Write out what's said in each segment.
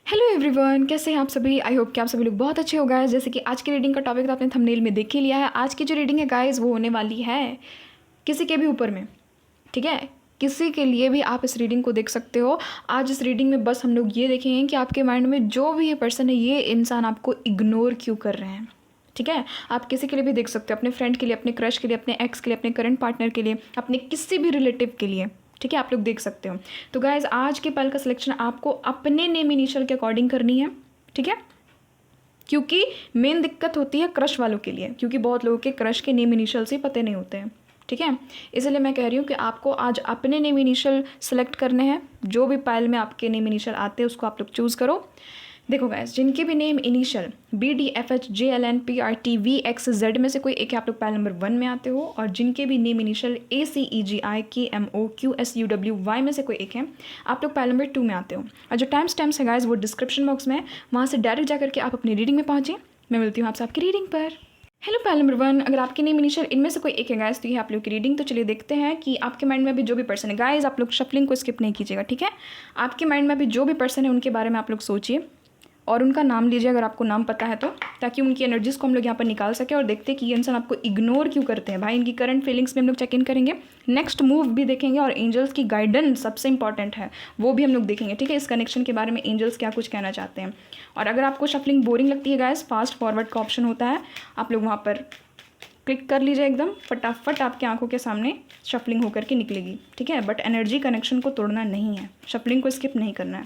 Hello everyone, कैसे हैं आप सभी। आई होप कि आप सभी लोग बहुत अच्छे हो गाइस। जैसे कि आज की रीडिंग का टॉपिक तो आपने थंबनेल में देख ही लिया है। आज की जो रीडिंग है गाइस वो होने वाली है किसी के भी ऊपर में, ठीक है। किसी के लिए भी आप इस रीडिंग को देख सकते हो। आज इस रीडिंग में बस हम लोग ये देखेंगे कि आपके माइंड में जो भी ये पर्सन है, ये इंसान आपको इग्नोर क्यों कर रहे हैं, ठीक है। आप किसी के लिए भी देख सकते हो, अपने फ्रेंड के लिए, अपने क्रश के लिए, अपने एक्स के लिए, अपने करंट पार्टनर के लिए, अपने किसी भी रिलेटिव के लिए, ठीक है। आप लोग देख सकते हो। तो गाइज आज के पल का सिलेक्शन आपको अपने नेम इनिशियल के अकॉर्डिंग करनी है, ठीक है। क्योंकि मेन दिक्कत होती है क्रश वालों के लिए, क्योंकि बहुत लोगों के क्रश के नेम इनिशियल से पते नहीं होते हैं, ठीक है। इसलिए मैं कह रही हूँ कि आपको आज अपने नेम इनिशियल सेलेक्ट करने हैं। जो भी पाइल में आपके नेम इनिशियल आते हैं उसको आप लोग चूज़ करो। देखो गाइस, जिनके भी नेम इनिशियल BDFHJLNPRTVXZ में से कोई एक आप लोग पाइल नंबर 1 में आते हो, और जिनके भी नेम इनिशियल ACEGIKMOQSUWY में से कोई एक है, आप लोग पाइल नंबर 2 में आते हो। और जो टाइम स्टैम्प्स है गाइस वो डिस्क्रिप्शन बॉक्स में है, वहाँ से डायरेक्ट जाकर के आप अपनी रीडिंग में पहुँचिए। मैं मिलती हूँ आपसे आपकी रीडिंग पर। हेलो पाइल नंबर 1, अगर आपके नेम इनिशियल इनमें से कोई एक है गाइस तो ये आप लोग की रीडिंग। तो चलिए देखते हैं कि आपके माइंड में अभी जो भी पर्सन है, गाइस आप लोग शफलिंग को स्किप नहीं कीजिएगा, ठीक है। आपके माइंड में अभी जो भी पर्सन है उनके बारे में आप लोग सोचिए और उनका नाम लीजिए अगर आपको नाम पता है तो, ताकि उनकी एनर्जीज़ को हम लोग यहाँ पर निकाल सके और देखते हैं कि ये इंसान आपको इग्नोर क्यों करते हैं। भाई इनकी करंट फीलिंग्स में हम लोग चेक इन करेंगे, नेक्स्ट मूव भी देखेंगे, और एंजल्स की गाइडेंस सबसे इंपॉर्टेंट है वो भी हम लोग देखेंगे, ठीक है। इस कनेक्शन के बारे में एंजल्स क्या कुछ कहना चाहते हैं। और अगर आपको शफलिंग बोरिंग लगती है गाइस, फास्ट फॉरवर्ड का ऑप्शन होता है, आप लोग वहाँ पर क्लिक कर लीजिए, एकदम फटाफट आपकी आंखों के सामने शफलिंग होकर के निकलेगी, ठीक है। बट एनर्जी कनेक्शन को तोड़ना नहीं है, शफलिंग को स्किप नहीं करना है।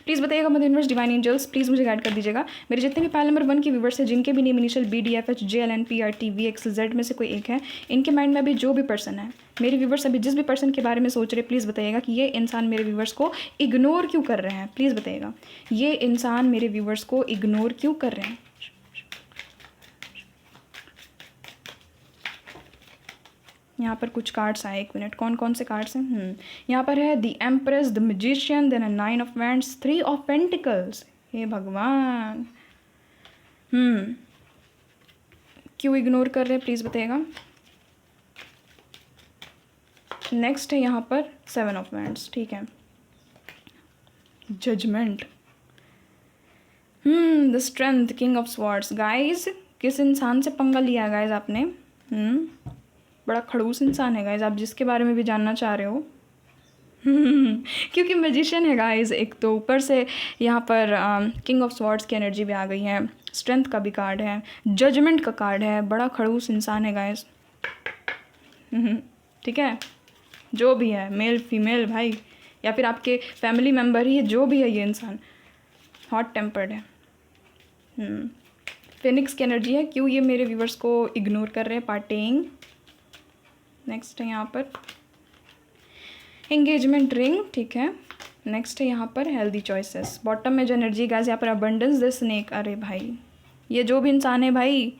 प्लीज़ बताइएगा mother universe, divine angels, please मुझे गाइड कर दीजिएगा। मेरे जितने भी पाइल नंबर 1 के व्यूवर्स हैं, जिनके भी नेम इनिशियल BDFHJLNPRTVXZ में से कोई एक है, इनके माइंड में अभी जो भी पर्सन है, मेरे व्यूवर्स अभी जिस भी पर्सन के बारे में सोच रहे, प्लीज़ बताइएगा कि ये इंसान मेरे व्यूवर्स को इग्नोर क्यों कर रहे हैं। प्लीज़ बताइएगा ये इंसान मेरे व्यूवर्स को इग्नोर क्यों कर रहे हैं। यहाँ पर कुछ कार्ड्स आए, 1 मिनट, कौन कौन से कार्ड्स हैं। यहाँ पर है the empress, the magician, then 9 of wands, 3 of pentacles. हे भगवान, क्यों इग्नोर कर रहे हैं प्लीज़ बताइएगा। नेक्स्ट है यहाँ पर 7 ऑफ वैंड्स, ठीक है। Judgement, the strength, king of swords. Guys किस इंसान से पंगा लिया गाइज आपने। बड़ा खड़ूस इंसान है गाइज, आप जिसके बारे में भी जानना चाह रहे हो। क्योंकि मैजिशियन है गाइज एक, तो ऊपर से यहाँ पर किंग ऑफ स्वॉर्ड्स की एनर्जी भी आ गई है, स्ट्रेंथ का भी कार्ड है, जजमेंट का कार्ड है। बड़ा खड़ूस इंसान है गाइज, ठीक है। जो भी है, मेल फीमेल भाई, या फिर आपके फैमिली मेम्बर ही है, जो भी है ये इंसान हॉट टेम्पर्ड है। फिनिक्स की एनर्जी है, क्यों ये मेरे व्यूवर्स को इग्नोर कर रहे हैं, पार्टिंग। नेक्स्ट है यहाँ पर एंगेजमेंट रिंग, ठीक है। नेक्स्ट है यहाँ पर हेल्दी चॉइसेस। बॉटम में जो एनर्जी गाइस यहाँ पर अबंडेंस, द स्नेक। अरे भाई ये जो भी इंसान है भाई,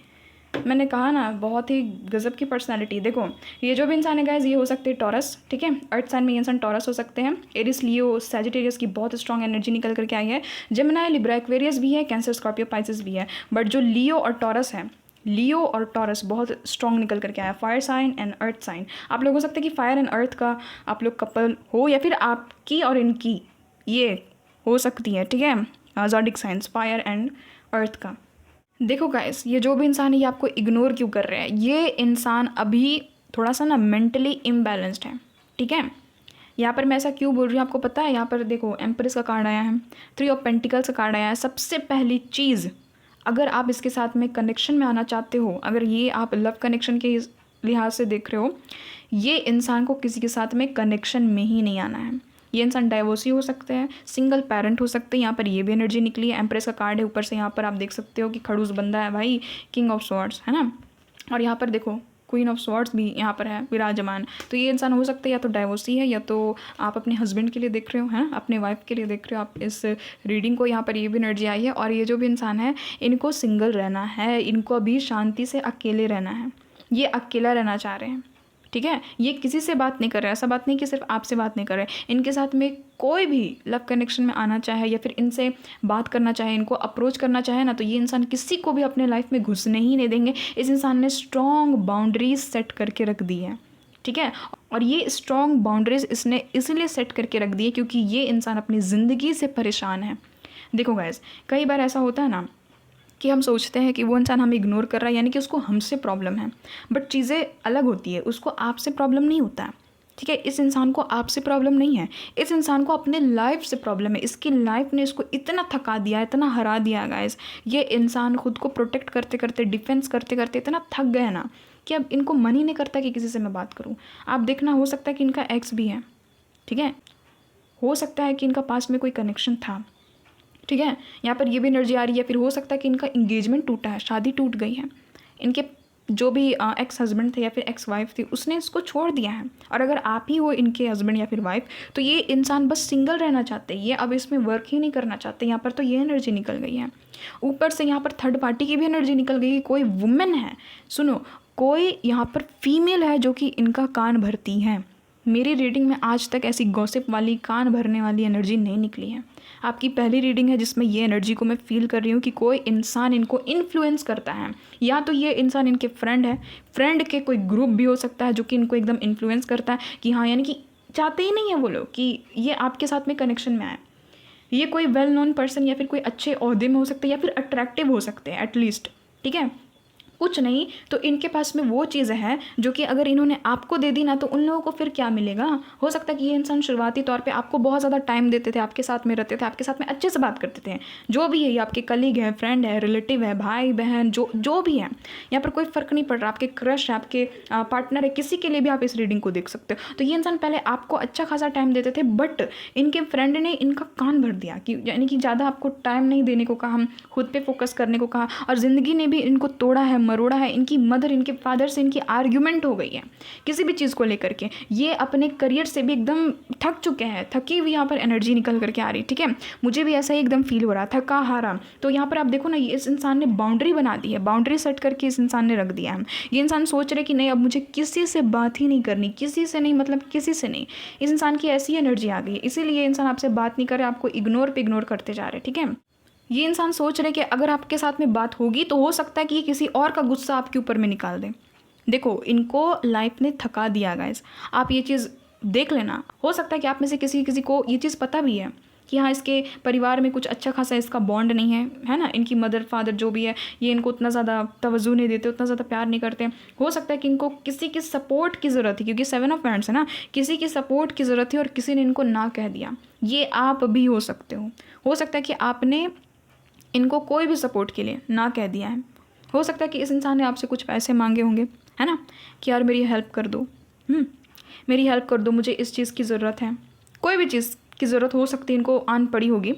मैंने कहा ना बहुत ही गजब की पर्सनालिटी। देखो ये जो भी इंसान है गाइस, ये हो सकते हैं टॉरस, ठीक है। अर्थ साइन में ये इंसान टॉरस हो सकते हैं। एरिस, लियो, सैजिटेरियस की बहुत स्ट्रॉन्ग एनर्जी निकल करके आई है। जेमिनी, लिब्रा, एक्वेरियस भी है, कैंसर, स्कॉर्पियो, पाइसेस भी है। बट जो लियो और टॉरस है, लियो और टॉरस बहुत स्ट्रॉन्ग निकल करके आया। Fire sign and earth sign, आप लोग हो सकते हैं कि फायर एंड अर्थ का आप लोग कपल हो, या फिर आपकी और इनकी ये हो सकती है, ठीक है। Zodiac science fire and earth का। देखो गाइस, ये जो भी इंसान है ये आपको इग्नोर क्यों कर रहे हैं। ये इंसान अभी थोड़ा सा ना मेंटली इम्बैलेंस्ड है, ठीक है। यहाँ पर मैं ऐसा क्यों बोल रही हूँ आपको पता है। यहाँ पर देखो एम्प्रेस का कार्ड आया है, 3 ऑफ पेंटिकल्स का कार्ड आया है। सबसे पहली चीज़, अगर आप इसके साथ में कनेक्शन में आना चाहते हो, अगर ये आप लव कनेक्शन के लिहाज से देख रहे हो, ये इंसान को किसी के साथ में कनेक्शन में ही नहीं आना है। ये इंसान डाइवोर्सी हो सकते हैं, सिंगल पेरेंट हो सकते हैं। यहाँ पर ये भी एनर्जी निकली है, एम्प्रेस का कार्ड है ऊपर से। यहाँ पर आप देख सकते हो कि खड़ूस बंदा है भाई, किंग ऑफ स्वॉर्ड्स है ना। और यहाँ पर देखो क्वीन ऑफ स्वॉर्ड्स भी यहाँ पर है विराजमान। तो ये इंसान हो सकता है या तो डाइवोर्सी है, या तो आप अपने हस्बैंड के लिए देख रहे हो, है ना, अपने वाइफ के लिए देख रहे हो आप इस रीडिंग को। यहाँ पर ये भी एनर्जी आई है। और ये जो भी इंसान है, इनको सिंगल रहना है, इनको अभी शांति से अकेले रहना है, ये अकेला रहना चाह रहे हैं, ठीक है। ये किसी से बात नहीं कर रहे, ऐसा बात नहीं कि सिर्फ आपसे बात नहीं कर रहे। इनके साथ में कोई भी लव कनेक्शन में आना चाहे या फिर इनसे बात करना चाहे, इनको अप्रोच करना चाहे ना, तो ये इंसान किसी को भी अपने लाइफ में घुसने ही नहीं देंगे। इस इंसान ने स्ट्रॉन्ग बाउंड्रीज सेट करके रख दी है, ठीक है। और ये स्ट्रॉन्ग बाउंड्रीज इसने इसलिए सेट करके रख दी है क्योंकि ये इंसान अपनी ज़िंदगी से परेशान है। देखो गाइस, कई बार ऐसा होता है ना कि हम सोचते हैं कि वो इंसान हमें इग्नोर कर रहा है, यानी कि उसको हमसे प्रॉब्लम है, बट चीज़ें अलग होती है। उसको आपसे प्रॉब्लम नहीं होता है, ठीक है। इस इंसान को आपसे प्रॉब्लम नहीं है, इस इंसान को अपने लाइफ से प्रॉब्लम है। इसकी लाइफ ने इसको इतना थका दिया, इतना हरा दिया गाइस। ये इंसान खुद को प्रोटेक्ट करते करते, डिफेंस करते करते इतना थक गए ना कि अब इनको मन ही नहीं करता कि किसी से मैं बात करूं। आप देखना, हो सकता है कि इनका एक्स भी है, ठीक है, हो सकता है कि इनका पास्ट में कोई कनेक्शन था, ठीक है। यहाँ पर ये भी एनर्जी आ रही है। फिर हो सकता है कि इनका इंगेजमेंट टूटा है, शादी टूट गई है, इनके जो भी एक्स हस्बैंड थे या फिर एक्स वाइफ थी उसने इसको छोड़ दिया है। और अगर आप ही हो इनके हस्बैंड या फिर वाइफ, तो ये इंसान बस सिंगल रहना चाहते हैं, ये अब इसमें वर्क ही नहीं करना चाहते। यहाँ पर तो ये एनर्जी निकल गई है। ऊपर से यहाँ पर थर्ड पार्टी की भी एनर्जी निकल गई। कोई वुमेन है, सुनो, कोई यहाँ पर फीमेल है जो कि इनका कान भरती है। मेरी रीडिंग में आज तक ऐसी गॉसिप वाली, कान भरने वाली एनर्जी नहीं निकली है। आपकी पहली रीडिंग है जिसमें ये एनर्जी को मैं फील कर रही हूँ कि कोई इंसान इनको इन्फ्लुएंस करता है। या तो ये इंसान इनके फ्रेंड है, फ्रेंड के कोई ग्रुप भी हो सकता है जो कि इनको एकदम इन्फ्लुएंस करता है कि हाँ, यानी कि चाहते ही नहीं है वो लोग कि ये आपके साथ में कनेक्शन में आए। ये कोई वेल नोन पर्सन या फिर कोई अच्छे ओहदे में हो सकते हैं या फिर अट्रैक्टिव हो सकते हैं एटलीस्ट, ठीक है। कुछ नहीं तो इनके पास में वो चीज़ें हैं जो कि अगर इन्होंने आपको दे दी ना, तो उन लोगों को फिर क्या मिलेगा। हो सकता है कि ये इंसान शुरुआती तौर पे आपको बहुत ज़्यादा टाइम देते थे, आपके साथ में रहते थे, आपके साथ में अच्छे से बात करते थे, जो भी है, ये आपके कलीग है, फ्रेंड है, रिलेटिव है, भाई बहन, जो भी है, यहाँ पर कोई फ़र्क नहीं पड़ रहा। आपके क्रश है, आपके पार्टनर है, किसी के लिए भी आप इस रीडिंग को देख सकते हो। तो ये इंसान पहले आपको अच्छा खासा टाइम देते थे, बट इनके फ्रेंड ने इनका कान भर दिया कि यानी कि ज़्यादा आपको टाइम नहीं देने को कहा, हम खुद पे फोकस करने को कहा, और ज़िंदगी ने भी इनको तोड़ा है, मरोड़ा है। इनकी मदर, इनके फादर से इनकी आर्ग्यूमेंट हो गई है किसी भी चीज़ को लेकर के। ये अपने करियर से भी एकदम थक चुके हैं, थकी हुई यहाँ पर एनर्जी निकल करके आ रही, ठीक है। मुझे भी ऐसा ही एकदम फील हो रहा, थका हारा। तो यहाँ पर आप देखो ना, ये इस इंसान ने बाउंड्री बना दी है, बाउंड्री सेट करके इस इंसान ने रख दिया है। ये इंसान सोच रहे कि नहीं, अब मुझे किसी से बात ही नहीं करनी, किसी से नहीं, मतलब किसी से नहीं। इस इंसान की ऐसी एनर्जी आ गई है, इसीलिए ये इंसान आपसे बात नहीं कर रहे, आपको इग्नोर पे इग्नोर करते जा रहे, ठीक है। ये इंसान सोच रहे कि अगर आपके साथ में बात होगी तो हो सकता है कि ये किसी और का गुस्सा आपके ऊपर में निकाल दें। देखो, इनको लाइफ ने थका दिया गाइस, आप ये चीज़ देख लेना। हो सकता है कि आप में से किसी को ये चीज़ पता भी है कि हाँ, इसके परिवार में कुछ अच्छा खासा इसका बॉन्ड नहीं है ना। इनकी मदर फादर जो भी है, ये इनको उतना ज़्यादा तवज्जो नहीं देते, उतना ज़्यादा प्यार नहीं करते। हो सकता है कि इनको किसी की सपोर्ट की ज़रूरत थी, क्योंकि 7 ऑफ वैंड्स है ना, किसी की सपोर्ट की ज़रूरत थी और किसी ने इनको ना कह दिया। ये आप भी हो सकते हो सकता है कि आपने इनको कोई भी सपोर्ट के लिए ना कह दिया है। हो सकता है कि इस इंसान ने आपसे कुछ पैसे मांगे होंगे, है ना, कि यार मेरी हेल्प कर दो, मेरी हेल्प कर दो, मुझे इस चीज़ की ज़रूरत है। कोई भी चीज़ की ज़रूरत हो सकती है, इनको आन पड़ी होगी।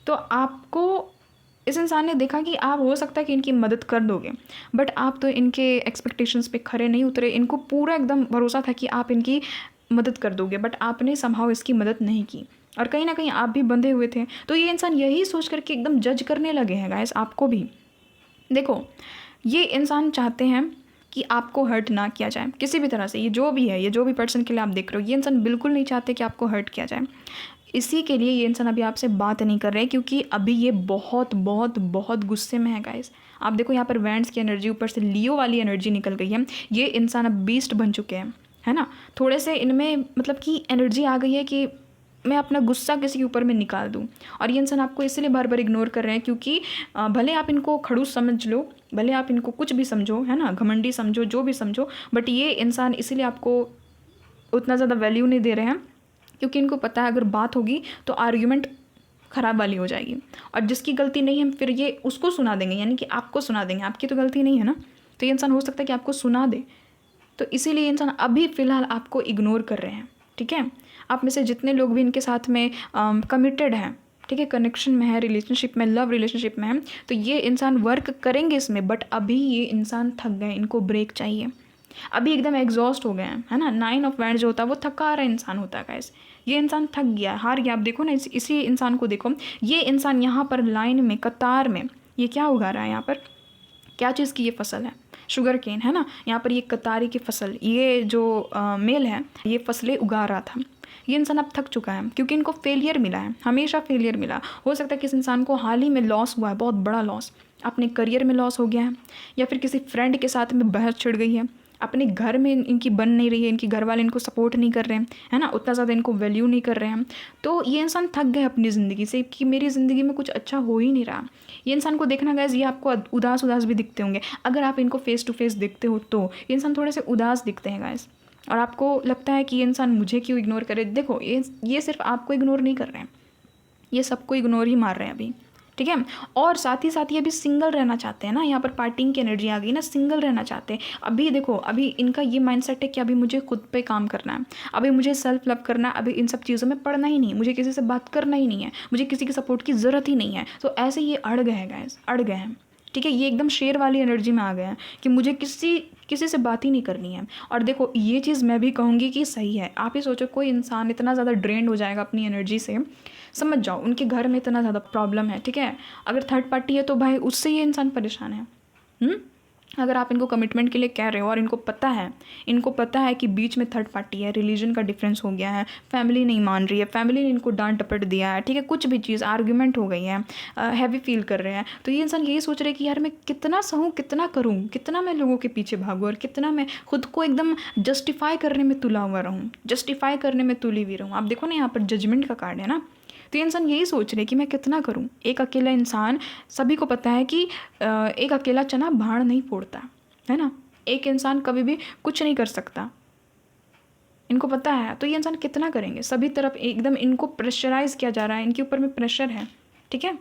तो आपको इस इंसान ने देखा कि आप हो सकता है कि इनकी मदद कर दोगे, बट आप तो इनके एक्सपेक्टेशंस पे खरे नहीं उतरे। इनको पूरा एकदम भरोसा था कि आप इनकी मदद कर दोगे, बट आपने समहाउ इसकी मदद नहीं की, और कहीं ना कहीं आप भी बंधे हुए थे। तो ये इंसान यही सोच करके एकदम जज करने लगे हैं गाइस, आपको भी। देखो, ये इंसान चाहते हैं कि आपको हर्ट ना किया जाए किसी भी तरह से। ये जो भी है, ये जो भी पर्सन के लिए आप देख रहे हो, ये इंसान बिल्कुल नहीं चाहते कि आपको हर्ट किया जाए। इसी के लिए ये इंसान अभी आपसे बात नहीं कर रहे, क्योंकि अभी ये बहुत बहुत बहुत गुस्से में है गाइस। आप देखो, यहाँ पर वैंड्स की एनर्जी, ऊपर से लियो वाली एनर्जी निकल गई है। ये इंसान अब बीस्ट बन चुके हैं, है ना। थोड़े से इनमें मतलब कि एनर्जी आ गई है कि मैं अपना गुस्सा किसी के ऊपर में निकाल दूं। और ये इंसान आपको इसलिए बार बार इग्नोर कर रहे हैं क्योंकि भले आप इनको खड़ूस समझ लो, भले आप इनको कुछ भी समझो, है ना, घमंडी समझो, जो भी समझो, बट ये इंसान इसीलिए आपको उतना ज़्यादा वैल्यू नहीं दे रहे हैं क्योंकि इनको पता है अगर बात होगी तो आर्ग्यूमेंट ख़राब वाली हो जाएगी, और जिसकी गलती नहीं है फिर ये उसको सुना देंगे, यानी कि आपको सुना देंगे। आपकी तो गलती नहीं है ना, तो ये इंसान हो सकता है कि आपको सुना दे। तो इसीलिए इंसान अभी फ़िलहाल आपको इग्नोर कर रहे हैं, ठीक है। आप में से जितने लोग भी इनके साथ में कमिटेड हैं, ठीक है, कनेक्शन में है, रिलेशनशिप में, लव रिलेशनशिप में है, तो ये इंसान वर्क करेंगे इसमें, बट अभी ये इंसान थक गए, इनको ब्रेक चाहिए। अभी एकदम एग्जॉस्ट हो गए हैं, है ना। 9 ऑफ वैंड्स जो होता है वो थका रहा इंसान होता है गाइस। ये इंसान थक गया, हार गया। आप देखो ना, इसी इंसान को देखो, ये इंसान यहाँ पर लाइन में, कतार में, ये क्या उगा रहा है यहाँ पर, क्या चीज़ की ये फसल है, शुगर केन, है ना। यहाँ पर ये कतारी की फसल, ये जो मेल है, ये फसलें उगा रहा था। ये इंसान अब थक चुका है क्योंकि इनको फेलियर मिला है, हमेशा फेलियर मिला। हो सकता है कि इस इंसान को हाल ही में लॉस हुआ है, बहुत बड़ा लॉस, अपने करियर में लॉस हो गया है, या फिर किसी फ्रेंड के साथ में बहस छिड़ गई है, अपने घर में इनकी बन नहीं रही है, इनकी घर वाले इनको सपोर्ट नहीं कर रहे हैं, है ना, उतना ज़्यादा इनको वैल्यू नहीं कर रहे हैं, तो ये इंसान थक गए अपनी ज़िंदगी से कि मेरी ज़िंदगी में कुछ अच्छा हो ही नहीं रहा। ये इंसान को देखना गाइस, ये आपको उदास उदास भी दिखते होंगे अगर आप इनको फेस टू फेस देखते हो, तो ये इंसान थोड़े से उदास दिखते हैं गाइस, और आपको लगता है कि ये इंसान मुझे क्यों इग्नोर करे। देखो ये सिर्फ आपको इग्नोर नहीं कर रहे हैं, ये सबको इग्नोर ही मार रहे हैं अभी, ठीक है। और साथ ही ये अभी सिंगल रहना चाहते हैं ना, यहाँ पर पार्टिंग की एनर्जी आ गई ना, सिंगल रहना चाहते हैं अभी। देखो अभी इनका ये माइंडसेट है कि अभी मुझे खुद पे काम करना है, अभी मुझे सेल्फ लव करना है, अभी इन सब चीज़ों में पढ़ना ही नहीं है, मुझे किसी से बात करना ही नहीं है, मुझे किसी की सपोर्ट की ज़रूरत ही नहीं है। तो ऐसे ये अड़ गए हैं गाइस, अड़ गए हैं, ठीक है। ये एकदम शेर वाली एनर्जी में आ गए हैं कि मुझे किसी से बात ही नहीं करनी है। और देखो ये चीज़ मैं भी कहूँगी कि सही है। आप ही सोचो, कोई इंसान इतना ज़्यादा ड्रेन्ड हो जाएगा अपनी एनर्जी से, समझ जाओ उनके घर में इतना ज़्यादा प्रॉब्लम है, ठीक है। अगर थर्ड पार्टी है तो भाई उससे ये इंसान परेशान है। अगर आप इनको कमिटमेंट के लिए कह रहे हो और इनको पता है कि बीच में थर्ड पार्टी है, रिलीजन का डिफरेंस हो गया है, फैमिली नहीं मान रही है, फैमिली ने इनको डांट डपट दिया है, ठीक है, कुछ भी चीज़ आर्ग्यूमेंट हो गई है, हैवी फील कर रहे हैं, तो ये इंसान यही सोच रहे हैं कि यार मैं कितना सहूँ, कितना करूँ, कितना मैं लोगों के पीछे भागूँ, और कितना मैं खुद को एकदम जस्टिफाई करने में तुला हुआ रहूँ, जस्टिफाई करने में तुली हुई रहूँ। आप देखो ना यहाँ पर जजमेंट का कार्ड है ना, तो ये इंसान यही सोच रहे कि मैं कितना करूं। एक अकेला इंसान, सभी को पता है कि एक अकेला चना भाड़ नहीं फोड़ता, है ना, एक इंसान कभी भी कुछ नहीं कर सकता, इनको पता है। तो ये इंसान कितना करेंगे, सभी तरफ एकदम इनको प्रेशराइज किया जा रहा है, इनके ऊपर में प्रेशर है, ठीक है।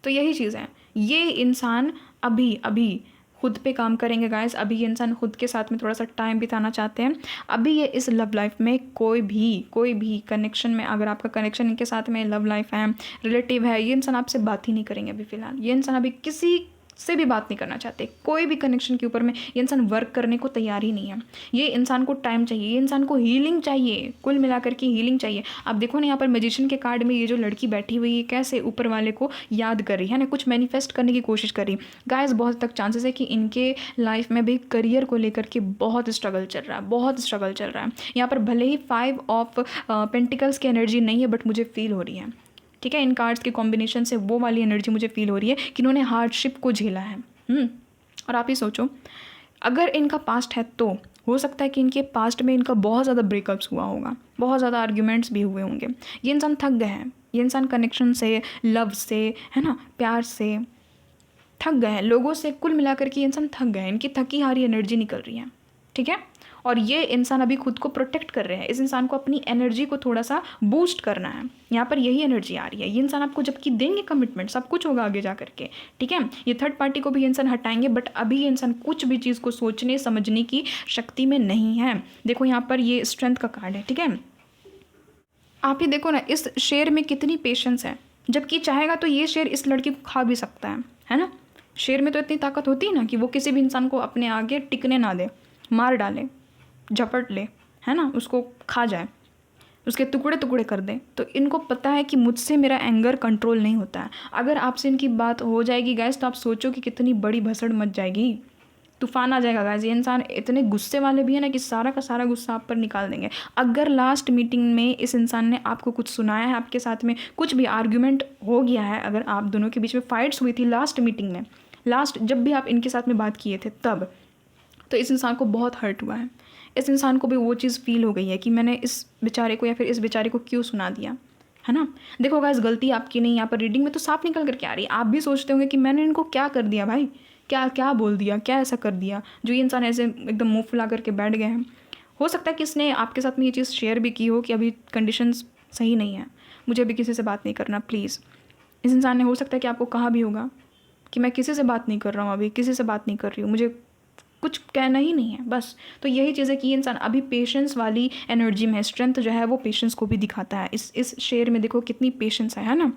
तो यही चीज़ है, ये इंसान अभी खुद पे काम करेंगे गाइस। अभी ये इंसान खुद के साथ में थोड़ा सा टाइम बिताना चाहते हैं। अभी ये इस लव लाइफ में कोई भी कनेक्शन में, अगर आपका कनेक्शन इनके साथ में लव लाइफ है, रिलेटिव है, ये इंसान आपसे बात ही नहीं करेंगे अभी फ़िलहाल। ये इंसान अभी किसी से भी बात नहीं करना चाहते, कोई भी कनेक्शन के ऊपर में ये इंसान वर्क करने को तैयार ही नहीं है। ये इंसान को टाइम चाहिए, ये इंसान को हीलिंग चाहिए, कुल मिलाकर के हीलिंग चाहिए। आप देखो ना यहाँ पर मैजिशियन के कार्ड में ये जो लड़की बैठी हुई है कैसे ऊपर वाले को याद कर रही है ना, कुछ मैनिफेस्ट करने की कोशिश कर रही। गाइस बहुत तक चांसेस है कि इनके लाइफ में भी करियर को लेकर के बहुत स्ट्रगल चल रहा है, यहाँ पर भले ही 5 ऑफ पेंटिकल्स की एनर्जी नहीं है, बट मुझे फील हो रही है, ठीक है, इन कार्ड्स के कॉम्बिनेशन से वो वाली एनर्जी मुझे फील हो रही है कि इन्होंने हार्डशिप को झेला है। और आप ही सोचो, अगर इनका पास्ट है तो हो सकता है कि इनके पास्ट में इनका बहुत ज़्यादा ब्रेकअप्स हुआ होगा, बहुत ज़्यादा आर्ग्यूमेंट्स भी हुए होंगे। ये इंसान थक गए हैं, ये इंसान कनेक्शन से, लव से, है ना, प्यार से थक गए हैं, लोगों से, कुल मिलाकर के इंसान थक गए हैं, इनकी थकी हारी एनर्जी निकल रही है, ठीक है। और ये इंसान अभी खुद को प्रोटेक्ट कर रहे हैं, इस इंसान को अपनी एनर्जी को थोड़ा सा बूस्ट करना है, यहाँ पर यही एनर्जी आ रही है। ये इंसान आपको जबकि देंगे कमिटमेंट, सब कुछ होगा आगे जा करके, ठीक है। ये थर्ड पार्टी को भी इंसान हटाएंगे, बट अभी ये इंसान कुछ भी चीज़ को सोचने समझने की शक्ति में नहीं है। देखो यहाँ पर ये स्ट्रेंथ का कार्ड है, ठीक है। आप ही देखो ना, इस शेर में कितनी पेशेंस है, जबकि चाहेगा तो ये शेर इस लड़की को खा भी सकता है ना। शेर में तो इतनी ताकत होती है ना कि वो किसी भी इंसान को अपने आगे टिकने ना दे, मार डाले, झपट ले, है ना, उसको खा जाए, उसके टुकड़े टुकड़े कर दे। तो इनको पता है कि मुझसे मेरा एंगर कंट्रोल नहीं होता है। अगर आपसे इनकी बात हो जाएगी गाइस, तो आप सोचो कि कितनी बड़ी भसड़ मच जाएगी, तूफान आ जाएगा गाइस। ये इंसान इतने गुस्से वाले भी है ना कि सारा का सारा गुस्सा आप पर निकाल देंगे। अगर लास्ट मीटिंग में इस इंसान ने आपको कुछ सुनाया है, आपके साथ में कुछ भी आर्ग्यूमेंट हो गया है, अगर आप दोनों के बीच में फाइट्स हुई थी लास्ट मीटिंग में, लास्ट जब भी आप इनके साथ में बात किए थे तब, तो इस इंसान को बहुत हर्ट हुआ है। इस इंसान को भी वो चीज़ फील हो गई है कि मैंने इस बेचारे को या फिर इस बेचारे को क्यों सुना दिया, है ना। देखो गाइस, गलती आपकी नहीं, यहाँ पर रीडिंग में तो साफ निकल करके आ रही है। आप भी सोचते होंगे कि मैंने इनको क्या कर दिया भाई, क्या क्या बोल दिया, क्या ऐसा कर दिया जो ये इंसान ऐसे एकदम मुँह फुला करके बैठ गए हैं। हो सकता है कि इसने आपके साथ में ये चीज़ शेयर भी की हो कि अभी कंडीशंस सही नहीं है, मुझे अभी किसी से बात नहीं करना प्लीज़। इस इंसान ने हो सकता है कि आपको कहा भी होगा कि मैं किसी से बात नहीं कर रहा हूँ, अभी किसी से बात नहीं कर रही हूँ, मुझे कुछ कहना ही नहीं है बस। तो यही चीज़ है कि ये इंसान अभी पेशेंस वाली एनर्जी में है। स्ट्रेंथ जो है वो पेशेंस को भी दिखाता है। इस शेर में देखो कितनी पेशेंस है ना।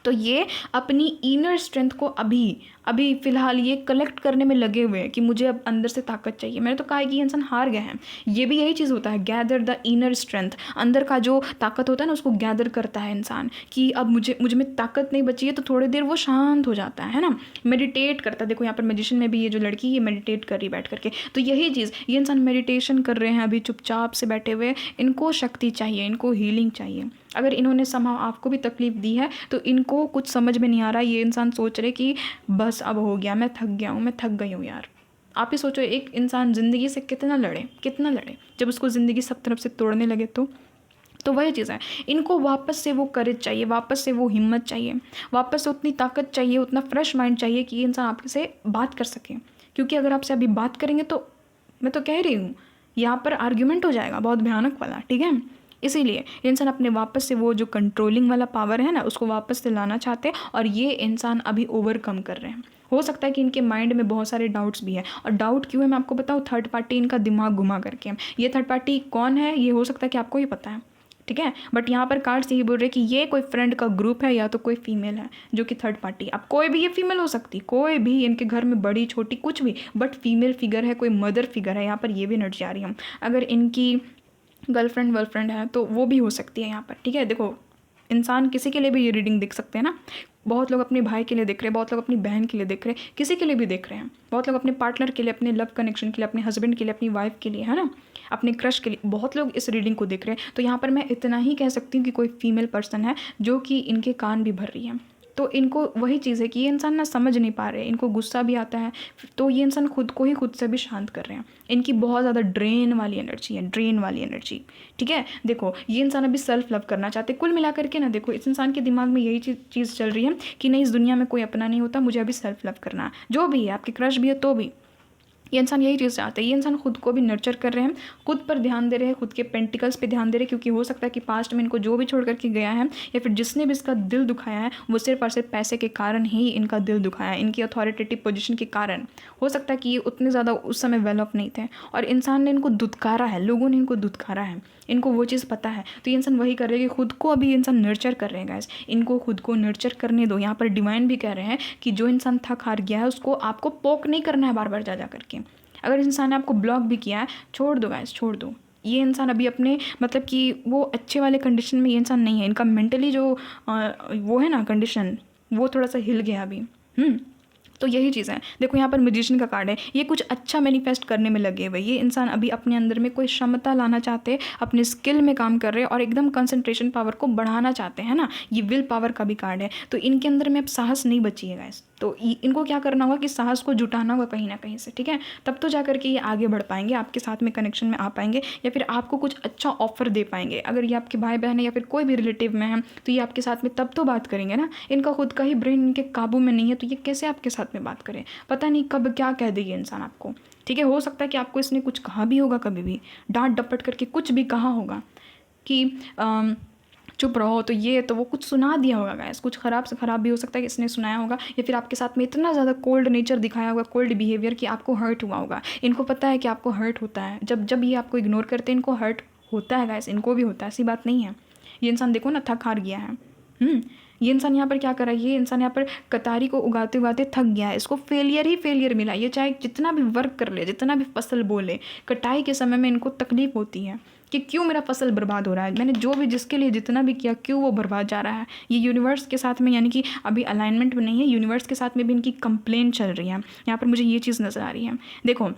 तो ये अपनी इनर स्ट्रेंथ को अभी फ़िलहाल ये कलेक्ट करने में लगे हुए हैं कि मुझे अब अंदर से ताकत चाहिए। मैंने तो कहा है कि ये इंसान हार गए हैं। ये भी यही चीज़ होता है, गैदर द इनर स्ट्रेंथ। अंदर का जो ताकत होता है ना, उसको गैदर करता है इंसान कि अब मुझ में ताकत नहीं बची है, तो थोड़ी देर वो शांत हो जाता है ना, मेडिटेट करता है। देखो यहाँ पर मैजिशियन में भी ये जो लड़की ये मेडिटेट कर रही बैठ करके, तो यही चीज़, ये इंसान मेडिटेशन कर रहे हैं अभी चुपचाप से बैठे हुए। इनको शक्ति चाहिए, इनको हीलिंग चाहिए। अगर इन्होंने समहाउ आपको भी तकलीफ़ दी है तो इनको कुछ समझ में नहीं आ रहा। ये इंसान सोच रहे कि बस अब हो गया, मैं थक गया हूँ, मैं थक गई हूँ यार, आप ही सोचो, एक इंसान ज़िंदगी से कितना लड़े जब उसको ज़िंदगी सब तरफ से तोड़ने लगे तो वही चीज़ है। इनको वापस से वो करेज चाहिए, वापस से वो हिम्मत चाहिए, वापस से उतनी ताकत चाहिए, उतना फ्रेश माइंड चाहिए कि ये इंसान आपसे बात कर सके। क्योंकि अगर आपसे अभी बात करेंगे तो मैं तो कह रही हूँ यहाँ पर आर्ग्यूमेंट हो जाएगा बहुत भयानक वाला, ठीक है। इसीलिए ये इंसान अपने वापस से वो जो कंट्रोलिंग वाला पावर है ना उसको वापस से लाना चाहते हैं, और ये इंसान अभी ओवरकम कर रहे हैं। हो सकता है कि इनके माइंड में बहुत सारे डाउट्स भी हैं, और डाउट क्यों है मैं आपको बताऊँ, थर्ड पार्टी इनका दिमाग घुमा करके। ये थर्ड पार्टी कौन है ये हो सकता है कि आपको ही पता है, ठीक है। बट यहाँ पर कार्ड्स यही बोल रहे हैं कि ये कोई फ्रेंड का ग्रुप है या तो कोई फीमेल है जो कि थर्ड पार्टी। अब कोई भी ये फीमेल हो सकती, कोई भी इनके घर में बड़ी छोटी कुछ भी, बट फीमेल फिगर है, कोई मदर फिगर है यहाँ पर, ये भी एनर्जी आ रही है। अगर इनकी गर्लफ्रेंड है तो वो भी हो सकती है यहाँ पर, ठीक है। देखो इंसान किसी के लिए भी ये रीडिंग देख सकते हैं ना। बहुत लोग अपने भाई के लिए देख रहे हैं, बहुत लोग अपनी बहन के लिए देख रहे हैं, किसी के लिए भी देख रहे हैं। बहुत लोग अपने पार्टनर के लिए, अपने लव कनेक्शन के लिए, अपने हस्बैंड के लिए, अपनी वाइफ के लिए, है ना, अपने क्रश के लिए, बहुत लोग इस रीडिंग को देख रहे हैं। तो यहाँ पर मैं इतना ही कह सकती हूँ कि कोई फीमेल पर्सन है जो कि इनके कान भी भर रही है। तो इनको वही चीज़ है कि ये इंसान ना समझ नहीं पा रहे, इनको गुस्सा भी आता है, तो ये इंसान खुद को ही खुद से भी शांत कर रहे हैं। इनकी बहुत ज़्यादा ड्रेन वाली एनर्जी, ठीक है। देखो ये इंसान अभी सेल्फ लव करना चाहते, कुल मिला करके ना देखो इस इंसान के दिमाग में यही चीज़ चल रही है कि नहीं, इस दुनिया में कोई अपना नहीं होता, मुझे अभी सेल्फ लव करना है। जो भी है, आपके क्रश भी है तो भी ये इंसान यही चीज़ चाहते हैं। ये इंसान खुद को भी नर्चर कर रहे हैं, खुद पर ध्यान दे रहे हैं, खुद के पेंटिकल्स पे ध्यान दे रहे हैं। क्योंकि हो सकता है कि पास्ट में इनको जो भी छोड़ करके गया है या फिर जिसने भी इसका दिल दुखाया है वो सिर्फ और सिर्फ पैसे के कारण ही इनका दिल दुखाया है, इनकी अथॉरिटेटिव पोजीशन के कारण। हो सकता है कि ये उतने ज़्यादा उस समय वेल ऑफ नहीं थे और इंसान ने इनको दुत्कारा है, लोगों ने इनको दुत्कारा है, इनको वो चीज़ पता है। तो ये इंसान वही कर रहे हैं कि खुद को अभी इंसान नर्चर कर रहे हैं गाइस, इनको खुद को नर्चर करने दो। यहाँ पर डिवाइन भी कह रहे हैं कि जो इंसान थक हार गया है उसको आपको पोक नहीं करना है बार बार जा करके। अगर इस इंसान ने आपको ब्लॉक भी किया है, छोड़ दो गाइस, छोड़ दो। ये इंसान अभी अपने मतलब कि वो अच्छे वाले कंडीशन में ये इंसान नहीं है। इनका मेंटली जो वो है ना कंडीशन, वो थोड़ा सा हिल गया अभी। तो यही चीज़ है। देखो यहाँ पर मैजिशियन का कार्ड है, ये कुछ अच्छा मैनिफेस्ट करने में लगे हुए। ये इंसान अभी अपने अंदर में कोई क्षमता लाना चाहते हैं, अपने स्किल में काम कर रहे हैं और एकदम कंसंट्रेशन पावर को बढ़ाना चाहते हैं ना। ये विल पावर का भी कार्ड है। तो इनके अंदर में अब साहस नहीं बची है गाइस। तो इनको क्या करना होगा कि साहस को जुटाना होगा कहीं ना कहीं से, ठीक है। तब तो जा करके ये आगे बढ़ पाएंगे, आपके साथ में कनेक्शन में आ पाएंगे या फिर आपको कुछ अच्छा ऑफर दे पाएंगे। अगर ये आपके भाई बहन है या फिर कोई भी रिलेटिव में है तो ये आपके साथ में तब तो बात करेंगे ना। इनका खुद का ही ब्रेन इनके काबू में नहीं है तो ये कैसे आपके साथ में बात करें। पता नहीं कब क्या कह देगी इंसान आपको, ठीक है। हो सकता है कि आपको इसने कुछ कहा भी होगा, कभी भी डांट डपट करके कुछ भी कहा होगा कि चुप रहो, तो ये तो वो कुछ सुना दिया होगा गाइस। कुछ ख़राब से ख़राब भी हो सकता है कि इसने सुनाया होगा, या फिर आपके साथ में इतना ज़्यादा कोल्ड नेचर दिखाया होगा, कोल्ड बिहेवियर कि आपको हर्ट हुआ होगा। इनको पता है कि आपको हर्ट होता है, जब ये आपको इग्नोर करते हैं इनको हर्ट होता है गाइस, इनको भी होता है, ऐसी बात नहीं है। ये इंसान देखो ना थक हार गया है। ये इंसान यहाँ पर क्या कर रहा है, ये इंसान यहाँ पर कतारी को उगाते उगाते थक गया है। इसको फेलियर ही फेलियर मिला। ये चाहे जितना भी वर्क कर ले, जितना भी फसल बोले, कटाई के समय में इनको तकलीफ होती है कि क्यों मेरा फसल बर्बाद हो रहा है, मैंने जो भी जिसके लिए जितना भी किया क्यों वो बर्बाद जा रहा है। ये यूनिवर्स के साथ में यानी कि अभी अलाइनमेंट में नहीं है, यूनिवर्स के साथ में भी इनकी कंप्लेन चल रही है। यहाँ पर मुझे ये चीज़ नज़र आ रही है। देखो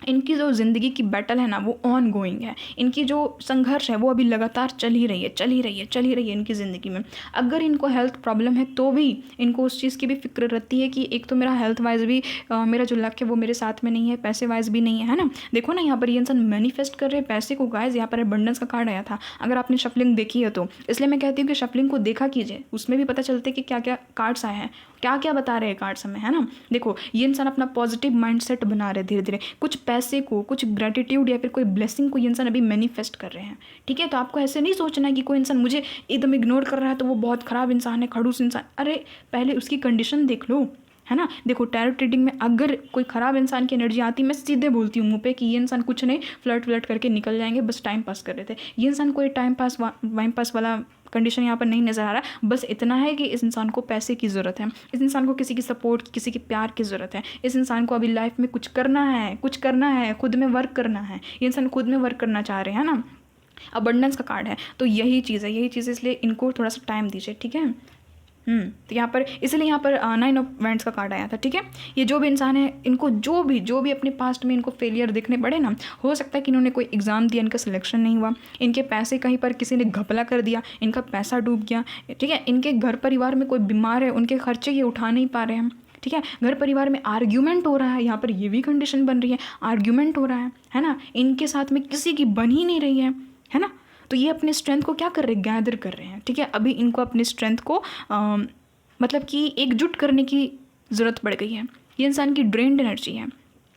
इनकी जो ज़िंदगी की बैटल है ना वो ऑन गोइंग है। इनकी जो संघर्ष है वो अभी लगातार चल ही रही है इनकी ज़िंदगी में। अगर इनको हेल्थ प्रॉब्लम है तो भी इनको उस चीज़ की भी फिक्र रहती है कि एक तो मेरा हेल्थ वाइज भी मेरा जो लक है वो मेरे साथ में नहीं है, पैसे वाइज भी नहीं है ना। देखो ना यहाँ पर ये इंसान मैनिफेस्ट कर रहे हैं पैसे को गाइस। यहाँ पर अबंडेंस का कार्ड आया था, अगर आपने शफलिंग देखी है तो, इसलिए मैं कहती हूँ कि शफलिंग को देखा कीजिए, उसमें भी पता चलते कि क्या क्या कार्ड्स आए हैं, क्या क्या बता रहे हैं कार्ड्स हमें, है ना। देखो ये इंसान अपना पॉजिटिव माइंडसेट बना रहे धीरे धीरे, कुछ पैसे को, कुछ ग्रेटिट्यूड या फिर कोई ब्लेसिंग को ये इंसान अभी मैनिफेस्ट कर रहे हैं, ठीक है। तो आपको ऐसे नहीं सोचना है कि कोई इंसान मुझे एकदम इग्नोर कर रहा है तो वो बहुत ख़राब इंसान है, खड़ूस इंसान। अरे पहले उसकी कंडीशन देख लो, है ना। देखो टैरो रीडिंग में अगर कोई ख़राब इंसान की एनर्जी आती है, मैं सीधे बोलती हूँ मुँह पे कि ये इंसान कुछ नहीं, फ्लर्ट करके निकल जाएंगे, बस टाइम पास कर रहे थे। ये इंसान कोई टाइम पास वाला कंडीशन यहाँ पर नहीं नज़र आ रहा। बस इतना है कि इस इंसान को पैसे की ज़रूरत है, इस इंसान को किसी की सपोर्ट, किसी के प्यार की ज़रूरत है। इस इंसान को अभी लाइफ में कुछ करना है, खुद में वर्क करना है। ये इंसान खुद में वर्क करना चाह रहे हैं ना। अबंडेंस का कार्ड है, तो यही चीज़ है, इसलिए इनको थोड़ा सा टाइम दीजिए, ठीक है। तो यहाँ पर इसलिए यहाँ पर 9 ऑफ वैंड्स का कार्ड आया था, ठीक है। ये जो भी इंसान है, इनको जो भी अपने पास्ट में इनको फेलियर दिखने पड़े ना, हो सकता है कि इन्होंने कोई एग्ज़ाम दिया, इनका सिलेक्शन नहीं हुआ, इनके पैसे कहीं पर किसी ने घपला कर दिया, इनका पैसा डूब गया, ठीक है। इनके घर परिवार में कोई बीमार है, उनके खर्चे ये उठा नहीं पा रहे हैं, ठीक है। घर परिवार में आर्ग्यूमेंट हो रहा है, यहाँ पर ये भी कंडीशन बन रही है, आर्ग्यूमेंट हो रहा है ना, इनके साथ में किसी की बन ही नहीं रही है ना। तो ये अपने स्ट्रेंथ को क्या कर रहे हैं, गैदर कर रहे हैं, ठीक है। अभी इनको अपनी स्ट्रेंथ को मतलब कि एकजुट करने की ज़रूरत पड़ गई है। ये इंसान की ड्रेन्ड एनर्जी है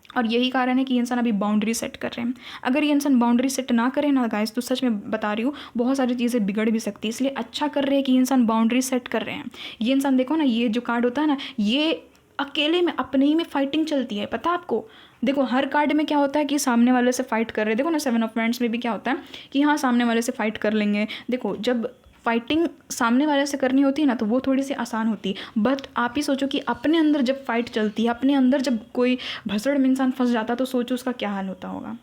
और यही कारण है कि ये इंसान अभी बाउंड्री सेट कर रहे हैं। अगर ये इंसान बाउंड्री सेट ना करे ना गाइस, तो सच में बता रही हूँ बहुत सारी चीज़ें बिगड़ भी सकती है। इसलिए अच्छा कर रहे हैं कि ये इंसान बाउंड्री सेट कर रहे हैं। ये इंसान देखो ना, ये जो कार्ड होता है ना, ये अकेले में अपने ही में फाइटिंग चलती है, पता आपको। देखो हर कार्ड में क्या होता है कि सामने वाले से फाइट कर रहे हैं। देखो ना 7 ऑफ वांड्स में भी क्या होता है कि हाँ सामने वाले से फाइट कर लेंगे। देखो जब फाइटिंग सामने वाले से करनी होती है ना, तो वो थोड़ी सी आसान होती है। बट आप ही सोचो कि अपने अंदर जब फाइट चलती है, अपने अंदर जब कोई भसड़ में इंसान फंस जाता है, तो सोचो उसका क्या हाल होता होगा।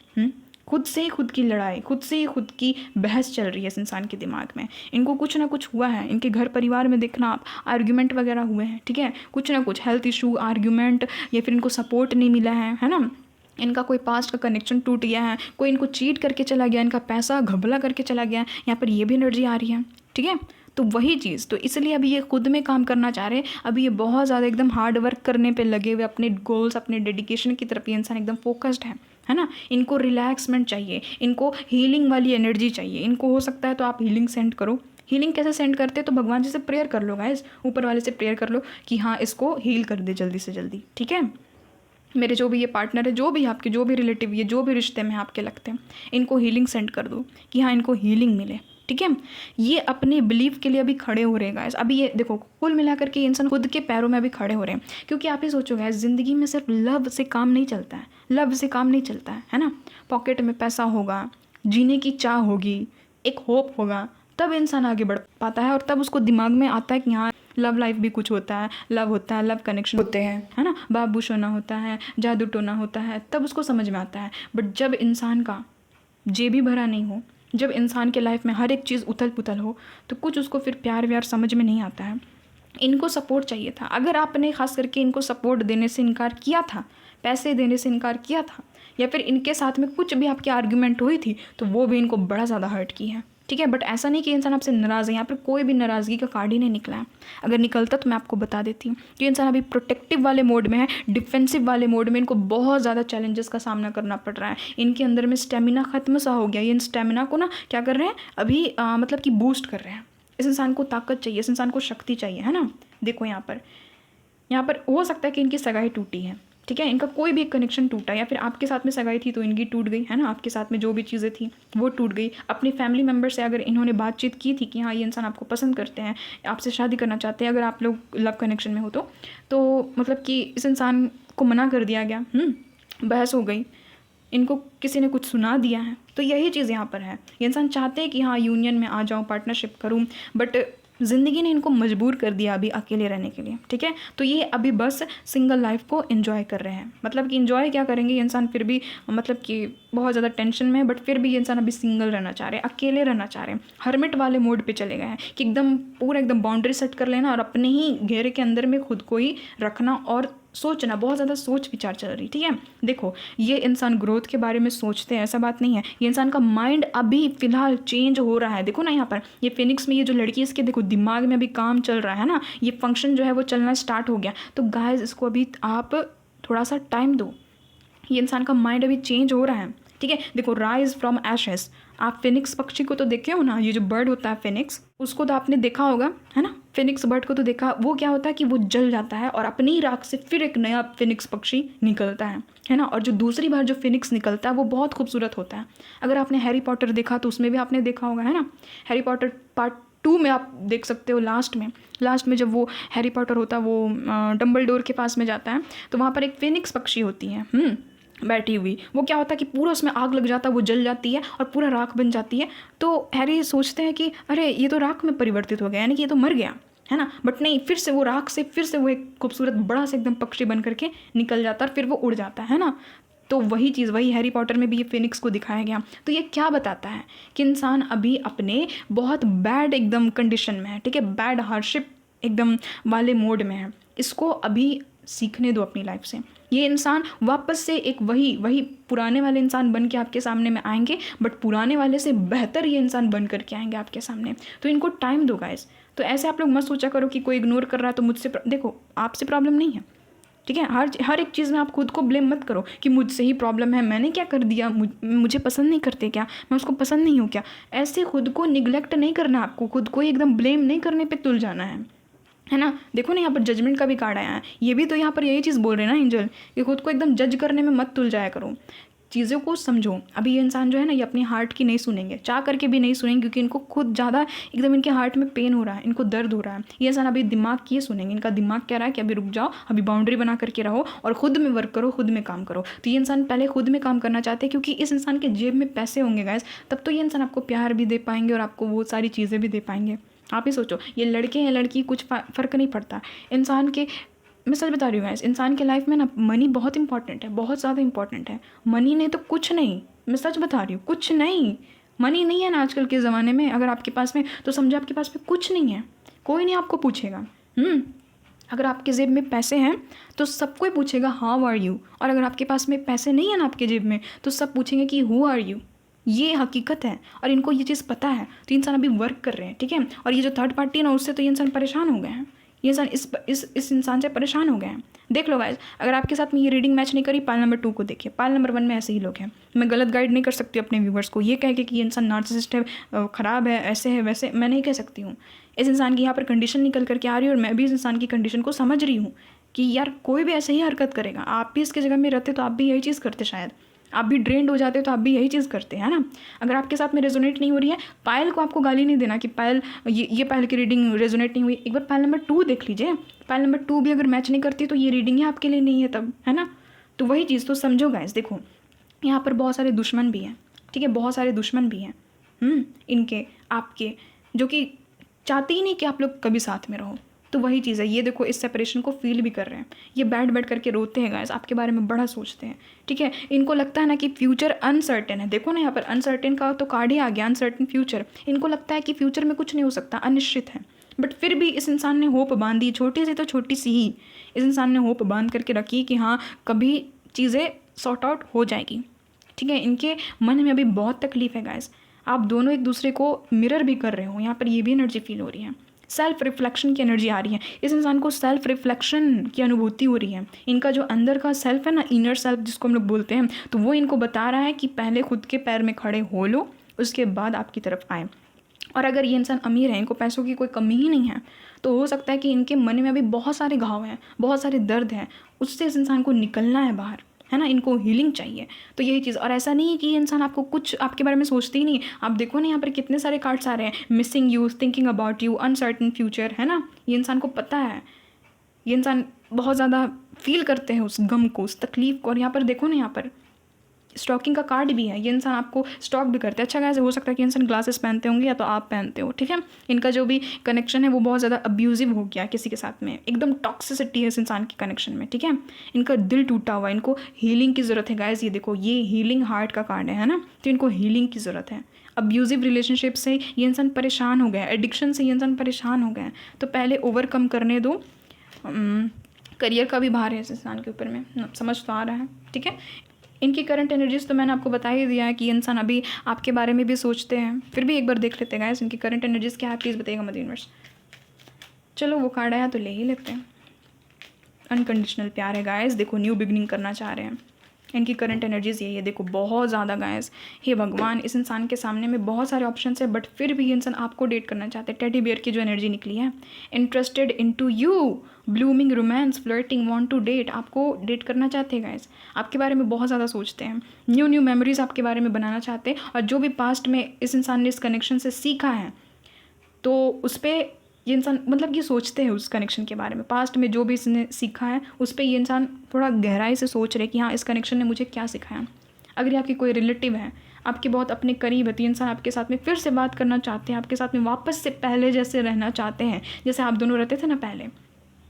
खुद से ही खुद की लड़ाई, खुद से ही खुद की बहस चल रही है इस इंसान के दिमाग में। इनको कुछ ना कुछ हुआ है, इनके घर परिवार में देखना आप आर्ग्यूमेंट वगैरह हुए हैं, ठीक है। कुछ ना कुछ हेल्थ इशू, आर्ग्यूमेंट, या फिर इनको सपोर्ट नहीं मिला है ना। इनका कोई पास्ट का कनेक्शन टूट गया है, कोई इनको चीट करके चला गया, इनका पैसा घबला करके चला गया, यहाँ पर ये भी एनर्जी आ रही है, ठीक है। तो वही चीज़, तो इसलिए अभी ये खुद में काम करना चाह रहे हैं। अभी ये बहुत ज़्यादा एकदम हार्ड वर्क करने पे लगे हुए, अपने गोल्स, अपने डेडिकेशन की तरफ ये इंसान एकदम फोकस्ड है ना। इनको रिलैक्समेंट चाहिए, इनको हीलिंग वाली एनर्जी चाहिए। इनको हो सकता है तो आप हीलिंग सेंड करो। हीलिंग कैसे सेंड करते, तो भगवान जी से प्रेयर कर लो गाइस, ऊपर वाले से प्रेयर कर लो कि हाँ इसको हील कर दे जल्दी से जल्दी, ठीक है। मेरे जो भी ये पार्टनर है, जो भी आपके, जो भी रिलेटिव, ये जो भी रिश्ते में आपके लगते हैं, इनको हीलिंग सेंड कर दो कि हाँ इनको हीलिंग मिले, ठीक है। ये अपने बिलीव के लिए अभी खड़े हो रहे हैं गाइस। अभी ये देखो कुल मिलाकर के इंसान खुद के पैरों में अभी खड़े हो रहे हैं। क्योंकि आप ही सोचो गाइस, ज़िंदगी में सिर्फ लव से काम नहीं चलता है, लव से काम नहीं चलता है ना। पॉकेट में पैसा होगा, जीने की चाह होगी, एक होप होगा, तब इंसान आगे बढ़ पाता है। और तब उसको दिमाग में आता है कि हाँ लव लाइफ भी कुछ होता है, लव होता है, लव कनेक्शन होते हैं, है ना। बाबू सोना होता है, जादू टोना होता है, तब उसको समझ में आता है। बट जब इंसान का जेब भी भरा नहीं हो, जब इंसान के लाइफ में हर एक चीज़ उथल पुथल हो, तो कुछ उसको फिर प्यार व्यार समझ में नहीं आता है। इनको सपोर्ट चाहिए था। अगर आपने खास करके इनको सपोर्ट देने से इनकार किया था, पैसे देने से इनकार किया था, या फिर इनके साथ में कुछ भी आपकी आर्ग्यूमेंट हुई थी, तो वो भी इनको बड़ा ज़्यादा हर्ट की है, ठीक है। बट ऐसा नहीं कि इंसान आपसे नाराज़ है, यहाँ पर कोई भी नाराज़गी का कार्ड ही नहीं निकला है। अगर निकलता तो मैं आपको बता देती हूँ कि इंसान अभी प्रोटेक्टिव वाले मोड में है, डिफेंसिव वाले मोड में। इनको बहुत ज़्यादा चैलेंजेस का सामना करना पड़ रहा है। इनके अंदर में स्टेमिना ख़त्म सा हो गया। ये इन स्टेमिना को ना क्या कर रहे हैं अभी मतलब कि बूस्ट कर रहे हैं। इस इंसान को ताकत चाहिए, इस इंसान को शक्ति चाहिए, है ना। देखो यहाँ पर हो सकता है कि इनकी सगाई टूटी है, ठीक है। इनका कोई भी एक कनेक्शन टूटा, या फिर आपके साथ में सगाई थी तो इनकी टूट गई, है ना। आपके साथ में जो भी चीज़ें थी वो टूट गई। अपनी फैमिली मेम्बर से अगर इन्होंने बातचीत की थी कि हाँ ये इंसान आपको पसंद करते हैं, आपसे शादी करना चाहते हैं, अगर आप लोग लव कनेक्शन में हो तो मतलब कि इस इंसान को मना कर दिया गया, बहस हो गई, इनको किसी ने कुछ सुना दिया है। तो यही चीज़ यहाँ पर है। ये इंसान चाहते हैं कि हाँ यूनियन में आ जाऊँ, पार्टनरशिप करूँ, बट ज़िंदगी ने इनको मजबूर कर दिया अभी अकेले रहने के लिए, ठीक है। तो ये अभी बस सिंगल लाइफ को एंजॉय कर रहे हैं। मतलब कि एंजॉय क्या करेंगे ये इंसान, फिर भी मतलब कि बहुत ज़्यादा टेंशन में, बट फिर भी ये इंसान अभी सिंगल रहना चाह रहे हैं, अकेले रहना चाह रहे हैं। हर्मिट वाले मोड पे चले गए हैं कि एकदम पूरा एकदम बाउंड्री सेट कर लेना और अपने ही घेरे के अंदर में खुद को ही रखना और सोचना। बहुत ज़्यादा सोच विचार चल रही, ठीक है। देखो ये इंसान ग्रोथ के बारे में सोचते हैं, ऐसा बात नहीं है। ये इंसान का माइंड अभी फ़िलहाल चेंज हो रहा है। देखो ना यहाँ पर ये फिनिक्स में ये जो लड़की है, इसके देखो दिमाग में अभी काम चल रहा है ना, ये फंक्शन जो है वो चलना स्टार्ट हो गया। तो गाइस इसको अभी आप थोड़ा सा टाइम दो। ये इंसान का माइंड अभी चेंज हो रहा है, ठीक है। देखो राइज फ्रॉम एशेस, आप फिनिक्स पक्षी को तो देखे हो ना, ये जो बर्ड होता है फिनिक्स, उसको तो आपने देखा होगा, है ना। फिनिक्स बर्ड को तो देखा। वो क्या होता है कि वो जल जाता है और अपनी ही राख से फिर एक नया फिनिक्स पक्षी निकलता है ना। और जो दूसरी बार जो फिनिक्स निकलता है वो बहुत खूबसूरत होता है। अगर आपने हैरी पॉटर देखा तो उसमें भी आपने देखा होगा, है ना। हैरी पॉटर पार्ट 2 में आप देख सकते हो, लास्ट में जब वो हैरी पॉटर होता है वो डम्बलडोर के पास में जाता है, तो वहाँ पर एक फिनिक्स पक्षी होती है बैठी हुई। वो क्या होता है कि पूरा उसमें आग लग जाता है, वो जल जाती है और पूरा राख बन जाती है। तो हैरी सोचते हैं कि अरे ये तो राख में परिवर्तित हो गया, यानी कि ये तो मर गया, है ना। बट नहीं, फिर से वो राख से फिर से वो एक खूबसूरत बड़ा सा एकदम पक्षी बन करके निकल जाता है और फिर वो उड़ जाता है ना। तो वही चीज़, वही हैरी पॉटर में भी ये फिनिक्स को दिखाया गया। तो ये क्या बताता है कि इंसान अभी अपने बहुत बैड एकदम कंडीशन में है, ठीक है, बैड हार्डशिप एकदम वाले मोड में है। इसको अभी सीखने दो अपनी लाइफ से। ये इंसान वापस से एक वही पुराने वाले इंसान बन के आपके सामने में आएंगे, बट पुराने वाले से बेहतर ये इंसान बन करके आएंगे आपके सामने। तो इनको टाइम दो गाइस। तो ऐसे आप लोग मत सोचा करो कि कोई इग्नोर कर रहा है तो मुझसे देखो आपसे प्रॉब्लम नहीं है, ठीक है। हर एक चीज़ में आप खुद को ब्लेम मत करो कि मुझसे ही प्रॉब्लम है, मैंने क्या कर दिया, मुझे पसंद नहीं करते क्या, मैं उसको पसंद नहीं हूँ क्या। ऐसे खुद को निगलेक्ट नहीं करना, आपको खुद को एकदम ब्लेम नहीं करने पे तुल जाना है ना। देखो ना यहाँ पर जजमेंट का भी कार्ड आया है, ये भी तो यहाँ पर यही चीज़ बोल रहे हैं ना एंजल, कि खुद को एकदम जज करने में मत तुल जाया करो, चीज़ों को समझो। अभी ये इंसान जो है ना, ये अपनी हार्ट की नहीं सुनेंगे, चाह करके भी नहीं सुनेंगे, क्योंकि इनको खुद ज़्यादा एकदम इनके हार्ट में पेन हो रहा है, इनको दर्द हो रहा है। ये इंसान अभी दिमाग की ये सुनेंगे, इनका दिमाग कह रहा है कि अभी रुक जाओ, अभी बाउंड्री बना करके रहो और खुद में वर्क करो, खुद में काम करो। तो ये इंसान पहले खुद में काम करना चाहते हैं, क्योंकि इस इंसान के जेब में पैसे होंगे गाइस, तब तो ये इंसान आपको प्यार भी दे पाएंगे और आपको वो सारी चीज़ें भी दे पाएंगे। आप ही सोचो, ये लड़के हैं लड़की, कुछ फ़र्क नहीं पड़ता इंसान के। मैं सच बता रही हूँ गाइस, इंसान के लाइफ में ना मनी बहुत इंपॉर्टेंट है, बहुत ज़्यादा इंपॉर्टेंट है। मनी नहीं तो कुछ नहीं, मैं सच बता रही हूँ, कुछ नहीं। मनी नहीं है ना आजकल के ज़माने में, अगर आपके पास में, तो समझो आपके पास में कुछ नहीं है, कोई नहीं आपको पूछेगा। अगर आपके जेब में पैसे हैं तो सब कोई पूछेगा हाउ आर यू, और अगर आपके पास में पैसे नहीं है ना आपके जेब में, तो सब पूछेंगे कि हु आर यू। ये हकीकत है और इनको ये चीज़ पता है, तो इंसान अभी वर्क कर रहे हैं, ठीक है। और ये जो थर्ड पार्टी है ना, उससे तो ये इंसान परेशान हो गए हैं, ये इंसान इस इंसान से परेशान हो गए हैं। देख लो गाइस, अगर आपके साथ में ये रीडिंग मैच नहीं करी, पाइल नंबर 2 को देखिए, पाइल नंबर 1 में ऐसे ही लोग हैं। मैं गलत गाइड नहीं कर सकती अपने व्यूवर्स को, ये कह के कि ये इंसान नार्सिसिस्ट है, ख़राब है, ऐसे है वैसे, मैं नहीं कह सकती हूँ। इस इंसान की यहाँ पर कंडीशन निकल करके आ रही है और मैं भी इस इंसान की कंडीशन को समझ रही हूँ कि यार कोई भी ऐसे ही हरकत करेगा। आप भी इसके जगह में रहते तो आप भी यही चीज़ करते, शायद आप भी ड्रेन्ड हो जाते तो आप भी यही चीज़ करते हैं ना। अगर आपके साथ में रेजोनेट नहीं हो रही है, पायल को आपको गाली नहीं देना कि पायल ये पायल की रीडिंग रेजोनेट नहीं हुई। एक बार पायल नंबर 2 देख लीजिए, पायल नंबर 2 भी अगर मैच नहीं करती तो ये रीडिंग ही आपके लिए नहीं है तब, है ना। तो वही चीज़ तो समझो गाइस। देखो यहाँ पर बहुत सारे दुश्मन भी हैं, ठीक है, बहुत सारे दुश्मन भी हैं इनके आपके, जो कि चाहते ही नहीं कि आप लोग कभी साथ में रहो। तो वही चीज़ है, ये देखो इस सेपरेशन को फील भी कर रहे हैं, ये बैठ करके रोते हैं गाइस, आपके बारे में बड़ा सोचते हैं, ठीक है। इनको लगता है ना कि फ्यूचर अनसर्टेन है। देखो ना यहाँ पर अनसर्टेन का तो कार्ड ही आ गया, अनसर्टेन फ्यूचर। इनको लगता है कि फ्यूचर में कुछ नहीं हो सकता, अनिश्चित है। बट फिर भी इस इंसान ने होप बांधी, छोटी सी तो छोटी सी ही, इस इंसान ने होप बांध करके रखी कि हाँ कभी चीज़ें सॉर्ट आउट हो जाएगी, ठीक है। इनके मन में अभी बहुत तकलीफ है गाइस, आप दोनों एक दूसरे को मिरर भी कर रहे हो, यहाँ पर ये भी एनर्जी फील हो रही है, सेल्फ रिफ्लेक्शन की एनर्जी आ रही है। इस इंसान को सेल्फ रिफ्लेक्शन की अनुभूति हो रही है। इनका जो अंदर का सेल्फ है ना, इनर सेल्फ जिसको हम लोग बोलते हैं, तो वो इनको बता रहा है कि पहले खुद के पैर में खड़े हो लो, उसके बाद आपकी तरफ आए। और अगर ये इंसान अमीर है, इनको पैसों की कोई कमी ही नहीं है, तो हो सकता है कि इनके मन में अभी बहुत सारे घाव हैं, बहुत सारे दर्द हैं, उससे इस इंसान को निकलना है बाहर, है ना। इनको हीलिंग चाहिए, तो यही चीज़। और ऐसा नहीं है कि ये इंसान आपको कुछ आपके बारे में सोचते ही नहीं। आप देखो ना यहाँ पर कितने सारे कार्ड्स आ रहे हैं, missing you, thinking about you, uncertain future, है ना। ये इंसान को पता है, ये इंसान बहुत ज़्यादा फील करते हैं उस गम को, उस तकलीफ को। और यहाँ पर देखो ना, यहाँ पर स्टॉकिंग का कार्ड भी है, ये इंसान आपको स्टॉक भी करते हैं। अच्छा कैसे हो सकता है कि इंसान ग्लासेस पहनते होंगे या तो आप पहनते हो, ठीक है। इनका जो भी कनेक्शन है वो बहुत ज़्यादा अब्यूजिव हो गया किसी के साथ में, एकदम टॉक्सिसिटी है इस इंसान के कनेक्शन में, ठीक है। इनका दिल टूटा हुआ है, इनको हीलिंग की ज़रूरत है गाइस। ये देखो, ये हीलिंग हार्ट का कार्ड है ना, तो इनको हीलिंग की ज़रूरत है। अब्यूजिव रिलेशनशिप से ये इंसान परेशान हो गया है, एडिक्शन से ये इंसान परेशान हो गया है, तो पहले ओवरकम करने दो। करियर का भी भार है इस इंसान के ऊपर में, समझ तो आ रहा है, ठीक है। इनकी करंट एनर्जीज तो मैंने आपको बता ही दिया है कि ये इंसान अभी आपके बारे में भी सोचते हैं, फिर भी एक बार देख लेते हैं गाइस इनकी करंट एनर्जीज क्या है, प्लीज़ बताइएगा मदर यूनिवर्स। चलो वो कार्ड आया तो ले ही लेते हैं। अनकंडीशनल प्यार है गाइस, देखो न्यू बिगनिंग करना चाह रहे हैं, इनकी करंट एनर्जीज यही है। देखो बहुत ज़्यादा गाइस, हे भगवान, इस इंसान के सामने में बहुत सारे ऑप्शन है, बट फिर भी ये इंसान आपको डेट करना चाहते हैं। टेडी बियर की जो एनर्जी निकली है, interested into you, blooming, romance, flirting, want to date, आपको डेट करना चाहते हैं गाइस, आपके बारे में बहुत ज़्यादा सोचते हैं, न्यू मेमोरीज आपके बारे में बनाना चाहते हैं। और जो भी पास्ट में इस इंसान ने इस कनेक्शन से सीखा है, तो उस पर ये इंसान मतलब ये सोचते हैं उस कनेक्शन के बारे में, पास्ट में जो भी इसने सीखा है उस पर ये इंसान थोड़ा गहराई से सोच रहे कि हाँ इस कनेक्शन ने मुझे क्या सिखाया। अगर ये आपकी कोई रिलेटिव है, आपके बहुत अपने करीब है, तो इंसान आपके साथ में फिर से बात करना चाहते हैं, आपके साथ में वापस से पहले जैसे रहना चाहते हैं, जैसे आप दोनों रहते थे ना पहले,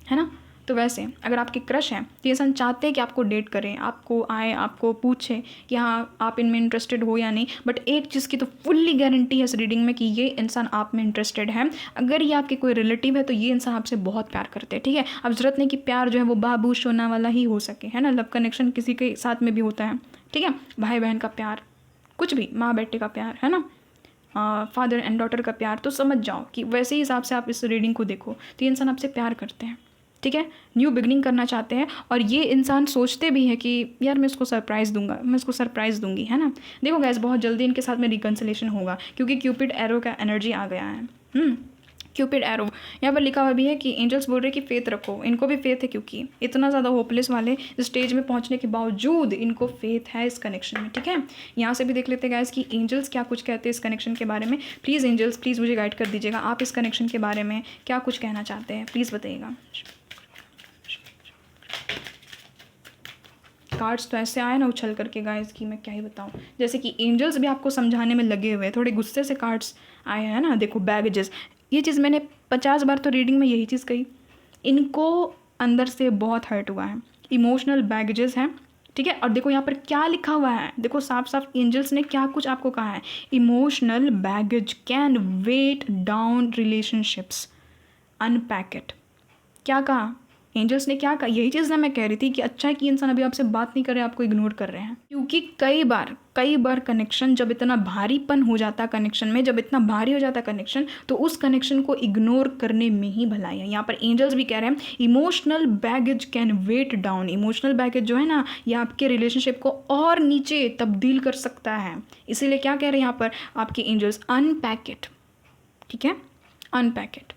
है ना। तो वैसे अगर आपके क्रश हैं तो ये इंसान चाहते हैं कि आपको डेट करें, आपको आए, आपको पूछे कि हाँ आप इनमें इंटरेस्टेड हो या नहीं। बट एक चीज़ की तो फुल्ली गारंटी है इस रीडिंग में कि ये इंसान आप में इंटरेस्टेड है। अगर ये आपके कोई रिलेटिव है तो ये इंसान आपसे बहुत प्यार करते हैं, ठीक है। अब ज़रूरत नहीं कि प्यार जो है वो बाबू सोना वाला ही हो सके, है ना। लव कनेक्शन किसी के साथ में भी होता है, ठीक है, भाई बहन का प्यार, कुछ भी, माँ बेटे का प्यार, है ना, फादर एंड डॉटर का प्यार। तो समझ जाओ कि वैसे ही हिसाब से आप इस रीडिंग को देखो, तो ये इंसान आपसे प्यार करते हैं, ठीक है, न्यू बिगनिंग करना चाहते हैं। और ये इंसान सोचते भी हैं कि यार मैं इसको सरप्राइज़ दूंगा, मैं इसको सरप्राइज़ दूंगी, है ना। देखो गैस, बहुत जल्दी इनके साथ में रिकन्सिलेशन होगा क्योंकि क्यूपिड एरो का एनर्जी आ गया है। क्यूपिड एरो यहाँ पर लिखा हुआ भी है कि एंजल्स बोल रहे हैं कि फेथ रखो। इनको भी फेथ है क्योंकि इतना ज़्यादा होपलेस वाले स्टेज में पहुँचने के बावजूद इनको फेथ है इस कनेक्शन में, ठीक है। यहाँ से भी देख लेते हैं गाइस कि एंजल्स क्या कुछ कहते हैं इस कनेक्शन के बारे में। प्लीज़ एंजल्स, प्लीज़ मुझे गाइड कर दीजिएगा, आप इस कनेक्शन के बारे में क्या कुछ कहना चाहते हैं, प्लीज़ बताइएगा। कार्ड्स तो ऐसे आए ना उछल करके गाइस कि मैं क्या ही बताऊँ, जैसे कि एंजल्स भी आपको समझाने में लगे हुए हैं, थोड़े गुस्से से कार्ड्स आए हैं ना। देखो बैगेजेस, ये चीज़ मैंने 50 बार तो रीडिंग में यही चीज़ कही, इनको अंदर से बहुत हर्ट हुआ है, इमोशनल बैगेजेस हैं, ठीक है। और देखो यहाँ पर क्या लिखा हुआ है, देखो साफ साफ एंजल्स ने क्या कुछ आपको कहा है, emotional baggage can weigh down relationships, unpack it. क्या कहा एंजल्स ने, क्या कहा, यही चीज़ ना मैं कह रही थी कि अच्छा है कि इंसान अभी आपसे बात नहीं कर रहे, आपको इग्नोर कर रहे हैं। क्योंकि कई बार कनेक्शन जब इतना भारीपन हो जाता है कनेक्शन में, जब इतना भारी हो जाता है कनेक्शन, तो उस कनेक्शन को इग्नोर करने में ही भलाई है। यहाँ पर एंजल्स भी कह रहे हैं emotional baggage can weigh down. Emotional baggage जो है ना, ये आपके रिलेशनशिप को और नीचे तब्दील कर सकता है। इसीलिए क्या कह रहे हैं यहाँ पर आपके एंजल्स, अनपैक इट, ठीक है, unpack it,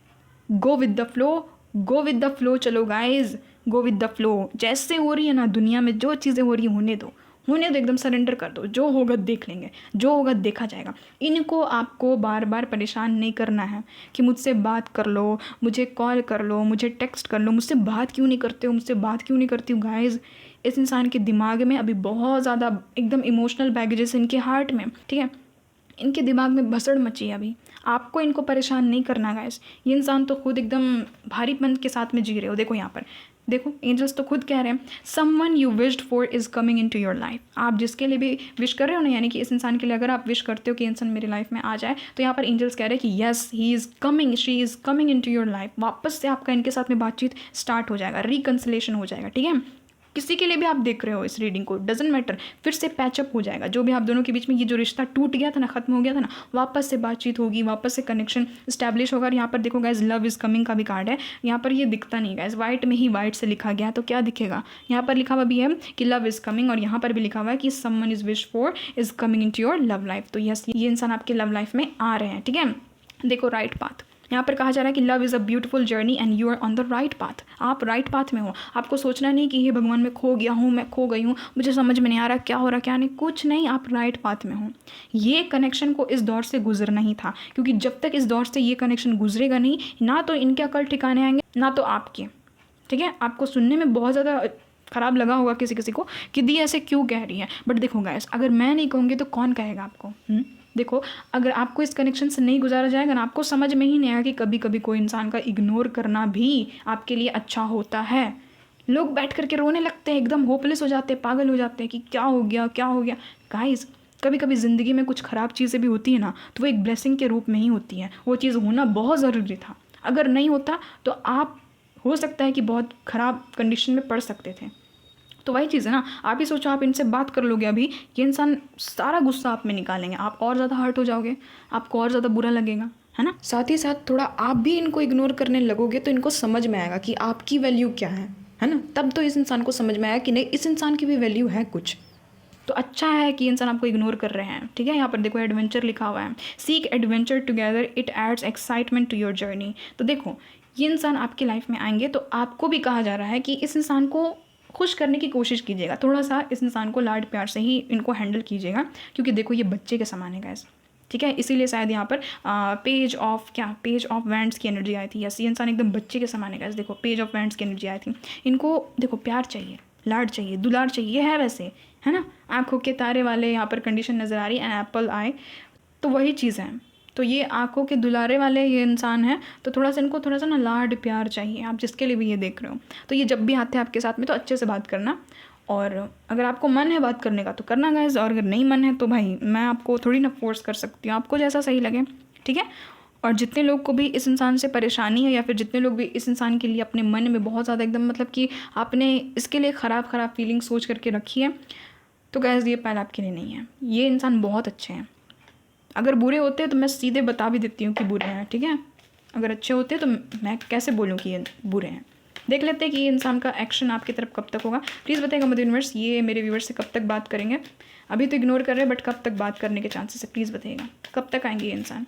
go with the flow, go with the flow. चलो guys, go with the flow. जैसे हो रही है ना दुनिया में जो चीज़ें हो रही हैं, होने दो, एकदम सरेंडर कर दो, जो होगा देख लेंगे, जो होगा देखा जाएगा। इनको आपको बार बार परेशान नहीं करना है कि मुझसे बात कर लो, मुझे कॉल कर लो, मुझे टेक्स्ट कर लो, मुझसे बात क्यों नहीं करते हो, मुझसे बात क्यों नहीं करती हूँ। गाइज, इस इंसान के दिमाग में अभी बहुत ज़्यादा एकदम इमोशनल बैगेजेस इनके हार्ट में, ठीक है, इनके दिमाग में भसड़ मची है अभी। आपको इनको परेशान नहीं करना गाइस। ये इंसान तो खुद एकदम भारीपन के साथ में जी रहे हो। देखो यहाँ पर, देखो एंजल्स तो खुद कह रहे हैं someone you wished for is coming into your life. आप जिसके लिए भी विश कर रहे हो ना, यानी कि इस इंसान के लिए अगर आप विश करते हो कि इंसान मेरी लाइफ में आ जाए, तो यहाँ पर एंजल्स कह रहे हैं कि yes he is coming, she is coming into your life. वापस से आपका इनके साथ में बातचीत स्टार्ट हो जाएगा, रिकन्सिलेशन हो जाएगा, ठीक है। किसी के लिए भी आप देख रहे हो इस रीडिंग को, डजेंट मैटर, फिर से पैचअप हो जाएगा। जो भी आप दोनों के बीच में ये जो रिश्ता टूट गया था ना, खत्म हो गया था ना, वापस से बातचीत होगी, वापस से कनेक्शन स्टैब्लिश होगा। और यहाँ पर देखो गाइज, लव इज़ कमिंग का भी कार्ड है। यहाँ पर ये दिखता नहीं गाइज, वाइट में ही वाइट से लिखा गया, तो क्या दिखेगा, यहाँ पर लिखा हुआ भी है कि लव इज़ कमिंग, और यहाँ पर भी लिखा हुआ है कि someone is wish for is coming into your love life. तो यस, ये इंसान आपके लव लाइफ में आ रहे हैं, ठीक है। देखो राइट पाथ, यहाँ पर कहा जा रहा है कि love is a beautiful journey and you are on the right path. आप राइट पाथ में हो। आपको सोचना नहीं कि ये भगवान मैं खो गया हूँ, मैं खो गई हूँ, मुझे समझ में नहीं आ रहा क्या हो रहा क्या नहीं, कुछ नहीं, आप राइट पाथ में हो। ये कनेक्शन को इस दौर से गुजरना ही था, क्योंकि जब तक इस दौर से ये कनेक्शन गुजरेगा नहीं, ना तो इनके अकल ठिकाने आएंगे, ना तो आपके, ठीक है। आपको सुनने में बहुत ज़्यादा ख़राब लगा होगा किसी किसी को कि दी ऐसे क्यों कह रही है, बट देखो गाइस, अगर मैं नहीं कहूँगी तो कौन कहेगा आपको। देखो, अगर आपको इस कनेक्शन से नहीं गुजारा जाएगा ना, आपको समझ में ही नहीं आएगा कि कभी कभी कोई इंसान का इग्नोर करना भी आपके लिए अच्छा होता है। लोग बैठ करके रोने लगते हैं, एकदम होपलेस हो जाते हैं, पागल हो जाते हैं कि क्या हो गया क्या हो गया। गाइस, कभी कभी ज़िंदगी में कुछ ख़राब चीज़ें भी होती है ना, तो वो एक ब्लेसिंग के रूप में ही होती है। वो चीज़ होना बहुत ज़रूरी था, अगर नहीं होता तो आप हो सकता है कि बहुत ख़राब कंडीशन में पड़ सकते थे। तो वही चीज़ है ना, आप ही सोचो, आप इनसे बात कर लोगे अभी, ये इंसान सारा गुस्सा आप में निकालेंगे, आप और ज़्यादा हर्ट हो जाओगे, आपको और ज़्यादा बुरा लगेगा, है ना। साथ ही साथ थोड़ा आप भी इनको इग्नोर करने लगोगे तो इनको समझ में आएगा कि आपकी वैल्यू क्या है ना। तब तो इस इंसान को समझ में आएगा कि नहीं, इस इंसान की भी वैल्यू है कुछ। तो अच्छा है कि इंसान आपको इग्नोर कर रहे हैं, ठीक है। यहाँ पर देखो एडवेंचर लिखा हुआ है, seek adventure together, it adds excitement to your journey. तो देखो, ये इंसान आपकी लाइफ में आएंगे तो आपको भी कहा जा रहा है कि इस इंसान को खुश करने की कोशिश कीजिएगा, थोड़ा सा इस इंसान को लाड प्यार से ही इनको हैंडल कीजिएगा, क्योंकि देखो ये बच्चे के समान है गाइस, ठीक है। इसीलिए शायद यहाँ पर पेज ऑफ वैंड्स की एनर्जी आई थी। यस, ये इंसान एकदम बच्चे के समान है गाइस। देखो पेज ऑफ वैंड्स की एनर्जी आई थी। इनको देखो प्यार चाहिए, लाड चाहिए, दुलार चाहिए, है वैसे, है ना। आँखों के तारे वाले यहाँ पर कंडीशन नज़र आ रही है, एप्पल आए, तो वही चीज़ है। तो ये आँखों के दुलारे वाले ये इंसान है, तो थोड़ा सा इनको थोड़ा सा ना लाड प्यार चाहिए। आप जिसके लिए भी ये देख रहे हो, तो ये जब भी आते हैं आपके साथ में तो अच्छे से बात करना, और अगर आपको मन है बात करने का तो करना गाइस, और अगर नहीं मन है तो भाई मैं आपको थोड़ी ना फोर्स कर सकती हूँ, आपको जैसा सही लगे, ठीक है। और जितने लोग को भी इस इंसान से परेशानी है, या फिर जितने लोग भी इस इंसान के लिए अपने मन में बहुत ज़्यादा एकदम मतलब कि आपने इसके लिए ख़राब फीलिंग सोच करके रखी है, तो गाइस ये पहले आपके लिए नहीं है। ये इंसान बहुत अच्छे हैं। अगर बुरे होते हैं तो मैं सीधे बता भी देती हूँ कि बुरे हैं, ठीक है। अगर अच्छे होते हैं तो मैं कैसे बोलूँ कि ये बुरे हैं। देख लेते हैं कि ये इंसान का एक्शन आपकी तरफ कब तक होगा। प्लीज़ बताइएगा मदर यूनिवर्स, ये मेरे व्यूवर्स से कब तक बात करेंगे। अभी तो इग्नोर कर रहे हैं, बट कब तक बात करने के चांसेस है, प्लीज़ बताइएगा कब तक आएंगे ये इंसान,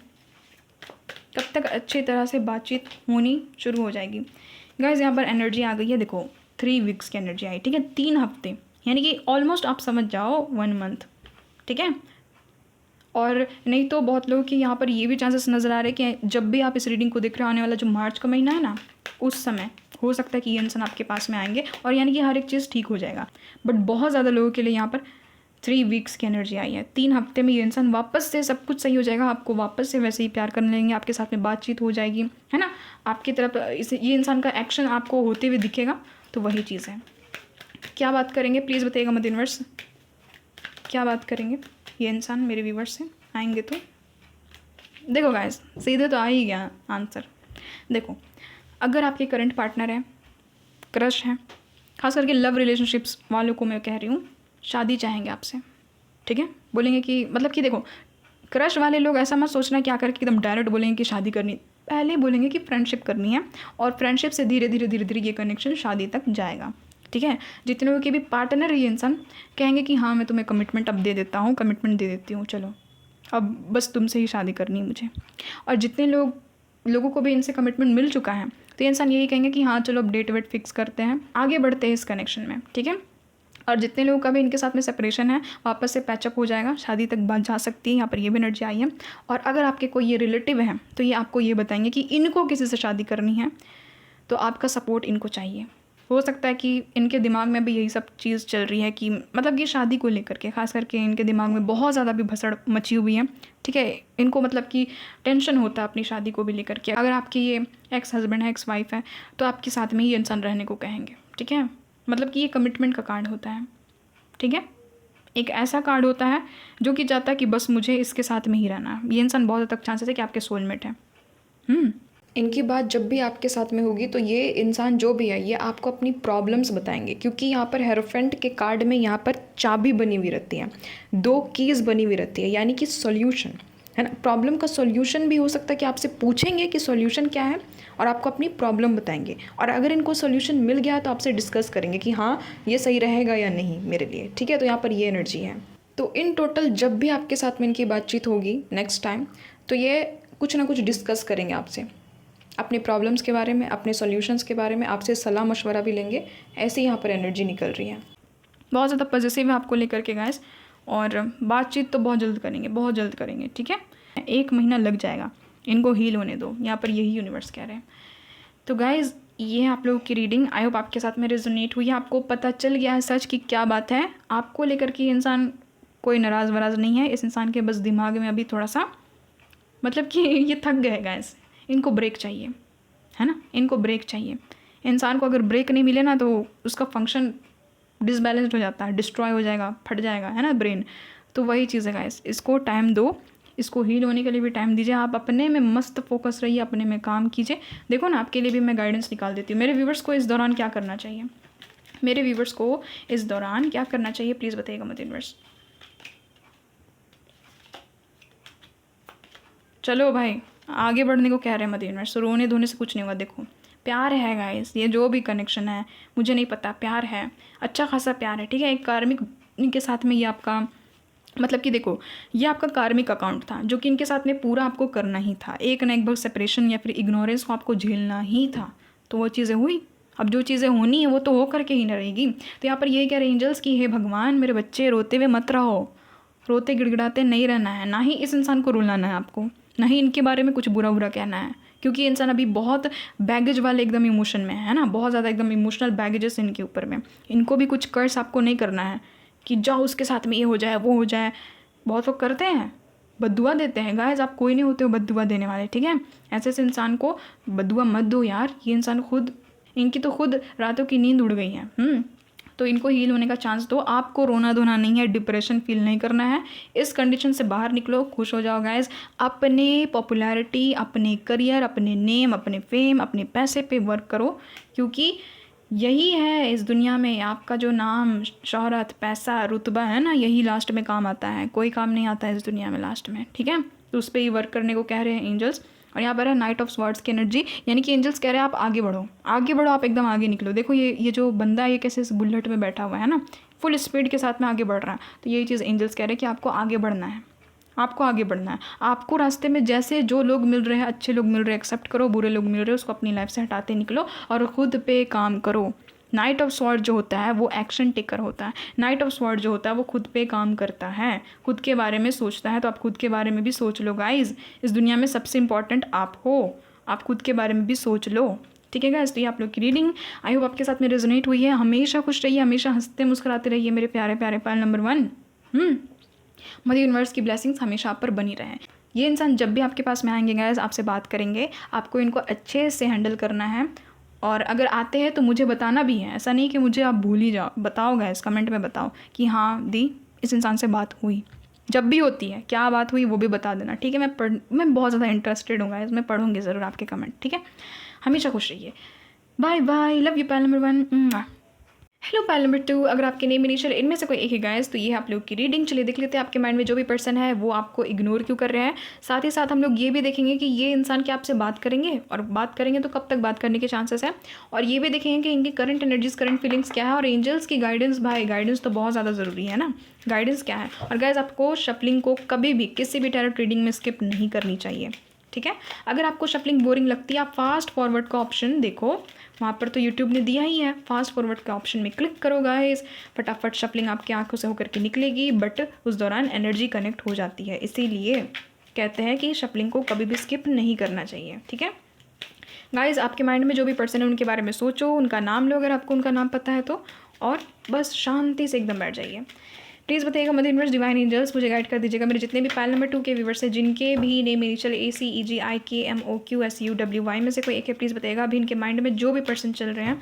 कब तक अच्छी तरह से बातचीत होनी शुरू हो जाएगी। गाइस यहाँ पर एनर्जी आ गई है, देखो 3 वीक्स की एनर्जी आई, ठीक है, 3 हफ्ते, यानी कि ऑलमोस्ट आप समझ जाओ 1 मंथ, ठीक है। और नहीं तो बहुत लोगों की यहाँ पर ये भी चांसेस नज़र आ रहे हैं कि जब भी आप इस रीडिंग को देख रहे हो, आने वाला जो मार्च का महीना है ना, उस समय हो सकता है कि ये इंसान आपके पास में आएंगे और यानी कि हर एक चीज़ ठीक हो जाएगा। बट बहुत ज़्यादा लोगों के लिए यहाँ पर 3 वीक्स की एनर्जी आई है। 3 हफ्ते में ये इंसान वापस से सब कुछ सही हो जाएगा, आपको वापस से वैसे ही प्यार करने लगेंगे, आपके साथ में बातचीत हो जाएगी, है ना, आपकी तरफ ये इंसान का एक्शन आपको होते हुए दिखेगा। तो वही चीज़ है। क्या बात करेंगे प्लीज़ बताइएगा मदर यूनिवर्स, क्या बात करेंगे ये इंसान मेरे व्यूवर्स से आएंगे तो। देखो गाइस, सीधे तो आ ही गया आंसर। देखो, अगर आपके करंट पार्टनर है, क्रश है, खास करके लव रिलेशनशिप्स वालों को मैं कह रही हूँ, शादी चाहेंगे आपसे, ठीक है, बोलेंगे कि मतलब कि देखो, क्रश वाले लोग ऐसा मत सोचना कि आकर के एकदम डायरेक्ट बोलेंगे कि शादी करनी, पहले बोलेंगे कि फ्रेंडशिप करनी है और फ्रेंडशिप से धीरे धीरे धीरे धीरे ये कनेक्शन शादी तक जाएगा, ठीक है। जितने लोगों के भी पार्टनर है ये इंसान कहेंगे कि हाँ मैं तुम्हें कमिटमेंट अब दे देता हूँ, कमिटमेंट दे देती हूँ, चलो अब बस तुमसे ही शादी करनी है मुझे। और जितने लोगों को भी इनसे कमिटमेंट मिल चुका है तो ये इंसान यही कहेंगे कि हाँ चलो अब डेट वेट फिक्स करते हैं, आगे बढ़ते हैं इस कनेक्शन में, ठीक है। और जितने लोगों का भी इनके साथ में सेपरेशन है वापस से पैचअप हो जाएगा, शादी तक बात जा सकती है, यहाँ पर ये भी एनर्जी आई है। और अगर आपके कोई ये रिलेटिव है तो ये आपको ये बताएंगे कि इनको किसी से शादी करनी है तो आपका सपोर्ट इनको चाहिए। हो सकता है कि इनके दिमाग में भी यही सब चीज़ चल रही है कि मतलब कि शादी को लेकर के, खास करके इनके दिमाग में बहुत ज़्यादा भी भसड़ मची हुई है, ठीक है। इनको मतलब कि टेंशन होता है अपनी शादी को भी लेकर के। अगर आपकी ये एक्स हस्बैंड है, एक्स वाइफ है, तो आपके साथ में ही ये इंसान रहने को कहेंगे, ठीक है। मतलब कि ये कमिटमेंट का कार्ड होता है, ठीक है। एक ऐसा कार्ड होता है जो कि चाहता है कि बस मुझे इसके साथ में ही रहना है। ये इंसान बहुत हद तक चांसेस है कि आपके सोलमेट है। इनकी बात जब भी आपके साथ में होगी तो ये इंसान जो भी है ये आपको अपनी प्रॉब्लम्स बताएंगे, क्योंकि यहाँ पर हेरोफेंट के कार्ड में यहाँ पर चाबी बनी हुई रहती है, 2 कीज़ बनी हुई रहती है, यानी कि सॉल्यूशन, है ना। प्रॉब्लम का सॉल्यूशन भी हो सकता है कि आपसे पूछेंगे कि सॉल्यूशन क्या है और आपको अपनी प्रॉब्लम बताएंगे। और अगर इनको सॉल्यूशन मिल गया तो आपसे डिस्कस करेंगे कि हाँ ये सही रहेगा या नहीं मेरे लिए, ठीक है। तो यहाँ पर ये एनर्जी है। तो इन टोटल जब भी आपके साथ में इनकी बातचीत होगी नेक्स्ट टाइम, तो ये कुछ ना कुछ डिस्कस करेंगे आपसे, अपनी प्रॉब्लम्स के बारे में, अपने सॉल्यूशंस के बारे में, आपसे सलाह मशवरा भी लेंगे। ऐसे ही यहाँ पर एनर्जी निकल रही है, बहुत ज़्यादा पॉजिटिव है आपको लेकर के गाइस। और बातचीत तो बहुत जल्द करेंगे, बहुत जल्द करेंगे, ठीक है। 1 महीना लग जाएगा, इनको हील होने दो, यहाँ पर यही यूनिवर्स कह रहे हैं। तो गाइज़ ये है आप लोगों की रीडिंग, आई होप आपके साथ में रेजोनेट हुई है, आपको पता चल गया है सच की क्या बात है। आपको लेकर के इंसान कोई नाराज़ वराज नहीं है, इस इंसान के बस दिमाग में अभी थोड़ा सा मतलब कि ये थक गए गाइस, इनको ब्रेक चाहिए, है ना, इनको ब्रेक चाहिए। इंसान को अगर ब्रेक नहीं मिले ना तो उसका फंक्शन डिसबैलेंस्ड हो जाता है, डिस्ट्रॉय हो जाएगा, फट जाएगा, है ना ब्रेन। तो वही चीज़ है गाइस, इसको टाइम दो, इसको हील होने के लिए भी टाइम दीजिए। आप अपने में मस्त फोकस रहिए, अपने में काम कीजिए। देखो ना, आपके लिए भी मैं गाइडेंस निकाल देती हूँ। मेरे व्यूवर्स को इस दौरान क्या करना चाहिए, मेरे व्यूवर्स को इस दौरान क्या करना चाहिए, प्लीज़ बताइएगा मत यूनिवर्स। चलो भाई, आगे बढ़ने को कह रहे हैं मत यूनिवर्स, रोने धोने से कुछ नहीं होगा। देखो प्यार है गाइस, ये जो भी कनेक्शन है मुझे नहीं पता, प्यार है, अच्छा खासा प्यार है, ठीक है। एक कार्मिक इनके साथ में ये आपका मतलब कि देखो ये आपका कार्मिक अकाउंट था जो कि इनके साथ में पूरा आपको करना ही था। एक ना एक बार सेपरेशन या फिर इग्नोरेंस को आपको झेलना ही था, तो वो चीज़ें हुई। अब जो चीज़ें होनी है वो तो हो करके ही न रहेगी। तो यहाँ पर ये कह रहे एंजल्स की हे भगवान मेरे बच्चे रोते हुए मत रहो, रोते गिड़गिड़ाते नहीं रहना है, ना ही इस इंसान को रुलाना है आपको, ना ही इनके बारे में कुछ बुरा बुरा कहना है, क्योंकि ये इंसान अभी बहुत बैगेज वाले एकदम इमोशन में है ना, बहुत ज़्यादा एकदम इमोशनल बैगेजेस इनके ऊपर में। इनको भी कुछ कर्स आपको नहीं करना है कि जाओ उसके साथ में ये हो जाए वो हो जाए। बहुत लोग करते हैं, बद्दुआ देते हैं गाइस, आप कोई नहीं होते हो बद्दुआ देने वाले, ठीक है। ऐसे ऐसे इंसान को बद्दुआ मत दो यार, ये इंसान खुद, इनकी तो खुद रातों की नींद उड़ गई है। तो इनको हील होने का चांस दो। आपको रोना धोना नहीं है, डिप्रेशन फील नहीं करना है, इस कंडीशन से बाहर निकलो, खुश हो जाओ गाइस। अपने पॉपुलैरिटी, अपने करियर, अपने नेम, अपने फेम, अपने पैसे पे वर्क करो, क्योंकि यही है इस दुनिया में आपका जो नाम, शोहरत, पैसा, रुतबा है ना, यही लास्ट में काम आता है, कोई काम नहीं आता है इस दुनिया में लास्ट में, ठीक है। तो उस पर ही वर्क करने को कह रहे हैं एंजल्स। और यहाँ पर है नाइट ऑफ स्वॉर्ड्स की एनर्जी, यानी कि एंजल्स कह रहे हैं आप आगे बढ़ो, आगे बढ़ो, आप एकदम आगे निकलो। देखो ये जो बंदा है ये कैसे इस बुलेट में बैठा हुआ है ना, फुल स्पीड के साथ में आगे बढ़ रहा है। तो यही चीज़ एंजल्स कह रहे हैं कि आपको आगे बढ़ना है, आपको आगे बढ़ना है। आपको रास्ते में जैसे जो लोग मिल रहे हैं, अच्छे लोग मिल रहे हैं एक्सेप्ट करो, बुरे लोग मिल रहे हैं उसको अपनी लाइफ से हटाते निकलो और ख़ुद पे काम करो। नाइट ऑफ स्वॉर्ड जो होता है वो एक्शन टेकर होता है। नाइट ऑफ स्वॉर्ड जो होता है वो खुद पे काम करता है, खुद के बारे में सोचता है। तो आप खुद के बारे में भी सोच लो गाइज, इस दुनिया में सबसे इंपॉर्टेंट आप हो, आप खुद के बारे में भी सोच लो। ठीक है गाइस, तो ये आप लोग की रीडिंग आई होप आपके साथ में रेजोनेट हुई है। हमेशा खुश रहिए, हमेशा हंसते मुस्कुराते रहिए मेरे प्यारे प्यारे पायल नंबर 1। मदर यूनिवर्स की ब्लेसिंग्स हमेशा आप पर बनी रहें। ये इंसान जब भी आपके पास में आएंगे गाइस, आपसे बात करेंगे, आपको इनको अच्छे से हैंडल करना है। और अगर आते हैं तो मुझे बताना भी है, ऐसा नहीं कि मुझे आप भूल ही जाओ। बताओ गाइस, कमेंट में बताओ कि हाँ दी इस इंसान से बात हुई, जब भी होती है क्या बात हुई वो भी बता देना। ठीक है, मैं बहुत ज़्यादा इंटरेस्टेड हूँ गाइस, मैं पढ़ूँगी ज़रूर आपके कमेंट। ठीक है, हमेशा खुश रहिए। Bye bye, love you Payal number 1। Hello Payal number 2, अगर आपके नेम इनिशियल इनमें से कोई एक ही गाइस तो ये आप लोग की रीडिंग। चलिए देख लेते हैं आपके माइंड में जो भी पर्सन है वो आपको इग्नोर क्यों कर रहे हैं। साथ ही साथ हम लोग ये भी देखेंगे कि ये इंसान क्या आपसे बात करेंगे, और बात करेंगे तो कब तक बात करने के चांसेस है। और ये भी देखेंगे कि इनकी करंट एनर्जीज, करंट फीलिंग्स क्या है। और एंजल्स की गाइडेंस, भाई गाइडेंस तो बहुत ज़्यादा ज़रूरी है ना, गाइडेंस क्या है। और गाइस आपको शफलिंग को कभी भी किसी भी टैरोट रीडिंग में स्किप नहीं करनी चाहिए। ठीक है, अगर आपको शफलिंग बोरिंग लगती है आप फास्ट फॉरवर्ड का ऑप्शन देखो, वहाँ पर तो यूट्यूब ने दिया ही है। फास्ट फॉरवर्ड के ऑप्शन में क्लिक करो गाइस, फटाफट शफलिंग आपकी आंखों से होकर के निकलेगी, बट उस दौरान एनर्जी कनेक्ट हो जाती है। इसीलिए कहते हैं कि शफलिंग को कभी भी स्किप नहीं करना चाहिए। ठीक है गाइस, आपके माइंड में जो भी पर्सन है उनके बारे में सोचो, उनका नाम लो अगर आपको उनका नाम पता है तो, और बस शांति से एकदम बैठ जाइए। प्लीज़ बताइएगा मदर यूनिवर्स डिवाइन एंजल्स मुझे गाइड कर दीजिएगा मेरे जितने भी पायल नंबर 2 के व्यूवर्स हैं जिनके भी नेम इनिशियल ACEGIKMOQSUWY में से कोई एक है। प्लीज़ बताइएगा अभी इनके माइंड में जो भी पर्सन चल रहे हैं,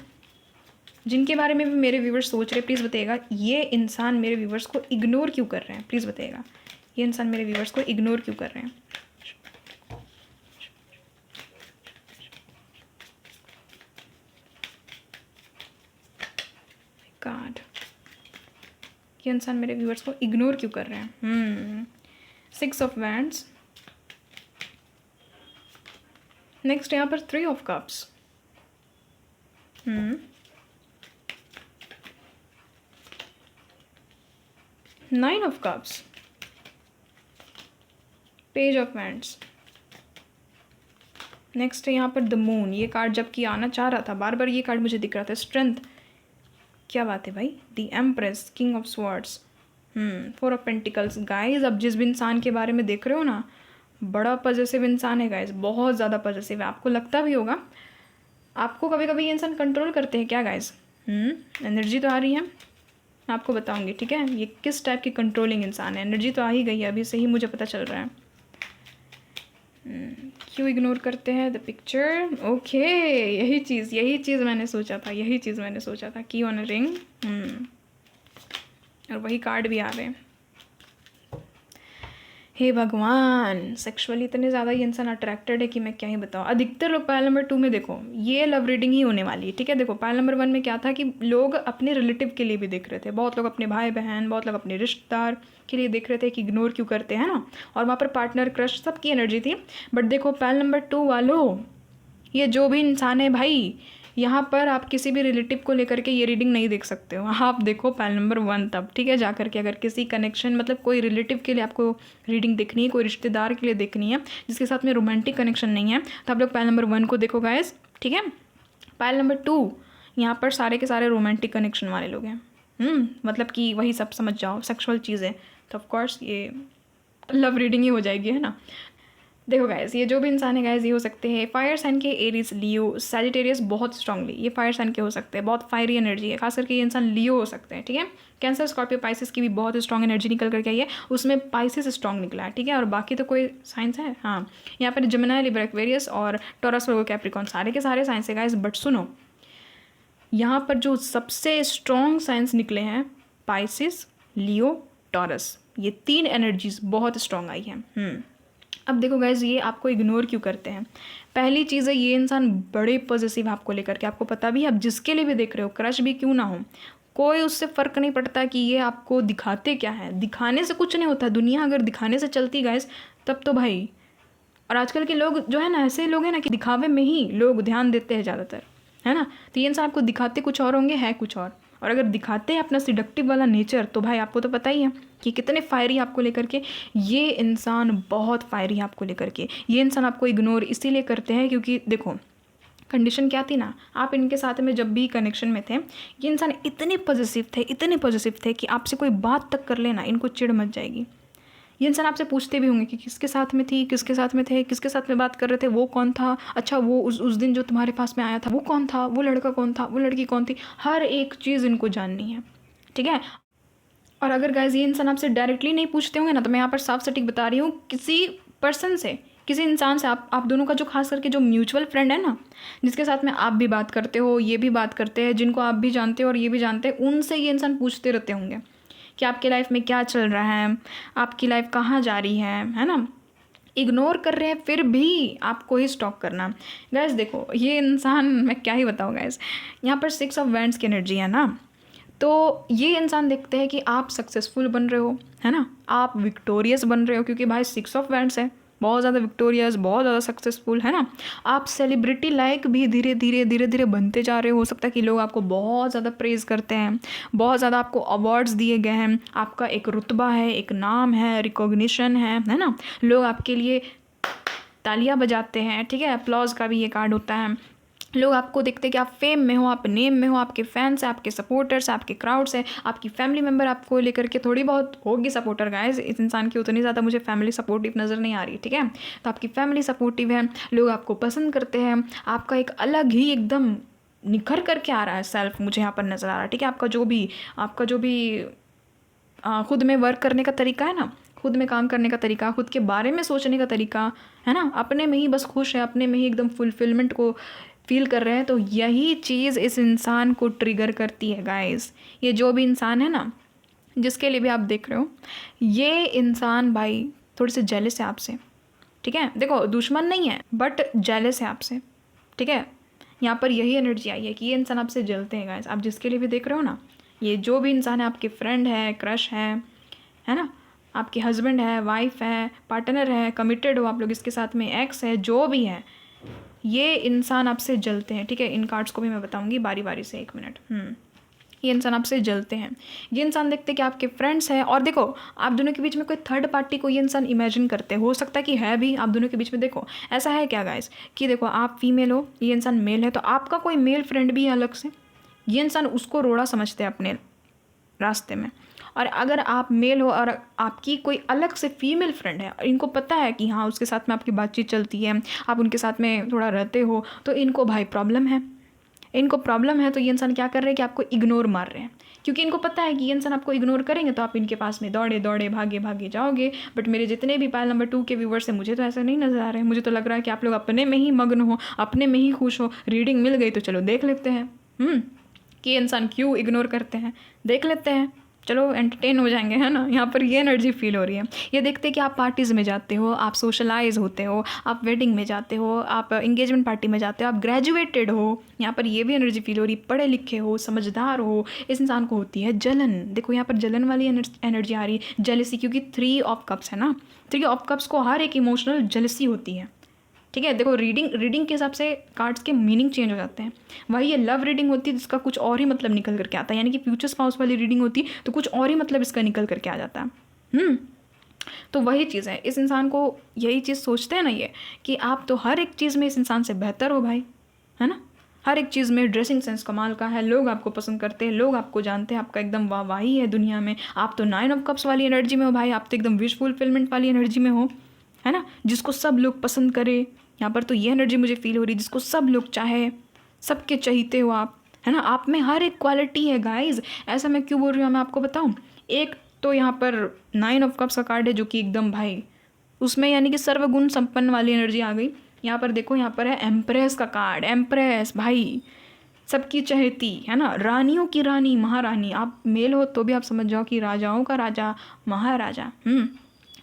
जिनके बारे में भी मेरे व्यूवर्स सोच रहे हैं, प्लीज़ बताइएगा ये इंसान मेरे व्यूवर्स को इग्नोर क्यों कर रहे हैं। प्लीज़ बताइएगा ये इंसान मेरे व्यूवर्स को इग्नोर क्यों कर रहे हैं। गॉड, ये इंसान मेरे व्यूअर्स को इग्नोर क्यों कर रहे हैं। 6 ऑफ वैंड्स, नेक्स्ट यहाँ पर 3 of cups, 9 of cups, page of wands, next है यहाँ पर द मून। ये कार्ड जबकि आना चाह रहा था, बार बार ये कार्ड मुझे दिख रहा था। स्ट्रेंथ, क्या बात है भाई। The empress, king of swords, 4 of pentacles. Guys अब जिस भी इंसान के बारे में देख रहे हो ना, बड़ा पॉजिटिव इंसान है गाइज, बहुत ज़्यादा पॉजिटिव है। आपको लगता भी होगा, आपको कभी कभी ये इंसान कंट्रोल करते हैं क्या गाइज। एनर्जी तो आ रही है, मैं आपको बताऊंगी। ठीक है, ये किस टाइप की कंट्रोलिंग इंसान है। एनर्जी तो आ ही गई है, अभी से ही मुझे पता चल रहा है। क्यों इग्नोर करते हैं द पिक्चर। ओके, यही चीज़ मैंने सोचा था, की ऑन अ रिंग। और वही कार्ड भी आ रहे हैं। हे भगवान, सेक्सुअली इतने ज़्यादा ये इंसान अट्रैक्टेड है कि मैं क्या ही बताऊँ। अधिकतर लोग पायल नंबर 2 में देखो ये लव रीडिंग ही होने वाली है। ठीक है, देखो पायल नंबर 1 में क्या था कि लोग अपने रिलेटिव के लिए भी देख रहे थे, बहुत लोग अपने भाई बहन, बहुत लोग अपने रिश्तेदार के लिए देख रहे थे कि इग्नोर क्यों करते हैं ना। और वहाँ पर पार्टनर, क्रश, सबकी एनर्जी थी। बट देखो पायल नंबर 2 वालों, ये जो भी इंसान है भाई, यहाँ पर आप किसी भी रिलेटिव को लेकर के ये रीडिंग नहीं देख सकते हो। आप देखो पायल नंबर 1 तब। ठीक है, जाकर के अगर किसी कनेक्शन, मतलब कोई रिलेटिव के लिए आपको रीडिंग देखनी है, कोई रिश्तेदार के लिए देखनी है जिसके साथ में रोमांटिक कनेक्शन नहीं है, तो आप लोग पायल नंबर 1 को देखो गाइस। ठीक है, पायल नंबर 2 यहाँ पर सारे के सारे रोमांटिक कनेक्शन वाले लोग हैं। मतलब कि वही सब समझ जाओ, सेक्सुअल चीज़ें, तो ऑफकोर्स ये लव रीडिंग ही हो जाएगी, है ना। देखो गाइस, ये जो भी इंसान है गाइस, ये हो सकते हैं फायर साइन के, एरीज, लियो, सैजिटेरियस, बहुत स्ट्रांगली ये फायर साइन के हो सकते हैं, बहुत फायरी एनर्जी है, खास करके ये इंसान लियो हो सकते हैं। ठीक है, कैंसर, स्कॉर्पियो, पाइसिस की भी बहुत स्ट्रॉन्ग एनर्जी निकल करके आई है, उसमें पाइसिस स्ट्रॉन्ग निकला है। ठीक है, और बाकी तो कोई साइंस है, हाँ यहाँ पर जेमिनी, लिब्रा, एक्वेरियस और टॉरस, वर्गो, कैप्रिकॉर्न, सारे के सारे साइंस है गाइस। बट सुनो, यहाँ पर जो सबसे स्ट्रॉन्ग साइंस निकले हैं पाइसिस, लियो, टॉरस, ये 3 एनर्जीज बहुत स्ट्रॉन्ग आई हैं। अब देखो गाइज, ये आपको इग्नोर क्यों करते हैं। पहली चीज़ है, ये इंसान बड़े पॉजिटिव आपको लेकर के, आपको पता भी है, आप जिसके लिए भी देख रहे हो, क्रश भी क्यों ना हो, कोई उससे फ़र्क नहीं पड़ता कि ये आपको दिखाते क्या है। दिखाने से कुछ नहीं होता, दुनिया अगर दिखाने से चलती गाइज, तब तो भाई और आजकल के लोग जो है ना, ऐसे लोग हैं ना कि दिखावे में ही लोग ध्यान देते हैं ज़्यादातर, है ना। तो ये इंसान आपको दिखाते कुछ और होंगे, है कुछ और अगर दिखाते हैं अपना सिडक्टिव वाला नेचर, तो भाई आपको तो पता ही है कि कितने फायरी आपको लेकर के। ये इंसान बहुत फायरी है आपको लेकर के। ये इंसान आपको इग्नोर इसीलिए करते हैं क्योंकि देखो कंडीशन क्या थी ना, आप इनके साथ में जब भी कनेक्शन में थे, ये इंसान इतने पॉजिटिव थे कि आपसे कोई बात तक कर लेना इनको चिढ़ मच जाएगी। ये इंसान आपसे पूछते भी होंगे कि किसके साथ में थी, किसके साथ में थे, किसके साथ में बात कर रहे थे, वो कौन था, अच्छा वो उस दिन जो तुम्हारे पास में आया था वो कौन था, वो लड़का कौन था, वो लड़की कौन थी, हर एक चीज़ इनको जाननी है, ठीक है। और अगर गाइज ये इंसान आपसे डायरेक्टली नहीं पूछते होंगे ना, तो मैं यहाँ पर साफ सटीक बता रही हूँ, किसी पर्सन से, किसी इंसान से, आप दोनों का जो खास करके जो म्यूचुअल फ्रेंड है ना, जिसके साथ में आप भी बात करते हो, ये भी बात करते हैं, जिनको आप भी जानते हो और ये भी जानते हैं, उनसे ये इंसान पूछते रहते होंगे कि आपकी लाइफ में क्या चल रहा है, आपकी लाइफ कहाँ जा रही है ना। इग्नोर कर रहे हैं फिर भी आपको ही स्टॉक करना। गैस देखो ये इंसान, मैं क्या ही बताऊँ गैस, यहाँ पर 6 ऑफ वैंड्स की एनर्जी है ना, तो ये इंसान देखते हैं कि आप सक्सेसफुल बन रहे हो, है ना, आप विक्टोरियस बन रहे हो, क्योंकि भाई 6 ऑफ वैंड्स है, बहुत ज़्यादा विक्टोरियस, बहुत ज़्यादा सक्सेसफुल, है ना। आप सेलिब्रिटी लाइक भी धीरे धीरे बनते जा रहे हो सकता है कि लोग आपको बहुत ज़्यादा प्रेज़ करते हैं, बहुत ज़्यादा आपको अवार्ड्स दिए गए हैं, आपका एक रुतबा है, एक नाम है, रिकॉग्निशन है ना, लोग आपके लिए तालियां बजाते हैं, ठीक है, अप्लॉज का भी ये कार्ड होता है। लोग आपको देखते हैं कि आप फेम में हो, आप नेम में हो, आपके फैंस हैं, आपके सपोर्टर्स, आपके क्राउड्स हैं, आपकी फैमिली मेम्बर आपको लेकर के थोड़ी बहुत होगी सपोर्टर। गाइस इस इंसान की उतनी ज़्यादा मुझे फैमिली सपोर्टिव नज़र नहीं आ रही, ठीक है। तो आपकी फैमिली सपोर्टिव है, लोग आपको पसंद करते हैं, आपका एक अलग ही एकदम निखर करके आ रहा है सेल्फ मुझे यहाँ पर नज़र आ रहा है, ठीक है। आपका जो भी खुद में वर्क करने का तरीका है ना, खुद में काम करने का तरीका, खुद के बारे में सोचने का तरीका, है ना, अपने में ही बस खुश है, अपने में ही एकदम फुलफिलमेंट को फील कर रहे हैं, तो यही चीज़ इस इंसान को ट्रिगर करती है गाइस। ये जो भी इंसान है ना, जिसके लिए भी आप देख रहे हो, ये इंसान भाई थोड़े से जेलस है आपसे, ठीक है। देखो दुश्मन नहीं है बट जेलस है आपसे, ठीक है। यहाँ पर यही एनर्जी आई है कि ये इंसान आपसे जलते हैं गाइस। आप जिसके लिए भी देख रहे हो ना, ये जो भी इंसान है, आपके फ्रेंड है, क्रश है ना, आपके हस्बैंड है, वाइफ है, पार्टनर है, कमिटेड हो आप लोग इसके साथ में, एक्स है, जो भी है, ये इंसान आपसे जलते हैं, ठीक है। इन कार्ड्स को भी मैं बताऊंगी बारी बारी से, 1 मिनट। ये इंसान आपसे जलते हैं। ये इंसान देखते हैं कि आपके फ्रेंड्स हैं, और देखो आप दोनों के बीच में कोई थर्ड पार्टी को ये इंसान इमेजिन करते हैं, हो सकता है कि है भी आप दोनों के बीच में। देखो ऐसा है क्या गाइस कि देखो आप फीमेल हो, ये इंसान मेल है, तो आपका कोई मेल फ्रेंड भी है अलग से, ये इंसान उसको रोड़ा समझते हैं अपने रास्ते में। और अगर आप मेल हो और आपकी कोई अलग से फीमेल फ्रेंड है, इनको पता है कि हाँ उसके साथ में आपकी बातचीत चलती है, आप उनके साथ में थोड़ा रहते हो, तो इनको भाई प्रॉब्लम है, तो ये इंसान क्या कर रहे हैं कि आपको इग्नोर मार रहे हैं, क्योंकि इनको पता है कि ये इंसान आपको इग्नोर करेंगे तो आप इनके पास में दौड़े भागे जाओगे। बट मेरे जितने भी पायल नंबर 2 के व्यूवर्स हैं, मुझे तो ऐसा नहीं नज़र आ रहा है, मुझे तो लग रहा है कि आप लोग अपने में ही मग्न हो, अपने में ही खुश हो। रीडिंग मिल गई तो चलो देख लेते हैं कि ये इंसान क्यों इग्नोर करते हैं, देख लेते हैं, चलो एंटरटेन हो जाएंगे, है ना। यहाँ पर ये एनर्जी फील हो रही है। ये देखते हैं कि आप पार्टीज़ में जाते हो, आप सोशलाइज होते हो, आप वेडिंग में जाते हो, आप इंगेजमेंट पार्टी में जाते हो, आप ग्रेजुएटेड हो, यहाँ पर ये भी एनर्जी फील हो रही है। पढ़े लिखे हो, समझदार हो, इस इंसान को होती है जलन। देखो यहाँ पर जलन वाली एनर्जी आ रही है, जेलसी, क्योंकि 3 ऑफ कप्स है ना, 3 ऑफ कप्स को हर एक इमोशनल जेलसी होती है, ठीक है। देखो रीडिंग के हिसाब से कार्ड्स के मीनिंग चेंज हो जाते हैं। वही ये लव रीडिंग होती है जिसका कुछ और ही मतलब निकल करके आता है, यानी कि फ्यूचर स्पाउस वाली रीडिंग होती तो कुछ और ही मतलब इसका निकल करके आ जाता है। तो वही चीज़ है, इस इंसान को यही चीज़ सोचते हैं ना ये, कि आप तो हर एक चीज़ में इस इंसान से बेहतर हो भाई, है ना। हर एक चीज़ में ड्रेसिंग सेंस कमाल का है, लोग आपको पसंद करते हैं, लोग आपको जानते हैं, आपका एकदम वाहवाही है दुनिया में। आप तो 9 ऑफ कप्स वाली एनर्जी में हो भाई, आप तो एकदम विश फुलफिलमेंट वाली एनर्जी में हो, है ना, जिसको सब लोग पसंद करे। यहाँ पर तो ये एनर्जी मुझे फील हो रही है, जिसको सब लोग चाहे, सबके चाहते हो आप, है ना। आप में हर एक क्वालिटी है गाइज। ऐसा मैं क्यों बोल रही हूँ, मैं आपको बताऊँ। एक तो यहाँ पर 9 ऑफ कप्स का कार्ड है जो कि एकदम भाई उसमें यानी कि सर्वगुण संपन्न वाली एनर्जी आ गई। यहाँ पर देखो, यहाँ पर है एम्प्रेस का कार्ड। एम्प्रेस भाई सबकी चहेती, है ना, रानियों की रानी, महारानी। आप मेल हो तो भी आप समझ जाओ कि राजाओं का राजा, महाराजा।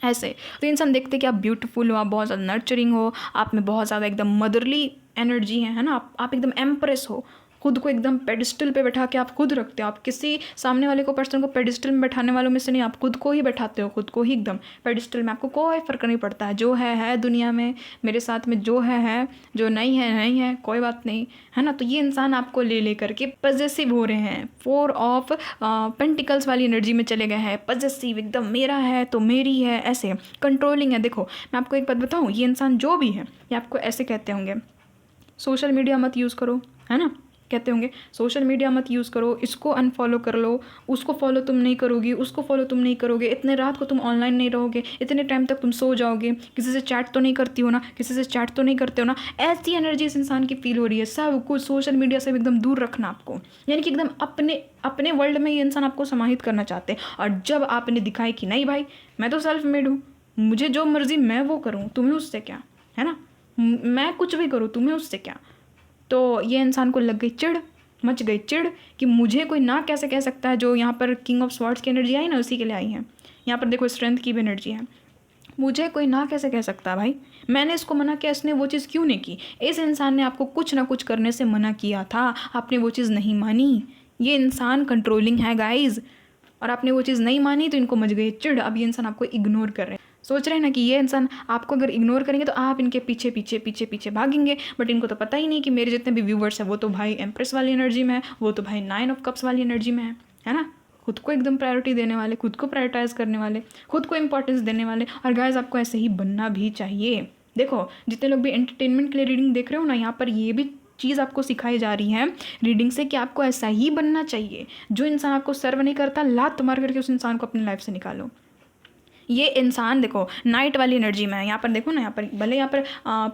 ऐसे तो इंसान देखते कि आप ब्यूटीफुल हो, आप बहुत ज़्यादा नर्चरिंग हो, आप में बहुत ज़्यादा एकदम मदरली एनर्जी है ना, आप एकदम एम्प्रेस हो। खुद को एकदम पेडिस्टल पे बैठा के आप खुद रखते हो। आप किसी सामने वाले को पर्सन को पेडिस्टल में बैठाने वालों में से नहीं, आप खुद को ही बैठाते हो, खुद को ही एकदम पेडिस्टल में। आपको कोई फ़र्क नहीं पड़ता है, जो है दुनिया में, मेरे साथ में जो है, जो नहीं है नहीं है, कोई बात नहीं, है ना। तो ये इंसान आपको ले करके पॉजेसिव हो रहे हैं, 4 ऑफ पेंटिकल्स वाली एनर्जी में चले गए हैं, पॉजेसिव एकदम, मेरा है तो मेरी है, ऐसे कंट्रोलिंग है। देखो मैं आपको एक बात बताऊँ, ये इंसान जो भी है ये आपको ऐसे कहते होंगे, सोशल मीडिया मत यूज़ करो, है ना, कहते होंगे सोशल मीडिया मत यूज़ करो, इसको अनफॉलो कर लो, उसको फॉलो तुम नहीं करोगी, उसको फॉलो तुम नहीं करोगे, इतने रात को तुम ऑनलाइन नहीं रहोगे, इतने टाइम तक तुम सो जाओगे, किसी से चैट तो नहीं करती हो ना, किसी से चैट तो नहीं करते हो ना। ऐसी एनर्जी इस इंसान की फील हो रही है। सब कुछ सोशल मीडिया से एकदम दूर रखना आपको, यानी कि एकदम अपने वर्ल्ड में ये इंसान आपको समाहित करना चाहते हैं। और जब आपने दिखाई कि नहीं भाई मैं तो सेल्फ मेड हूँ, मुझे जो मर्जी मैं वो करूँ, तुम्हें उससे क्या, है ना, मैं कुछ भी करूँ तुम्हें उससे क्या, तो ये इंसान को लग गई चिढ़, मच गई चिढ़ कि मुझे कोई ना कैसे कह सकता है। जो यहाँ पर किंग ऑफ स्वॉर्ड्स की एनर्जी आई ना, उसी के लिए आई है। यहाँ पर देखो स्ट्रेंथ की भी एनर्जी है। मुझे कोई ना कैसे कह सकता भाई, मैंने इसको मना किया, इसने वो चीज़ क्यों नहीं की। इस इंसान ने आपको कुछ ना कुछ करने से मना किया था, आपने वो चीज़ नहीं मानी। ये इंसान कंट्रोलिंग है गाइज, और आपने वो चीज़ नहीं मानी तो इनको मच गई चिढ़। अब ये इंसान आपको इग्नोर कर रहे हैं, सोच रहे हैं ना कि ये इंसान आपको अगर इग्नोर करेंगे तो आप इनके पीछे पीछे पीछे पीछे भागेंगे। बट इनको तो पता ही नहीं कि मेरे जितने भी व्यूवर्स हैं वो तो भाई एम्प्रेस वाली एनर्जी में है, वो तो भाई 9 ऑफ कप्स वाली एनर्जी में है ना। खुद को एकदम प्रायोरिटी देने वाले, खुद को प्रायोरिटाइज करने वाले, खुद को इंपॉर्टेंस देने वाले। और गाइस आपको ऐसे ही बनना भी चाहिए। देखो जितने लोग भी एंटरटेनमेंट के लिए रीडिंग देख रहे हो ना, यहाँ पर ये भी चीज़ आपको सिखाई जा रही है रीडिंग से कि आपको ऐसा ही बनना चाहिए। जो इंसान आपको सर्व नहीं करता, लात मार करके उस इंसान को अपनी लाइफ से निकालो। ये इंसान देखो नाइट वाली एनर्जी में है। यहाँ पर देखो ना, यहाँ पर भले यहाँ पर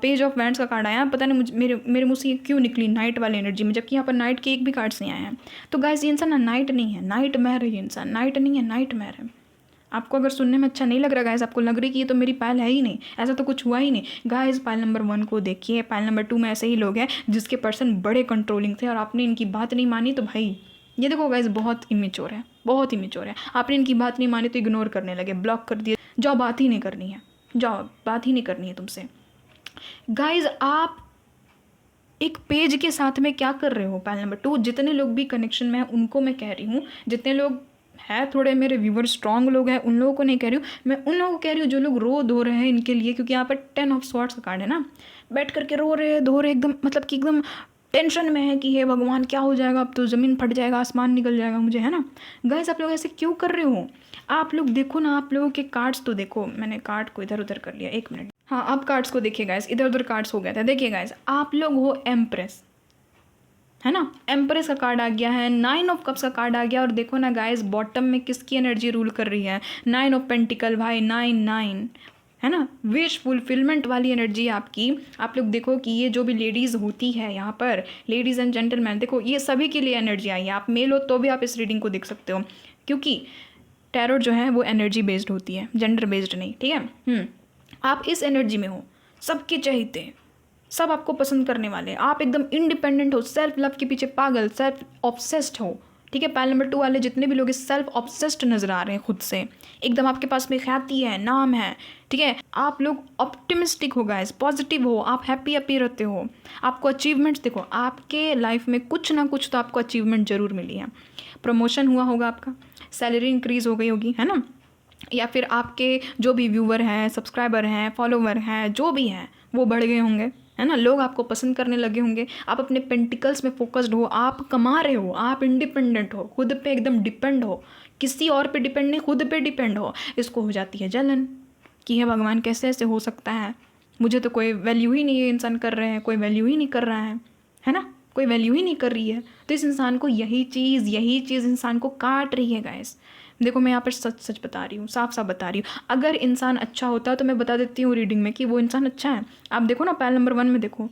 पेज ऑफ वैंड्स का कार्ड आया, पता नहीं मुझे मेरे मुँह से ये क्यों निकली नाइट वाली एनर्जी में, जबकि यहाँ पर नाइट के एक भी कार्ड्स नहीं आए हैं। तो गाइस ये इंसान ना नाइट नहीं है, नाइट मैर है। ये इंसान नाइट नहीं है, नाइट मैर है। आपको अगर सुनने में अच्छा नहीं लग रहा गाइस, आपको लग रही कि ये तो मेरी पायल है ही नहीं, ऐसा तो कुछ हुआ ही नहीं, गाइस पायल नंबर 1 को देखिए। पायल नंबर 2 में ऐसे ही लोग हैं जिसके पर्सन बड़े कंट्रोलिंग थे और आपने इनकी बात नहीं मानी। तो भाई ये देखो गाइस बहुत इमेच्योर है, बहुत इमेच्योर है। आपने इनकी बात नहीं मानी तो इग्नोर करने लगे, ब्लॉक कर दिए, जाओ बात ही नहीं करनी है, जाओ बात ही नहीं करनी है तुमसे। गाइज आप एक पेज के साथ में क्या कर रहे हो। पायल नंबर 2 जितने लोग भी कनेक्शन में हैं उनको मैं कह रही हूँ, जितने लोग है थोड़े मेरे व्यूवर स्ट्रांग लोग हैं उन लोगों को नहीं कह रही हूँ, मैं उन लोगों को कह रही हूँ जो लोग रो धो रहे हैं इनके लिए। क्योंकि यहाँ पर 10 ऑफ स्वॉर्ड्स का कार्ड है ना, बैठ करके रो रहे धो रहे एकदम, मतलब कि एकदम टेंशन में है कि हे भगवान क्या हो जाएगा, अब तो ज़मीन फट जाएगा, आसमान निकल जाएगा मुझे, है ना। गाइस आप लोग ऐसे क्यों कर रहे हो। आप लोग देखो ना, आप लोगों के कार्ड्स तो देखो, मैंने कार्ड को इधर उधर कर लिया, 1 मिनट। हाँ आप कार्ड्स को देखिए गाइस, इधर उधर कार्ड्स हो गए थे। देखिए गाइस आप लोग हो एम्प्रेस, है ना, एम्प्रेस का कार्ड आ गया है, 9 ऑफ कप्स का कार्ड आ गया। और देखो ना गाइस बॉटम में किसकी एनर्जी रूल कर रही है, 9 ऑफ पेंटिकल भाई, 9 है ना, विश फुलफिलमेंट वाली एनर्जी आपकी। आप लोग देखो कि ये जो भी लेडीज़ होती है यहाँ पर, लेडीज़ एंड जेंटलमैन, देखो ये सभी के लिए एनर्जी आई है। आप मेल हो तो भी आप इस रीडिंग को देख सकते हो, क्योंकि टैरोट जो है वो एनर्जी बेस्ड होती है, जेंडर बेस्ड नहीं, ठीक है। आप इस एनर्जी में हो, सबके चहेते, सब आपको पसंद करने वाले, आप एकदम इंडिपेंडेंट हो, सेल्फ लव के पीछे पागल, सेल्फ ऑब्सेस्ड हो, ठीक है। पायल नंबर 2 वाले जितने भी लोग इस सेल्फ ऑब्सेस्ड नजर आ रहे हैं खुद से, एकदम आपके पास में ख्याति है, नाम है, ठीक है। आप लोग ऑप्टिमिस्टिक हो गाइस, पॉजिटिव हो, आप हैप्पी रहते हो। आपको अचीवमेंट्स देखो, आपके लाइफ में कुछ ना कुछ तो आपको अचीवमेंट जरूर मिली है। प्रमोशन हुआ होगा, आपका सैलरी इंक्रीज हो गई होगी, है ना, या फिर आपके जो भी व्यूवर हैं, सब्सक्राइबर हैं, फॉलोवर हैं, जो भी हैं वो बढ़ गए होंगे, है ना। लोग आपको पसंद करने लगे होंगे, आप अपने पेंटिकल्स में फोकस्ड हो, आप कमा रहे हो, आप इंडिपेंडेंट हो, खुद पे एकदम डिपेंड हो, किसी और पे डिपेंड नहीं, खुद पे डिपेंड हो। इसको हो जाती है जलन कि हे भगवान कैसे ऐसे हो सकता है, मुझे तो कोई वैल्यू ही नहीं है, इंसान कर रहे हैं कोई वैल्यू ही नहीं कर रहा है ना, कोई वैल्यू ही नहीं कर रही है। तो इस इंसान को यही चीज़ इंसान को काट रही है गाइस। देखो मैं यहाँ पर सच बता रही हूँ, साफ बता रही हूँ। अगर इंसान अच्छा होता तो मैं बता देती हूँ रीडिंग में कि वो इंसान अच्छा है। आप देखो ना पायल नंबर 1 में देखो,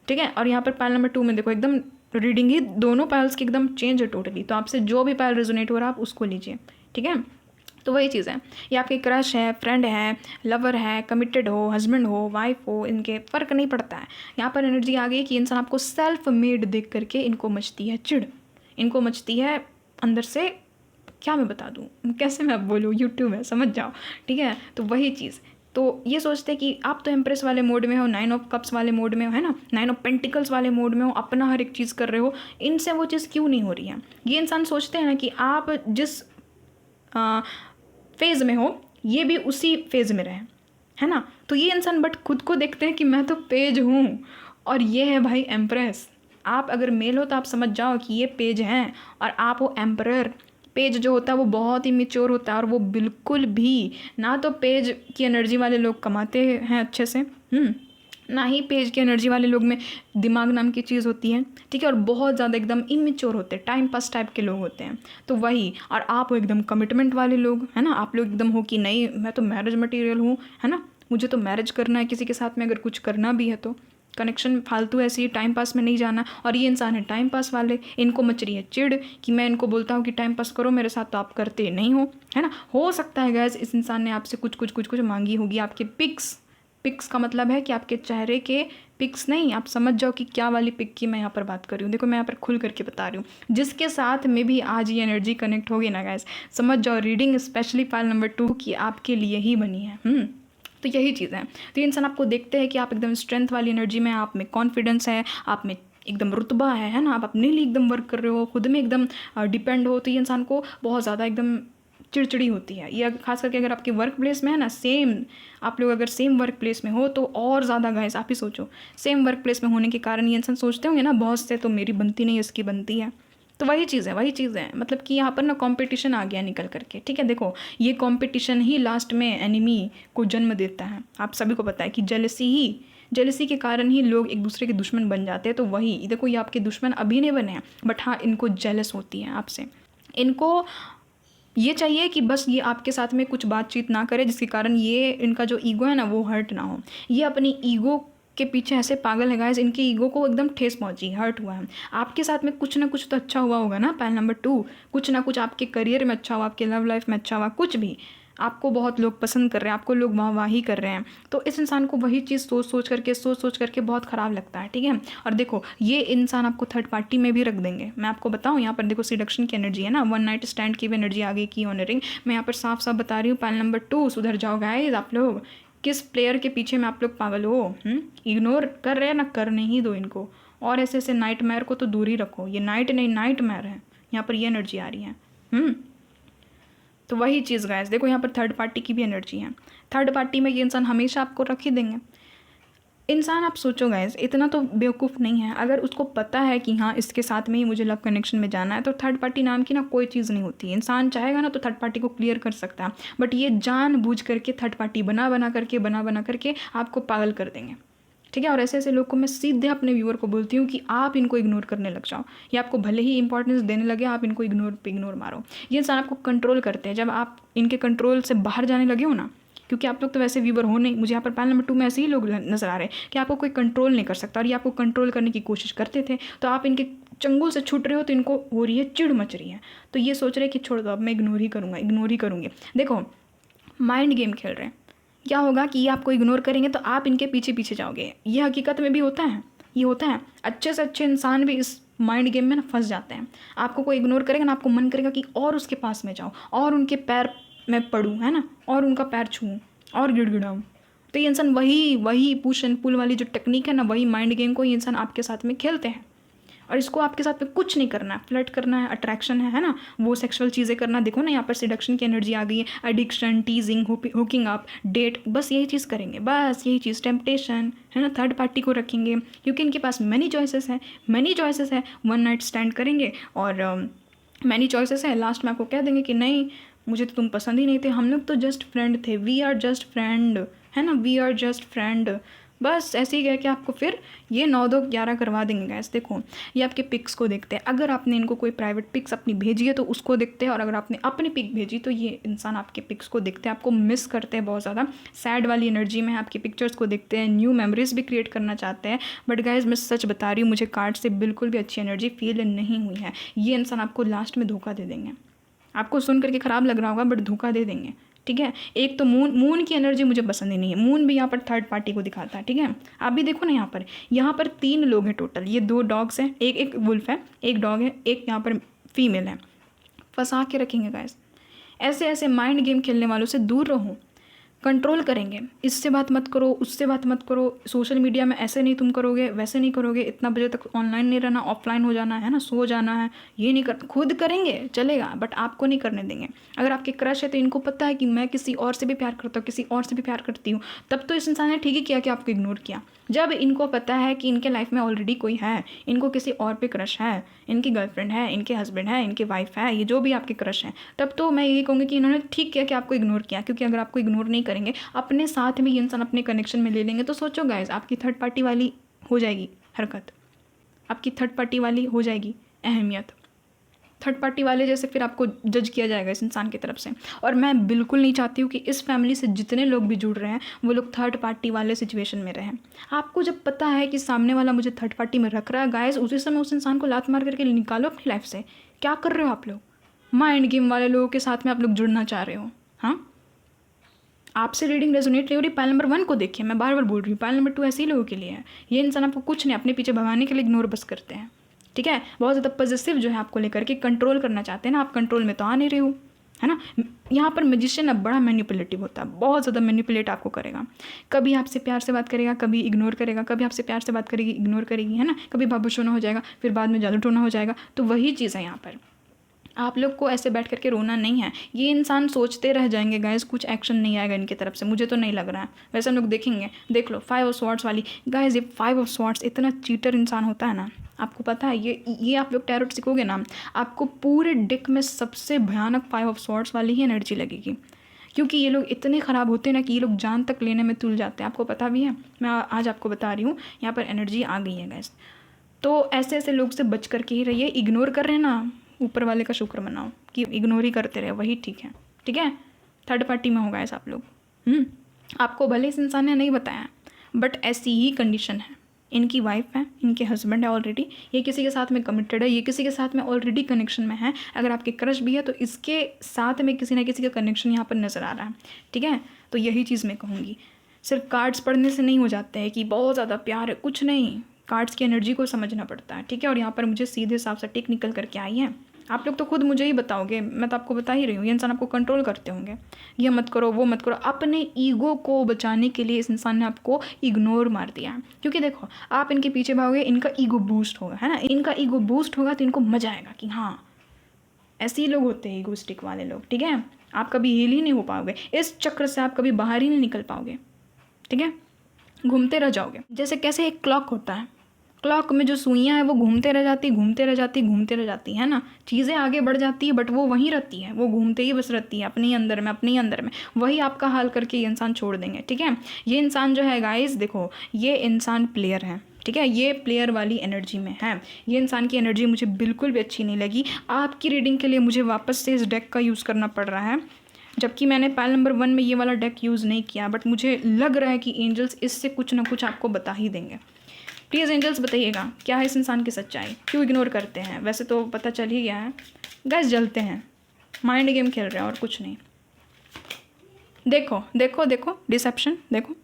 ठीक है, और यहाँ पर पायल नंबर 2 में देखो, एकदम रीडिंग ही दोनों पायल्स की एकदम चेंज है टोटली। तो आपसे जो भी पायल रेजोनेट हो रहा है आप उसको लीजिए, ठीक है। तो वही चीज़ है, ये आपकी क्रश है, फ्रेंड है, लवर है, कमिटेड हो, हस्बैंड हो, वाइफ हो, इनके फ़र्क नहीं पड़ता है। यहाँ पर एनर्जी आ गई कि इंसान आपको सेल्फ मेड देख करके इनको मचती है चिढ़, इनको मचती है अंदर से, क्या मैं बता दूँ, कैसे मैं अब बोलूँ, यूट्यूब है, समझ जाओ, ठीक है। तो वही चीज़ तो ये सोचते हैं कि आप तो एम्प्रेस वाले मोड में हो, 9 ऑफ कप्स वाले मोड में हो, है ना, 9 ऑफ पेंटिकल्स वाले मोड में हो, अपना हर एक चीज़ कर रहे हो, इनसे वो चीज़ क्यों नहीं हो रही है। ये इंसान सोचते हैं ना कि आप जिस फेज़ में हो ये भी उसी फेज़ में रहे, है ना। तो ये इंसान बट खुद को देखते हैं कि मैं तो पेज हूँ और ये है भाई एम्प्रेस। आप अगर मेल हो तो आप समझ जाओ कि ये पेज हैं और आप हो एम्परर। पेज जो होता है वो बहुत ही मेच्योर होता है और वो बिल्कुल भी ना तो पेज की एनर्जी वाले लोग कमाते हैं अच्छे से, ना ही पेज की एनर्जी वाले लोग में दिमाग नाम की चीज़ होती है, ठीक है। और बहुत ज़्यादा एकदम इमेच्योर होते हैं, टाइम पास टाइप के लोग होते हैं। तो वही, और आप हो एकदम कमिटमेंट वाले लोग, है ना। आप लोग एकदम हो कि नहीं मैं तो मैरिज मटेरियल हूँ, है ना, मुझे तो मैरिज करना है किसी के साथ में, अगर कुछ करना भी है तो कनेक्शन फालतू ऐसे ही टाइम पास में नहीं जाना। और ये इंसान है टाइम पास वाले, इनको मच रही है चिढ़ कि मैं इनको बोलता हूँ कि टाइम पास करो मेरे साथ तो आप करते नहीं हो, है ना। हो सकता है गैस इस इंसान ने आपसे कुछ मांगी होगी, आपके पिक्स का मतलब है कि आपके चेहरे के पिक्स नहीं, आप समझ जाओ कि क्या वाली पिक की मैं यहाँ पर बात कर रही हूँ। देखो मैं यहाँ पर खुल करके बता रही हूँ, जिसके साथ में भी आज ये एनर्जी कनेक्ट होगी ना गैस, समझ जाओ रीडिंग स्पेशली फाइल नंबर 2 की आपके लिए ही बनी है। तो यही चीज़ है। तो ये इंसान आपको देखते हैं कि आप एकदम स्ट्रेंथ वाली एनर्जी में, आप में कॉन्फिडेंस है, आप में एकदम रुतबा है ना, आप अपने लिए एकदम वर्क कर रहे हो, खुद में एकदम डिपेंड हो। तो ये इंसान को बहुत ज़्यादा एकदम चिड़चिड़ी होती है। ये खास करके अगर आपके वर्क प्लेस में है ना, सेम आप लोग अगर सेम वर्क प्लेस में हो तो और ज़्यादा गाइस, आप ही सोचो सेम वर्क प्लेस में होने के कारण ये इंसान सोचते होंगे ना बॉस से तो मेरी बनती नहीं इसकी बनती है। तो वही चीज़ है मतलब कि यहाँ पर ना कंपटीशन आ गया निकल करके, ठीक है। देखो ये कंपटीशन ही लास्ट में एनिमी को जन्म देता है। आप सभी को पता है कि जेलसी के कारण ही लोग एक दूसरे के दुश्मन बन जाते हैं। तो वही देखो ये आपके दुश्मन अभी नहीं बने हैं, बट हाँ इनको जेलस होती है आपसे। इनको ये चाहिए कि बस ये आपके साथ में कुछ बातचीत ना करे जिसके कारण ये इनका जो ईगो है ना वो हर्ट ना हो। ये अपनी ईगो के पीछे ऐसे पागल है गाइस, इनके ईगो को एकदम ठेस पहुंची, हर्ट हुआ है। आपके साथ में कुछ ना कुछ तो अच्छा हुआ होगा ना पैल नंबर 2, कुछ ना कुछ आपके करियर में अच्छा हुआ, आपके लव लाइफ में अच्छा हुआ, कुछ भी आपको बहुत लोग पसंद कर रहे हैं, आपको लोग वाहवाही कर रहे हैं। तो इस इंसान को वही चीज़ सोच करके बहुत ख़राब लगता है, ठीक है। और देखो ये इंसान आपको थर्ड पार्टी में भी रख देंगे। मैं आपको बताऊं यहाँ पर देखो सिडक्शन की एनर्जी है ना, वन नाइट स्टैंड की भी एनर्जी आ गई, की ऑनरिंग। मैं यहाँ पर साफ साफ बता रही हूँ पैल नंबर 2 सुधर जाओ गाइस। आप लोग किस प्लेयर के पीछे में आप लोग पागल हो, इग्नोर कर रहे हैं ना, करने ही दो इनको। और ऐसे ऐसे नाइटमेयर को तो दूर ही रखो, ये नाइट नहीं नाइटमेयर है, यहाँ पर ये एनर्जी आ रही है। तो वही चीज़ गाइस, देखो यहाँ पर थर्ड पार्टी की भी एनर्जी है। थर्ड पार्टी में ये इंसान हमेशा आपको रख ही देंगे। इंसान आप सोचो गाइस इतना तो बेवकूफ़ नहीं है, अगर उसको पता है कि हाँ इसके साथ में ही मुझे लव कनेक्शन में जाना है तो थर्ड पार्टी नाम की ना कोई चीज़ नहीं होती। इंसान चाहेगा ना तो थर्ड पार्टी को क्लियर कर सकता है, बट ये जानबूझ करके थर्ड पार्टी बना बना करके आपको पागल कर देंगे, ठीक है। और ऐसे ऐसे लोग को मैं सीधे अपने व्यूअर को बोलती हूँ कि आप इनको इग्नोर करने लग जाओ, या आपको भले ही इंपॉर्टेंस देने लगे आप इनको इग्नोर मारो। ये इंसान आपको कंट्रोल करते हैं, जब आप इनके कंट्रोल से बाहर जाने लगे हो ना, क्योंकि आप लोग तो वैसे व्यूअर हो नहीं, मुझे यहाँ पर पैल नंबर 2 में ऐसे ही लोग नजर आ रहे हैं कि आपको कोई कंट्रोल नहीं कर सकता, और ये आपको कंट्रोल करने की कोशिश करते थे। तो आप इनके चंगुल से छूट रहे हो तो इनको हो रही है चिड़ मच रही है, तो ये सोच रहे हैं कि छोड़ दो अब मैं इग्नोर ही करूँगी। देखो माइंड गेम खेल रहे हैं, क्या होगा कि ये आपको इग्नोर करेंगे तो आप इनके पीछे पीछे जाओगे। ये हकीकत में भी होता है, ये होता है। अच्छे से अच्छे इंसान भी इस माइंड गेम में ना फंस जाते हैं। आपको कोई इग्नोर करेगा ना, आपको मन करेगा कि और उसके पास में जाऊँ और उनके पैर में पड़ूँ, है ना, और उनका पैर छूऊँ और गिड़गिड़ाऊँ। तो ये इंसान वही पुश एंड पुल वाली जो टेक्निक है ना, वही माइंड गेम को ये इंसान आपके साथ में खेलते हैं। और इसको आपके साथ में कुछ नहीं करना है, फ्लर्ट करना है, अट्रैक्शन है ना, वो सेक्सुअल चीज़ें करना। देखो ना यहाँ पर सिडक्शन की एनर्जी आ गई है, addiction, teasing, hooking up, date, बस यही चीज़ करेंगे, बस यही चीज़, टेम्पटेशन, है ना, थर्ड पार्टी को रखेंगे क्योंकि इनके पास मैनी चॉइसेस है। वन नाइट स्टैंड करेंगे और मैनी चॉइसेस है, लास्ट में आपको कह देंगे कि नहीं मुझे तो तुम पसंद ही नहीं थे, हम लोग तो जस्ट फ्रेंड थे, वी आर जस्ट फ्रेंड, है ना, वी आर जस्ट फ्रेंड। बस ऐसे ही कह के आपको फिर ये 9-2-11 करवा देंगे गैस। देखो ये आपके पिक्स को देखते हैं, अगर आपने इनको कोई प्राइवेट पिक्स अपनी भेजी है तो उसको देखते हैं, और अगर आपने अपनी पिक भेजी तो ये इंसान आपके पिक्स को देखते हैं, आपको मिस करते हैं बहुत ज़्यादा, सैड वाली एनर्जी में आपकी पिक्चर्स को देखते हैं, न्यू मेमोरीज भी क्रिएट करना चाहते हैं। बट गाइज मैं सच बता रही हूँ, मुझे कार्ड से बिल्कुल भी अच्छी एनर्जी फील नहीं हुई है। ये इंसान आपको लास्ट में धोखा दे देंगे, आपको सुन करके ख़राब लग रहा होगा बट धोखा दे देंगे, ठीक है। एक तो मून की एनर्जी मुझे पसंद ही नहीं है, मून भी यहाँ पर थर्ड पार्टी को दिखाता है, ठीक है। आप भी देखो ना यहाँ पर 3 लोग हैं टोटल, ये 2 डॉग्स हैं, एक वुल्फ है, एक डॉग है, एक यहाँ पर फीमेल है। फंसा के रखेंगे गाइस, ऐसे ऐसे माइंड गेम खेलने वालों से दूर रहो। कंट्रोल करेंगे, इससे बात मत करो, उससे बात मत करो, सोशल मीडिया में ऐसे नहीं तुम करोगे, वैसे नहीं करोगे, इतना बजे तक ऑनलाइन नहीं रहना, ऑफलाइन हो जाना है ना, सो जाना है, ये नहीं कर, खुद करेंगे चलेगा बट आपको नहीं करने देंगे। अगर आपके क्रश है तो इनको पता है कि मैं किसी और से भी प्यार करता हूँ, किसी और से भी प्यार करती हूँ, तब तो इस इंसान ने ठीक ही किया कि आपको इग्नोर किया। जब इनको पता है कि इनके लाइफ में ऑलरेडी कोई है, इनको किसी और पे क्रश है, इनकी गर्लफ्रेंड है, इनके हस्बैंड है, इनकी वाइफ है, ये जो भी आपके क्रश हैं, तब तो मैं यही कहूँगी कि इन्होंने ठीक किया कि आपको इग्नोर किया। क्योंकि अगर आपको इग्नोर नहीं करेंगे, अपने साथ में ये इंसान अपने कनेक्शन में ले लेंगे, तो सोचो गाइस, आपकी थर्ड पार्टी वाली हो जाएगी हरकत, आपकी थर्ड पार्टी वाली हो जाएगी अहमियत, थर्ड पार्टी वाले जैसे फिर आपको जज किया जाएगा इस इंसान की तरफ से। और मैं बिल्कुल नहीं चाहती हूँ कि इस फैमिली से जितने लोग भी जुड़ रहे हैं वो लोग थर्ड पार्टी वाले सिचुएशन में रहें। आपको जब पता है कि सामने वाला मुझे थर्ड पार्टी में रख रहा है गाइस, उसी समय उस इंसान को लात मार करके निकालो अपनी लाइफ से। क्या कर रहे हो आप लोग? माइंड गेम वाले लोगों के साथ में आप लोग जुड़ना चाह रहे हो। हाँ, आपसे रीडिंग रेजोनेट नहीं हो रही, पाइल नंबर 1 को देखिए, मैं बार बार बोल रही हूँ, पाइल नंबर 2 ऐसे ही लोगों के लिए है। ये इंसान आपको कुछ नहीं, अपने पीछे भगाने के लिए इग्नोर बस करते हैं, ठीक है। बहुत ज़्यादा पॉजिटिव जो है आपको लेकर के कंट्रोल करना चाहते हैं ना, आप कंट्रोल में तो आ नहीं रहे हो, है ना। यहाँ पर मैजिशियन अब बड़ा मैनिपुलेटिव होता है, बहुत ज़्यादा मैनिपुलेट आपको करेगा। कभी आपसे प्यार से बात करेगा, कभी इग्नोर करेगा, कभी आपसे प्यार से बात करेगी, इग्नोर करेगी, है ना। कभी बाबू सोना हो जाएगा, फिर बाद में जादू टोना हो जाएगा। तो वही चीज़ है यहाँ पर, आप लोग को ऐसे बैठ करके रोना नहीं है। ये इंसान सोचते रह जाएंगे गाइस, कुछ एक्शन नहीं आएगा इनकी तरफ से, मुझे तो नहीं लग रहा है। वैसे हम लोग देखेंगे, देख लो 5 ऑफ स्वॉर्ड्स वाली गाइस, ये 5 ऑफ स्वॉर्ड्स इतना चीटर इंसान होता है ना, आपको पता है। ये आप लोग टैरोट सीखोगे ना, आपको पूरे डेक में सबसे भयानक 5 ऑफ स्वॉर्ड्स वाली ही एनर्जी लगेगी। क्योंकि ये लोग इतने ख़राब होते हैं ना कि ये लोग जान तक लेने में तुल जाते हैं, आपको पता भी है। मैं आज आपको बता रही हूँ, यहाँ पर एनर्जी आ गई है गाइस। तो ऐसे ऐसे लोग से बच करके ही रहिए। इग्नोर कर रहे हैं ना, ऊपर वाले का शुक्र मनाओ कि इग्नोर ही करते रहे, वही ठीक है, ठीक है। थर्ड पार्टी में होगा ऐसा आप लोग। आपको भले इस इंसान ने नहीं बताया, बट ऐसी ही कंडीशन है। इनकी वाइफ है, इनके हस्बैंड है ऑलरेडी, ये किसी के साथ में कमिटेड है, ये किसी के साथ में ऑलरेडी कनेक्शन में है। अगर आपके क्रश भी है तो इसके साथ में किसी ना किसी का कनेक्शन यहाँ पर नज़र आ रहा है, ठीक है। तो यही चीज़ मैं कहूँगी, सिर्फ कार्ड्स पढ़ने से नहीं हो जाते हैं कि बहुत ज़्यादा प्यार है, कुछ नहीं, कार्ड्स की एनर्जी को समझना पड़ता है, ठीक है। और यहाँ पर मुझे सीधे साफ सटीक निकल करके आई है। आप लोग तो खुद मुझे ही बताओगे, मैं तो आपको बता ही रही हूँ, ये इंसान आपको कंट्रोल करते होंगे, ये मत करो, वो मत करो। अपने ईगो को बचाने के लिए इस इंसान ने आपको इग्नोर मार दिया है। क्योंकि देखो, आप इनके पीछे भागोगे, इनका ईगो बूस्ट होगा, है ना। इनका ईगो बूस्ट होगा तो इनको मजा आएगा कि हाँ, ऐसे ही लोग होते हैं ईगोस्टिक वाले लोग, ठीक है। आप कभी हील ही नहीं हो पाओगे, इस चक्र से आप कभी बाहर ही नहीं निकल पाओगे, ठीक है। घूमते रह जाओगे। जैसे कैसे एक क्लॉक होता है, क्लॉक में जो सुइयाँ हैं वो घूमते रह जाती, घूमते रह जाती, घूमते रह जाती, है ना। चीज़ें आगे बढ़ जाती है बट वो वहीं रहती है, वो घूमते ही बस रहती है अपने अंदर में, अपने अंदर में। वही आपका हाल करके ये इंसान छोड़ देंगे, ठीक है। ये इंसान जो है गाइस, देखो, ये इंसान प्लेयर है, ठीक है, ये प्लेयर वाली एनर्जी में है। ये इंसान की एनर्जी मुझे बिल्कुल भी अच्छी नहीं लगी। आपकी रीडिंग के लिए मुझे वापस से इस डेक का यूज़ करना पड़ रहा है, जबकि मैंने पाइल नंबर 1 में ये वाला डेक यूज़ नहीं किया, बट मुझे लग रहा है कि एंजल्स इससे कुछ ना कुछ आपको बता ही देंगे। प्लीज़ एंजल्स बताइएगा, क्या है इस इंसान की सच्चाई, क्यों इग्नोर करते हैं। वैसे तो पता चल ही गया है, गैस जलते हैं, माइंड गेम खेल रहे हैं और कुछ नहीं। देखो देखो देखो, डिसेप्शन देखो,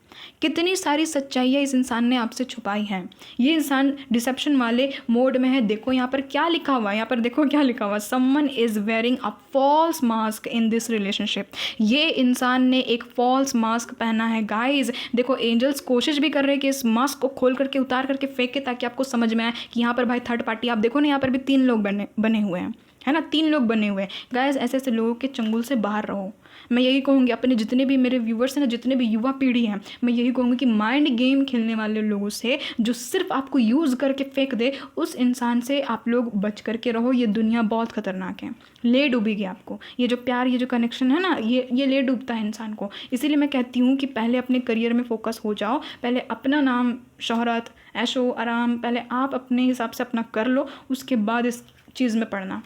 कितनी सारी सच्चाइयाँ इस इंसान ने आपसे छुपाई हैं। ये इंसान डिसेप्शन वाले मोड में है। देखो यहाँ पर क्या लिखा हुआ है, यहाँ पर देखो क्या लिखा हुआ है, someone is wearing a false mask in this relationship. ये इंसान ने एक फॉल्स मास्क पहना है गाइज। देखो, एंजल्स कोशिश भी कर रहे हैं कि इस मास्क को खोल करके उतार करके फेंके, ताकि आपको समझ में आए कि यहाँ पर भाई थर्ड पार्टी। आप देखो ना, यहाँ पर भी 3 लोग बने हुए हैं, है ना, 3 लोग बने हुए हैं गाइज। ऐसे ऐसे लोगों के चंगुल से बाहर रहो। मैं यही कहूँगी, अपने जितने भी मेरे व्यूवर्स हैं ना, जितने भी युवा पीढ़ी हैं, मैं यही कहूँगी कि माइंड गेम खेलने वाले लोगों से, जो सिर्फ आपको यूज़ करके फेंक दे, उस इंसान से आप लोग बच करके रहो। ये दुनिया बहुत ख़तरनाक है, ले डूबेगी आपको। ये जो प्यार, ये जो कनेक्शन है ना, ये ले डूबता है इंसान को। इसीलिए मैं कहती हूँ कि पहले अपने करियर में फोकस हो जाओ, पहले अपना नाम, शोहरत, ऐशो आराम पहले आप अपने हिसाब से अपना कर लो, उसके बाद इस चीज़ में पढ़ना।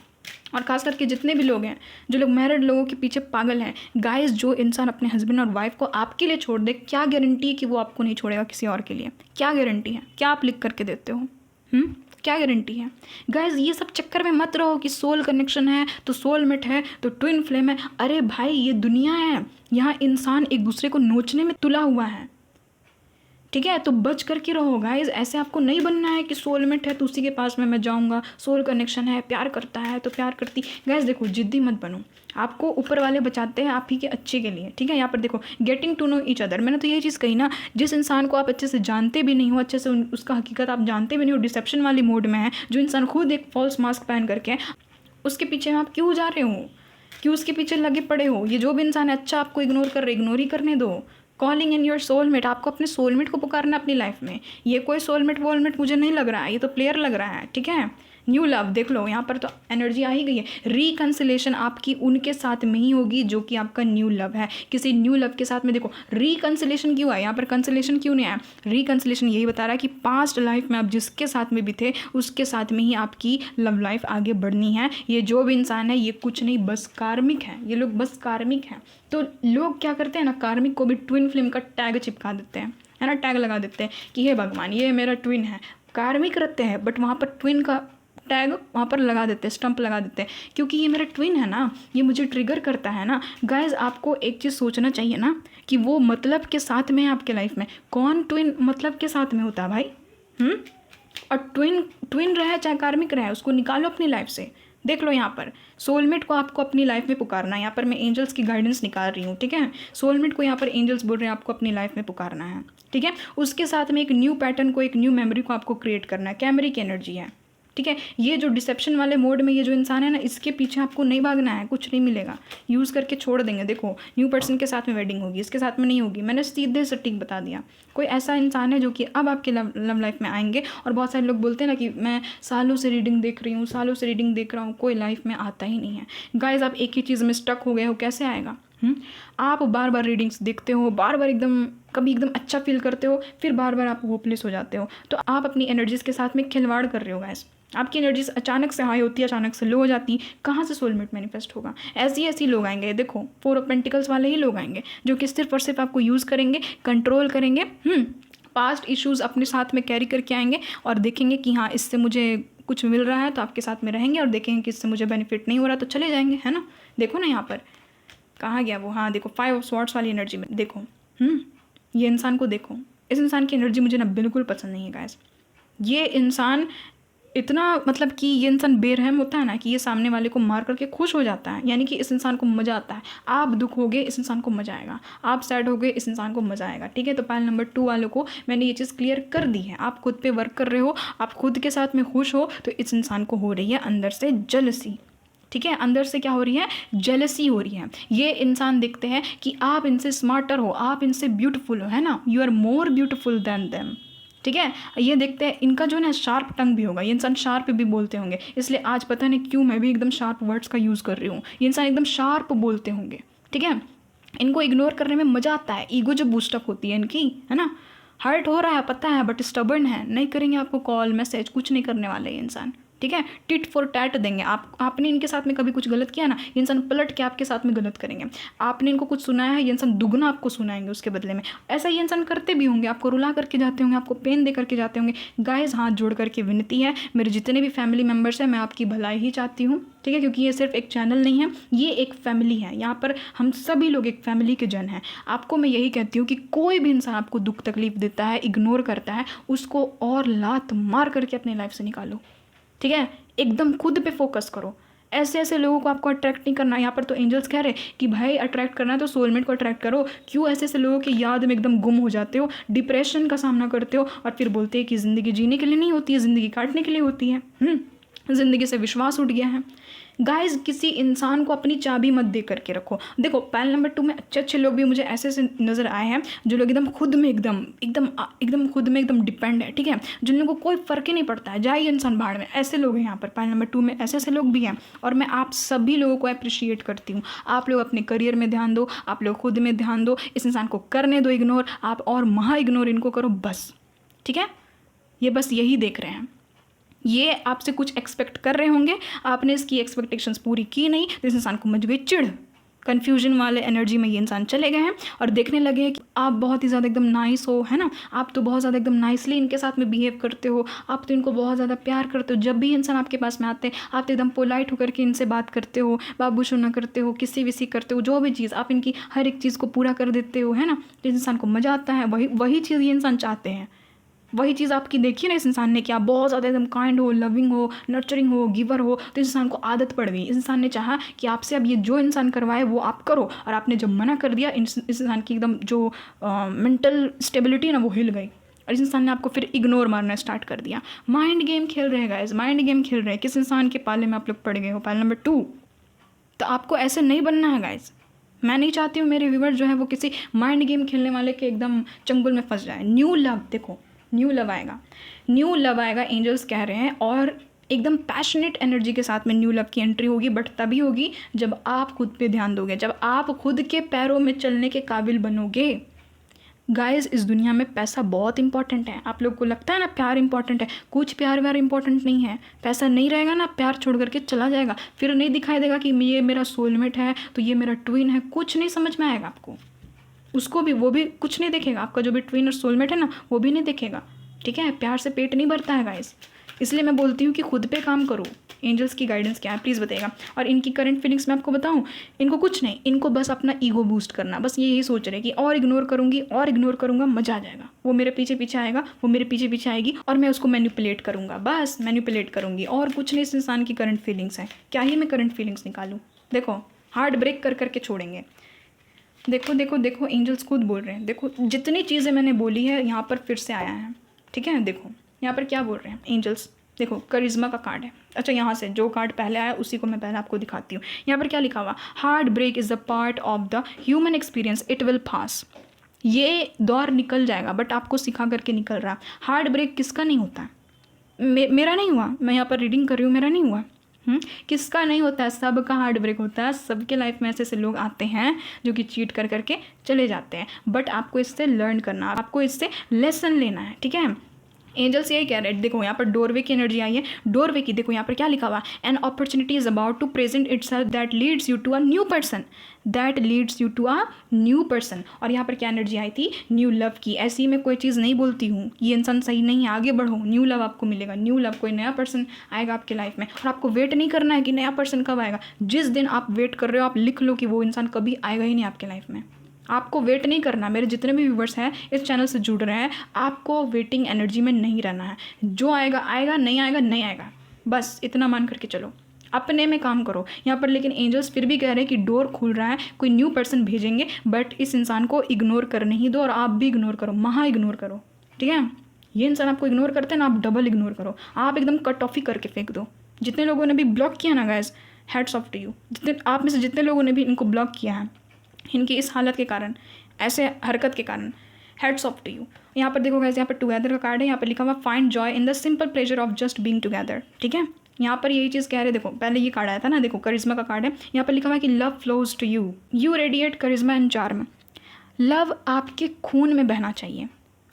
और ख़ास करके जितने भी लोग हैं, जो लोग मैरिड लोगों के पीछे पागल हैं गाइस, जो इंसान अपने हस्बैंड और वाइफ को आपके लिए छोड़ दे, क्या गारंटी है कि वो आपको नहीं छोड़ेगा किसी और के लिए? क्या गारंटी है? क्या आप लिख करके देते हो? क्या गारंटी है गाइस? ये सब चक्कर में मत रहो कि सोल कनेक्शन है तो सोलमेट है तो ट्विन फ्लेम है। अरे भाई, ये दुनिया है, यहाँ इंसान एक दूसरे को नोचने में तुला हुआ है, ठीक है, तो बच करके रहो गाइज। ऐसे आपको नहीं बनना है कि सोलमेट है तो उसी के पास में मैं जाऊँगा, सोल कनेक्शन है, प्यार करता है तो प्यार करती। गाइज देखो, जिद्दी मत बनो, आपको ऊपर वाले बचाते हैं आप ही के अच्छे के लिए, ठीक है। यहाँ पर देखो, getting to know each other, मैंने तो यही चीज़ कही ना, जिस इंसान को आप अच्छे से जानते भी नहीं हो, अच्छे से उसका हकीकत आप जानते भी नहीं हो, डिसेप्शन वाली मोड में है, जो इंसान खुद एक फॉल्स मास्क पहन करके है, उसके पीछे आप क्यों जा रहे हो, क्यों उसके पीछे लगे पड़े हो। ये जो भी इंसान है अच्छा आपको इग्नोर कर रहे, इग्नोर ही करने दो। कॉलिंग इन योर सोलमेट, आपको अपने सोलमेट को पुकारना अपनी लाइफ में। ये कोई सोलमेट वोलमेट मुझे नहीं लग रहा है, ये तो प्लेयर लग रहा है, ठीक है। न्यू लव देख लो, यहाँ पर तो एनर्जी आ ही गई है। रिकन्सिलेशन आपकी उनके साथ में ही होगी जो कि आपका न्यू लव है, किसी न्यू लव के साथ में। देखो रिकन्सिलेशन क्यों है यहाँ पर, कंसिलेशन क्यों नहीं आया। रिकन्सिलेशन यही बता रहा है कि पास्ट लाइफ में आप जिसके साथ में भी थे उसके साथ में ही आपकी लव लाइफ आगे बढ़नी है। ये जो भी इंसान है ये कुछ नहीं, बस कार्मिक है, ये लोग बस कार्मिक हैं। तो लोग क्या करते हैं ना, कार्मिक को भी ट्विन फ्लेम का टैग चिपका देते हैं, है ना, टैग लगा देते हैं कि हे भगवान ये मेरा ट्विन है। कार्मिक रहते हैं बट वहाँ पर ट्विन का टैग वहाँ पर लगा देते हैं, स्टंप लगा देते हैं, क्योंकि ये मेरा ट्विन है ना, ये मुझे ट्रिगर करता है ना। गाइज आपको एक चीज़ सोचना चाहिए ना कि वो मतलब के साथ में है आपके लाइफ में। कौन ट्विन मतलब के साथ में होता है भाई, और ट्विन रहे चाहे कार्मिक रहे, उसको निकालो अपनी लाइफ से। देख लो यहाँ पर सोलमेट को आपको अपनी लाइफ में पुकारना है। यहाँ पर मैं एंजल्स की गाइडेंस निकाल रही हूँ, ठीक है। सोलमेट को यहाँ पर एंजल्स बोल रहे हैं आपको अपनी लाइफ में पुकारना है, ठीक है। उसके साथ में एक न्यू पैटर्न को, एक न्यू मेमोरी को आपको क्रिएट करना है। कैमरे की एनर्जी है, ठीक है। ये जो डिसेप्शन वाले मोड में ये जो इंसान है ना, इसके पीछे आपको नहीं भागना है, कुछ नहीं मिलेगा, यूज़ करके छोड़ देंगे। देखो न्यू पर्सन के साथ में वेडिंग होगी, इसके साथ में नहीं होगी, मैंने सीधे सटीक बता दिया। कोई ऐसा इंसान है जो कि अब आपके लव लाइफ में आएंगे। और बहुत सारे लोग बोलते हैं ना कि मैं सालों से रीडिंग देख रही हूँ, सालों से रीडिंग देख रहा हूँ, कोई लाइफ में आता ही नहीं है। गाइज आप एक ही चीज़ में स्टक हो गए हो, कैसे आएगा। आप बार बार रीडिंग्स देखते हो, बार बार एकदम कभी एकदम अच्छा फील करते हो, फिर बार बार आप होपलेस हो जाते हो। तो आप अपनी एनर्जीज के साथ में खिलवाड़ कर रहे हो गाइस। आपकी एनर्जीज अचानक से हाई होती है, अचानक से लो हो जाती। कहाँ से सोलमेट मैनिफेस्ट होगा। ऐसी लोग आएंगे, देखो 4 ऑफ पेंटिकल्स वाले ही लोग आएंगे जो कि सिर्फ और सिर्फ आपको यूज़ करेंगे, कंट्रोल करेंगे, पास्ट इश्यूज़ अपने साथ में कैरी करके आएंगे और देखेंगे कि हाँ इससे मुझे कुछ मिल रहा है तो आपके साथ में रहेंगे, और देखेंगे कि इससे मुझे बेनिफिट नहीं हो रहा तो चले जाएंगे, है ना। देखो ना यहाँ पर कहाँ गया वो, हाँ देखो 5 ऑफ स्वॉर्ड्स वाली एनर्जी में देखो। ये इंसान को देखो, इस इंसान की एनर्जी मुझे ना बिल्कुल पसंद नहीं है गाइस। ये इंसान इतना मतलब कि ये इंसान बेरहम होता है ना कि ये सामने वाले को मार करके खुश हो जाता है, यानी कि इस इंसान को मज़ा आता है। आप दुख हो गए, इस इंसान को मज़ा आएगा, आप सैड हो गए, इस इंसान को मज़ा आएगा, ठीक है। तो पाइल नंबर 2 वालों को मैंने ये चीज़ क्लियर कर दी है। आप खुद पे वर्क कर रहे हो, आप खुद के साथ में खुश हो, तो इस इंसान को हो रही है अंदर से जेलसी, ठीक है। अंदर से क्या हो रही है, जेलसी हो रही है। ये इंसान देखते हैं कि आप इनसे स्मार्टर हो, आप इनसे ब्यूटीफुल हो, है ना, you are more beautiful than them, ठीक है। ये देखते हैं, इनका जो है ना शार्प टंग भी होगा, ये इंसान शार्प भी बोलते होंगे, इसलिए आज पता नहीं क्यों मैं भी एकदम शार्प वर्ड्स का यूज़ कर रही हूँ। ये इंसान एकदम शार्प बोलते होंगे, ठीक है। इनको इग्नोर करने में मज़ा आता है, ईगो जो बूस्टअप होती है इनकी, है ना। हर्ट हो रहा है पता है, बट स्टबर्न है, नहीं करेंगे आपको कॉल मैसेज, कुछ नहीं करने वाले ये इंसान, ठीक है। टिट फॉर टैट देंगे। आपने इनके साथ में कभी कुछ गलत किया ना, ये इंसान पलट के आपके साथ में गलत करेंगे। आपने इनको कुछ सुनाया है, ये इंसान दुगना आपको सुनाएंगे उसके बदले में। ऐसा ये इंसान करते भी होंगे, आपको रुला करके जाते होंगे, आपको पेन दे करके जाते होंगे। गाइस हाथ जोड़ करके विनती है, मेरे जितने भी फैमिली मेम्बर्स हैं, मैं आपकी भलाई ही चाहती हूँ, ठीक है, क्योंकि ये सिर्फ एक चैनल नहीं है, ये एक फैमिली है। यहाँ पर हम सभी लोग एक फैमिली के जन हैं। आपको मैं यही कहती हूँ कि कोई भी इंसान आपको दुख तकलीफ देता है, इग्नोर करता है, उसको और लात मार करके अपनी लाइफ से निकालो, ठीक है। एकदम खुद पे फोकस करो। ऐसे लोगों को आपको अट्रैक्ट नहीं करना। यहाँ पर तो एंजल्स कह रहे कि भाई अट्रैक्ट करना है तो सोलमेट को अट्रैक्ट करो। क्यों ऐसे लोगों की याद में एकदम गुम हो जाते हो, डिप्रेशन का सामना करते हो और फिर बोलते हैं कि ज़िंदगी जीने के लिए नहीं होती है, ज़िंदगी काटने के लिए होती है। ज़िंदगी से विश्वास उठ गया है। गाइज किसी इंसान को अपनी चाबी मत दे करके रखो। देखो पाइल नंबर 2 में अच्छे लोग भी मुझे ऐसे नज़र आए हैं जो लोग एकदम खुद में एकदम खुद में एकदम डिपेंड है, ठीक है, जिन लोगों को कोई फ़र्क ही नहीं पड़ता है, जाइए इंसान बाहर में। ऐसे लोग हैं यहाँ पर पाइल नंबर 2 में, ऐसे लोग भी हैं। और मैं आप सभी लोगों को अप्रिशिएट करती हूँ। आप लोग अपने करियर में ध्यान दो, आप लोग खुद में ध्यान दो, इस इंसान को करने दो इग्नोर, आप और महा इग्नोर इनको करो बस, ठीक है। ये बस यही देख रहे हैं, ये आपसे कुछ एक्सपेक्ट कर रहे होंगे, आपने इसकी एक्सपेक्टेशंस पूरी की नहीं तो इस इंसान को मच गई चिढ़, कन्फ्यूजन वाले एनर्जी में ये इंसान चले गए हैं और देखने लगे हैं कि आप बहुत ही ज़्यादा एकदम नाइस हो, है ना, आप तो बहुत ज़्यादा एकदम नाइसली इनके साथ में बिहेव करते हो, आप तो इनको बहुत ज़्यादा प्यार करते हो। जब भी इंसान आपके पास में आते हैं आप तो एकदम पोलाइट होकर के इनसे बात करते हो, बाबू सोना करते हो, किसी विसी करते हो, जो भी चीज़ आप इनकी हर एक चीज़ को पूरा कर देते हो, है ना। तो इंसान को मज़ा आता है, वही चीज़ ये इंसान चाहते हैं। वही चीज़ आपकी देखी ना इस इंसान ने कि आप बहुत ज़्यादा एकदम काइंड हो, लविंग हो, नर्चरिंग हो, गिवर हो, तो इस इंसान को आदत पड़ गई। इस इंसान ने चाहा कि आपसे अब ये जो इंसान करवाए वो आप करो, और आपने जब मना कर दिया इस इंसान की एकदम जो मेंटल स्टेबिलिटी ना वो हिल गई, और इस इंसान ने आपको फिर इग्नोर मारना स्टार्ट कर दिया। माइंड गेम खेल रहे हैं गाइस, माइंड गेम खेल रहे हैं। किस इंसान के पाले में आप लोग पड़ गए हो? पाले नंबर 2। तो आपको ऐसे नहीं बनना है गाइस। मैं नहीं चाहती हूँ मेरे व्यूवर जो है वो किसी माइंड गेम खेलने वाले के एकदम चंगुल में फंस जाए। न्यू लव, देखो न्यू लव आएगा, न्यू लव आएगा, एंजल्स कह रहे हैं, और एकदम पैशनेट एनर्जी के साथ में न्यू लव की एंट्री होगी। बट तभी होगी जब आप खुद पे ध्यान दोगे, जब आप खुद के पैरों में चलने के काबिल बनोगे। गाइस, इस दुनिया में पैसा बहुत इंपॉर्टेंट है। आप लोग को लगता है ना प्यार इंपॉर्टेंट है, कुछ प्यार व्यार इंपॉर्टेंट नहीं है। पैसा नहीं रहेगा ना, प्यार छोड़ करके चला जाएगा, फिर नहीं दिखाई देगा कि ये मेरा सोलमेट है, तो ये मेरा ट्विन है, कुछ नहीं समझ में आएगा आपको। उसको भी, वो भी कुछ नहीं देखेगा, आपका जो भी ट्विन और सोलमेट है ना वो भी नहीं देखेगा। ठीक है, प्यार से पेट नहीं भरता है गाइस। इसलिए मैं बोलती हूँ कि खुद पे काम करो। एंजल्स की गाइडेंस क्या है प्लीज़ बताइएगा। और इनकी करंट फीलिंग्स मैं आपको बताऊँ, इनको कुछ नहीं, इनको बस अपना ईगो बूस्ट करना, बस यही सोच रहे कि और इग्नोर करूँगी और इग्नोर करूँगा, मज़ा आ जाएगा, वो मेरे पीछे पीछे आएगा, वो मेरे पीछे पीछे आएगी और मैं उसको मैनिपुलेट करूँगा, बस मैनिपुलेट करूँगी, और कुछ नहीं। इस इंसान की करंट फीलिंग्स है। क्या ही मैं करंट फीलिंग्स निकालूँ? देखो, हार्ट ब्रेक कर करके छोड़ेंगे। देखो देखो देखो, एंजल्स खुद बोल रहे हैं। देखो जितनी चीज़ें मैंने बोली है यहाँ पर फिर से आया है। ठीक है, देखो यहाँ पर क्या बोल रहे हैं एंजल्स। देखो करिश्मा का कार्ड है। अच्छा, यहाँ से जो कार्ड पहले आया उसी को मैं पहले आपको दिखाती हूँ। यहाँ पर क्या लिखा हुआ, heart break is a part of the human experience, it will pass. ये दौर निकल जाएगा, बट आपको सिखा करके निकल रहा है। हार्ट ब्रेक किसका नहीं होता है? मेरा नहीं हुआ, मैं यहाँ पर रीडिंग कर रही हूँ, मेरा नहीं हुआ। किसका नहीं होता है? सबका हार्ट ब्रेक होता है। सबके लाइफ में ऐसे ऐसे लोग आते हैं जो कि चीट कर करके चले जाते हैं, बट आपको इससे लर्न करना, आपको इससे लेसन लेना है। ठीक है, एंजल्स यही कह रहे हैं। देखो यहाँ पर डोरवे की एनर्जी आई है। डोरवे की देखो यहाँ पर क्या लिखा हुआ, an opportunity is about to present itself that leads you to a new person, that leads you to a new person. और यहाँ पर क्या एनर्जी आई थी? न्यू लव की। ऐसी ही मैं कोई चीज़ नहीं बोलती हूँ, ये इंसान सही नहीं है, आगे बढ़ो, न्यू लव आपको मिलेगा। न्यू लव, कोई नया पर्सन आएगा आपके लाइफ में, और आपको वेट नहीं करना है कि नया पर्सन कब आएगा। जिस दिन आप वेट कर रहे हो, आप लिख लो कि वो इंसान कभी आएगा ही नहीं आपके लाइफ में। आपको वेट नहीं करना। मेरे जितने भी व्यूवर्स हैं इस चैनल से जुड़ रहे हैं, आपको वेटिंग एनर्जी में नहीं रहना है। जो आएगा आएगा, नहीं आएगा नहीं आएगा, बस इतना मान करके चलो, अपने में काम करो यहाँ पर। लेकिन एंजल्स फिर भी कह रहे हैं कि डोर खुल रहा है, कोई न्यू पर्सन भेजेंगे, बट इस इंसान को इग्नोर करने ही दो, और आप भी इग्नोर करो, महा इग्नोर करो। ठीक है, ये इंसान आपको इग्नोर करते हैं ना, आप डबल इग्नोर करो, आप एकदम कट ऑफ ही करके फेंक दो। जितने लोगों ने भी ब्लॉक किया ना guys, hats off to you. जितने आप में से जितने लोगों ने भी इनको ब्लॉक किया है, इनकी इस हालत के कारण, ऐसे हरकत के कारण, हेड्स ऑफ टू यू। यहाँ पर देखो गाइस, यहाँ पर टुगेदर का कार्ड है, यहाँ पर लिखा हुआ find joy in the simple pleasure of just being together. ठीक है, यहाँ पर यही चीज़ कह रहे हैं। देखो पहले ये कार्ड आया था ना, देखो करिश्मा का कार्ड है, यहाँ पर लिखा हुआ है कि love flows to you, you radiate charisma and charm. Love आपके खून में बहना चाहिए।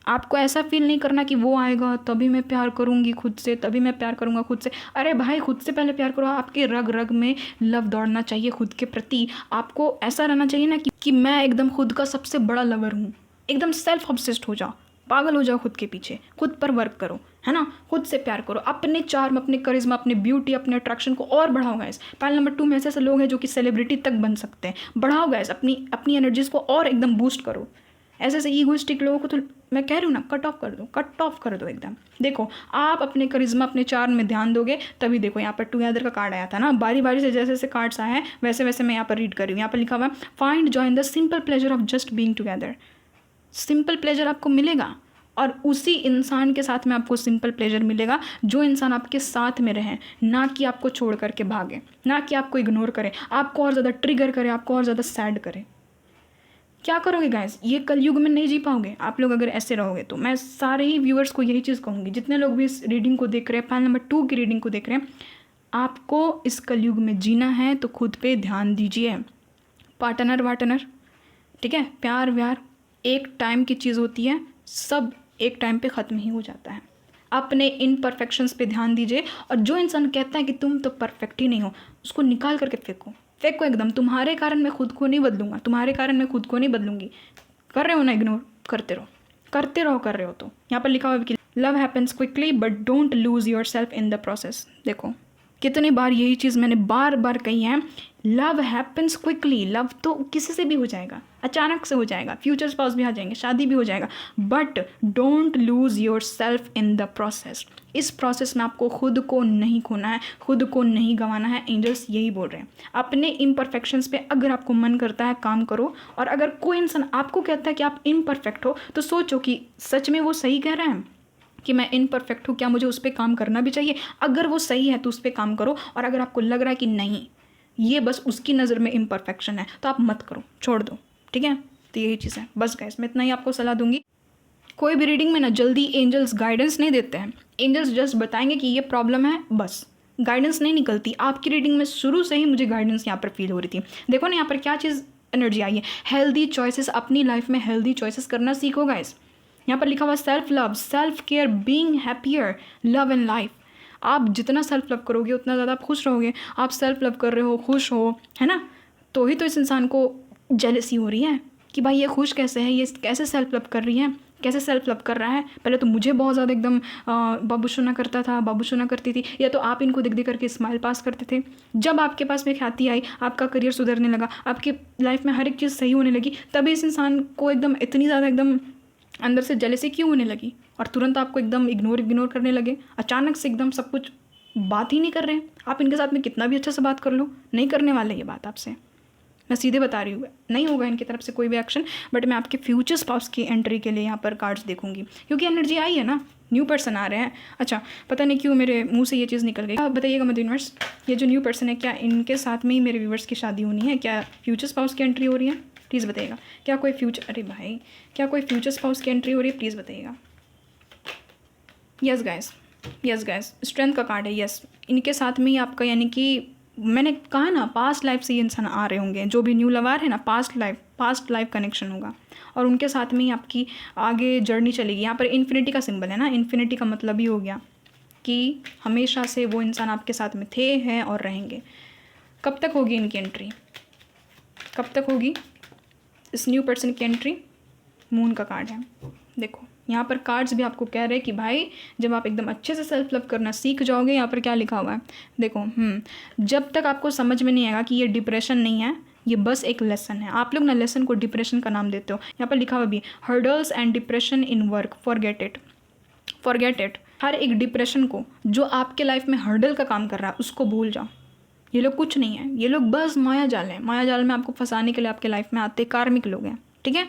आपको ऐसा फील नहीं करना कि वो आएगा तभी मैं प्यार करूँगी खुद से, तभी मैं प्यार करूँगा खुद से। अरे भाई, खुद से पहले प्यार करो। आपके रग रग में लव दौड़ना चाहिए खुद के प्रति। आपको ऐसा रहना चाहिए ना कि मैं एकदम खुद का सबसे बड़ा लवर हूँ। एकदम सेल्फ ऑब्सेस्ड हो जाओ, पागल हो जाओ खुद के पीछे, खुद पर वर्क करो, है ना। खुद से प्यार करो, अपने चार्म, अपने करिश्मा, अपने ब्यूटी, अपने अट्रैक्शन को और बढ़ाओ गाइस। पहले नंबर 2 में ऐसे ऐसे लोग हैं जो कि सेलिब्रिटी तक बन सकते हैं। बढ़ाओ गाइस, अपनी एनर्जीज को और एकदम बूस्ट करो। ऐसे ऐसे ईगोइस्टिक लोगों को तो मैं कह रही हूँ ना, कट ऑफ कर दो, कट ऑफ कर दो एकदम। देखो आप अपने करिश्मा, अपने चार्म में ध्यान दोगे तभी। देखो यहाँ पर टुगेदर का कार्ड आया था ना, बारी बारी से जैसे जैसे कार्ड्स आए हैं वैसे वैसे मैं यहाँ पर रीड कर रही हूँ। यहाँ पर लिखा हुआ है find joy in the simple pleasure of just being together. Simple pleasure आपको मिलेगा, और उसी इंसान के साथ में आपको सिंपल प्लेजर मिलेगा जो इंसान आपके साथ में रहे, ना कि आपको छोड़ करके भागे, ना कि आपको इग्नोर करे, आपको और ज़्यादा ट्रिगर करे, आपको और ज़्यादा सैड करे। क्या करोगे गाइस? ये कलयुग में नहीं जी पाओगे आप लोग अगर ऐसे रहोगे तो। मैं सारे ही व्यूअर्स को यही चीज़ कहूँगी, जितने लोग भी इस रीडिंग को देख रहे हैं, फाइल नंबर 2 की रीडिंग को देख रहे हैं, आपको इस कलयुग में जीना है तो खुद पे ध्यान दीजिए। पार्टनर वार्टनर, ठीक है, प्यार व्यार एक टाइम की चीज़ होती है, सब एक टाइम पे ख़त्म ही हो जाता है। अपने इनपरफेक्शंस पे ध्यान दीजिए, और जो इंसान कहता है कि तुम तो परफेक्ट ही नहीं हो, उसको निकाल करके फेंको। फेंको एकदम, तुम्हारे कारण मैं खुद को नहीं बदलूंगा, तुम्हारे कारण मैं खुद को नहीं बदलूंगी। कर रहे हो ना इग्नोर, करते रहो करते रहो, कर रहे हो तो। यहाँ पर लिखा हुआ है कि love happens quickly but don't lose your self in the process. देखो कितनी बार यही चीज़ मैंने बार बार कही है, लव हैपन्स क्विकली। लव तो किसी से भी हो जाएगा, अचानक से हो जाएगा, फ्यूचर स्पाउस भी आ जाएंगे, शादी भी हो जाएगा, but don't lose your self in the process. इस प्रोसेस में आपको खुद को नहीं खोना है, खुद को नहीं गंवाना है। एंजल्स यही बोल रहे हैं। अपने इम्परफेक्शंस पे अगर आपको मन करता है काम करो, और अगर कोई इंसान आपको कहता है कि आप इम्परफेक्ट हो तो सोचो कि सच में वो सही कह रहा है कि मैं इनपरफेक्ट हूँ, क्या मुझे उस पर काम करना भी चाहिए? अगर वो सही है तो उस पर काम करो, और अगर आपको लग रहा है कि नहीं ये बस उसकी नज़र में इम्परफेक्शन है तो आप मत करो, छोड़ दो, ठीक है। तो यही चीज़ है बस गाइस, मैं इतना ही आपको सलाह दूंगी। कोई भी रीडिंग में ना जल्दी एंजल्स गाइडेंस नहीं देते हैं। एंजल्स जस्ट बताएंगे कि ये प्रॉब्लम है, बस गाइडेंस नहीं निकलती। आपकी रीडिंग में शुरू से ही मुझे गाइडेंस यहाँ पर फील हो रही थी। देखो ना यहाँ पर क्या चीज़ एनर्जी आई है, हेल्दी चॉइसेस। अपनी लाइफ में हेल्दी चॉइसेस करना सीखो गाइस। यहाँ पर लिखा हुआ self love, self care, being happier, love in life. आप जितना सेल्फ लव करोगे उतना ज़्यादा आप खुश रहोगे। आप सेल्फ लव कर रहे हो, खुश हो, है ना, तो ही तो इस इंसान को जेलसी हो रही है कि भाई ये खुश कैसे है, ये कैसे सेल्फ लव कर रही है, कैसे सेल्फ लव कर रहा है। पहले तो मुझे बहुत ज़्यादा एकदम बाबूशुना करता था, बाबूशुना करती थी, या तो आप इनको दिख दिख करके स्माइल पास करते थे। जब आपके पास में ख्याति आई, आपका करियर सुधरने लगा, आपकी लाइफ में हर एक चीज़ सही होने लगी, तभी इस इंसान को एकदम इतनी ज़्यादा एकदम अंदर से जेलसी क्यों होने लगी, और तुरंत आपको एकदम इग्नोर करने लगे। अचानक से एकदम सब कुछ बात ही नहीं कर रहे हैं। आप इनके साथ में कितना भी अच्छा से बात कर लो, नहीं करने वाले ये बात आपसे, मैं सीधे बता रही हूँ, नहीं होगा इनकी तरफ से कोई भी एक्शन। बट मैं आपके फ्यूचर स्पाउस की एंट्री के लिए यहाँ पर कार्ड्स देखूंगी, क्योंकि एनर्जी आई है ना, न्यू पर्सन आ रहे हैं। अच्छा पता नहीं क्यों मेरे मुंह से ये चीज़ निकल गई। बताइएगा मत यूनिवर्स, ये जो न्यू पर्सन है क्या इनके साथ में ही मेरे व्यूवर्स की शादी होनी है? क्या फ्यूचर स्पाउस की एंट्री हो रही है? प्लीज़ बताइएगा। क्या कोई फ्यूचर, अरे भाई क्या कोई फ्यूचर स्पाउस की एंट्री हो रही है? प्लीज़ बताइएगा। Yes guys, yes guys, strength का कार्ड है। यस, इनके साथ में ही आपका, यानी कि मैंने कहा ना, पास्ट लाइफ से ये इंसान आ रहे होंगे। जो भी न्यू लवर है ना, पास्ट लाइफ कनेक्शन होगा, और उनके साथ में ही आपकी आगे जर्नी चलेगी। यहाँ पर इन्फिनिटी का सिंबल है ना, इन्फिनिटी का मतलब ही हो गया कि हमेशा से वो इंसान आपके साथ में थे, हैं और रहेंगे। कब तक होगी इनकी एंट्री, कब तक होगी इस न्यू पर्सन की एंट्री? मून का कार्ड है। देखो यहाँ पर कार्ड्स भी आपको कह रहे हैं कि भाई जब आप एकदम अच्छे से सेल्फ लव करना सीख जाओगे, यहाँ पर क्या लिखा हुआ है देखो, जब तक आपको समझ में नहीं आएगा कि ये डिप्रेशन नहीं है, ये बस एक लेसन है। आप लोग ना लेसन को डिप्रेशन का नाम देते हो। यहाँ पर लिखा हुआ भी hurdles and depression in work, forget it, forget it. हर एक डिप्रेशन को जो आपके लाइफ में हर्डल का काम कर रहा है उसको भूल जाओ। ये लोग कुछ नहीं है, ये लोग बस माया जाल हैं। माया जाल में आपको फंसाने के लिए आपके लाइफ में आते कार्मिक लोग हैं, ठीक है।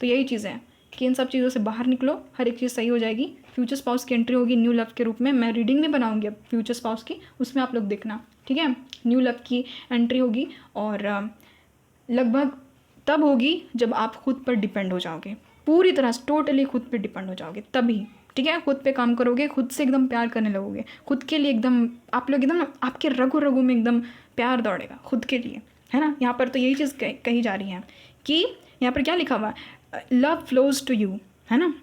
तो यही चीज़ है कि इन सब चीज़ों से बाहर निकलो, हर एक चीज़ सही हो जाएगी। फ्यूचर स्पाउस की एंट्री होगी न्यू लव के रूप में। मैं रीडिंग भी बनाऊंगी अब फ्यूचर स्पाउस की, उसमें आप लोग देखना, ठीक है। न्यू लव की एंट्री होगी, और लगभग तब होगी जब आप खुद पर डिपेंड हो जाओगे, पूरी तरह से टोटली खुद पर डिपेंड हो जाओगे, तभी, ठीक है। खुद पे काम करोगे, खुद से एकदम प्यार करने लगोगे, खुद के लिए एकदम आप लोग एकदम, आपके रगों रगों में एकदम प्यार दौड़ेगा खुद के लिए, है ना। यहाँ पर तो यही चीज़ कही जा रही है कि यहाँ पर क्या लिखा हुआ है, लव फ्लोज टू यू, है ना।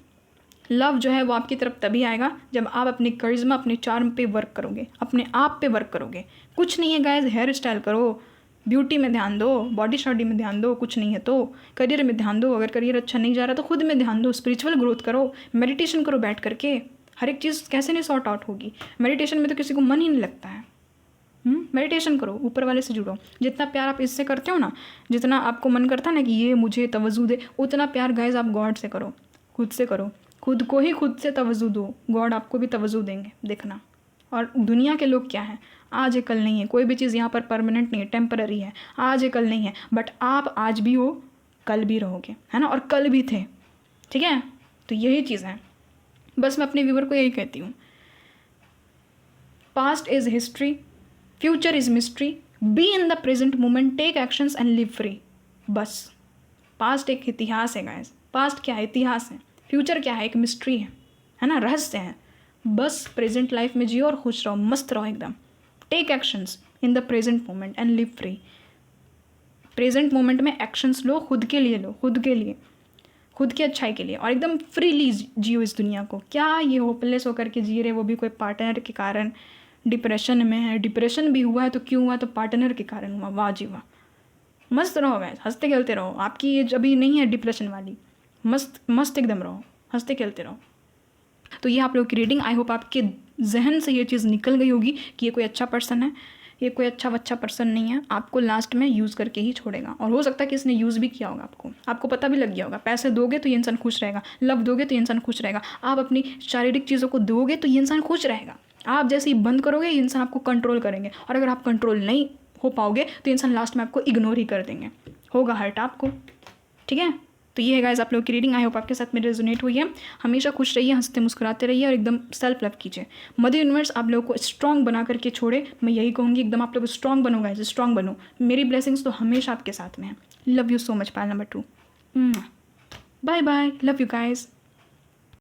लव जो है वो आपकी तरफ तभी आएगा जब आप अपने करिश्मा, अपने चार्म पे वर्क करोगे, अपने आप पे वर्क करोगे। कुछ नहीं है गाइस, हेयर स्टाइल करो, ब्यूटी में ध्यान दो, बॉडी शॉडी में ध्यान दो, कुछ नहीं है तो करियर में ध्यान दो। अगर करियर अच्छा नहीं जा रहा तो खुद में ध्यान दो, स्पिरिचुअल ग्रोथ करो, मेडिटेशन करो बैठ करके। हर एक चीज़ कैसे नहीं सॉर्ट आउट होगी, मेडिटेशन में तो किसी को मन ही नहीं लगता है। मेडिटेशन करो, ऊपर वाले से जुड़ो। जितना प्यार आप इससे करते हो ना, जितना आपको मन करता है ना कि ये मुझे तवज्जो दे, उतना प्यार गाइस आप गॉड से करो, खुद से करो। खुद को ही खुद से तवज्जो दो, गॉड आपको भी तवज्जो देंगे, देखना। और दुनिया के लोग क्या हैं, आज है कल नहीं है, कोई भी चीज़ यहाँ पर परमानेंट नहीं है, टेम्पररी है। आज है कल नहीं है, बट आप आज भी हो, कल भी रहोगे, है ना, और कल भी थे, ठीक है। तो यही चीज़ है, बस मैं अपने व्यूवर को यही कहती हूँ, past is history, future is mystery, be in the present moment, take actions and live free. बस पास्ट एक इतिहास है गाइस, पास्ट क्या है, इतिहास है। फ्यूचर क्या है, एक मिस्ट्री है ना, रहस्य है। बस प्रेजेंट लाइफ में जियो और खुश रहो, मस्त रहो एकदम। Take actions in the present moment and live free. Present moment में एक्शंस लो, खुद के लिए लो, खुद के लिए, खुद की अच्छाई के लिए, और एकदम फ्रीली जियो इस दुनिया को। क्या ये होपलेस होकर के जी रहे, वो भी कोई पार्टनर के कारण? डिप्रेशन में है, डिप्रेशन भी हुआ है तो क्यों हुआ, तो पार्टनर के कारण हुआ। वाह जी वाह, मस्त रहो गाइस, हंसते खेलते रहो। आपकी एज अभी नहीं है डिप्रेशन वाली, मस्त मस्त एकदम रहो, हंसते खेलते रहो। तो ये आप लोग की रीडिंग, आई होप आपके जहन से ये चीज़ निकल गई होगी कि ये कोई अच्छा पर्सन है, ये कोई अच्छा पर्सन नहीं है, आपको लास्ट में यूज़ करके ही छोड़ेगा। और हो सकता है कि इसने यूज़ भी किया होगा, आपको पता भी लग गया होगा। पैसे दोगे तो ये इंसान खुश रहेगा, लव दोगे तो ये इंसान खुश रहेगा, आप अपनी शारीरिक चीज़ों को दोगे तो ये इंसान खुश रहेगा। आप जैसे ही बंद करोगे ये इंसान आपको कंट्रोल करेंगे, और अगर आप कंट्रोल नहीं हो पाओगे तो इंसान लास्ट में आपको इग्नोर ही कर देंगे, होगा हर्ट आपको। ठीक है, तो ये है गाइस आप लोग की रीडिंग। आई होप आपके साथ में रेजोनेट हुई है। हमेशा खुश रहिए, हंसते मुस्कुराते रहिए और एकदम सेल्फ लव कीजिए। मदर यूनिवर्स आप लोगों को स्ट्रॉन्ग बना करके छोड़े, मैं यही कहूँगी, एकदम आप लोग स्ट्रॉन्ग बनो गाइस, स्ट्रॉन्ग बनो। मेरी ब्लेसिंग्स तो हमेशा आपके साथ में है। Love you so much, Payal number 2। Bye bye, love you guys.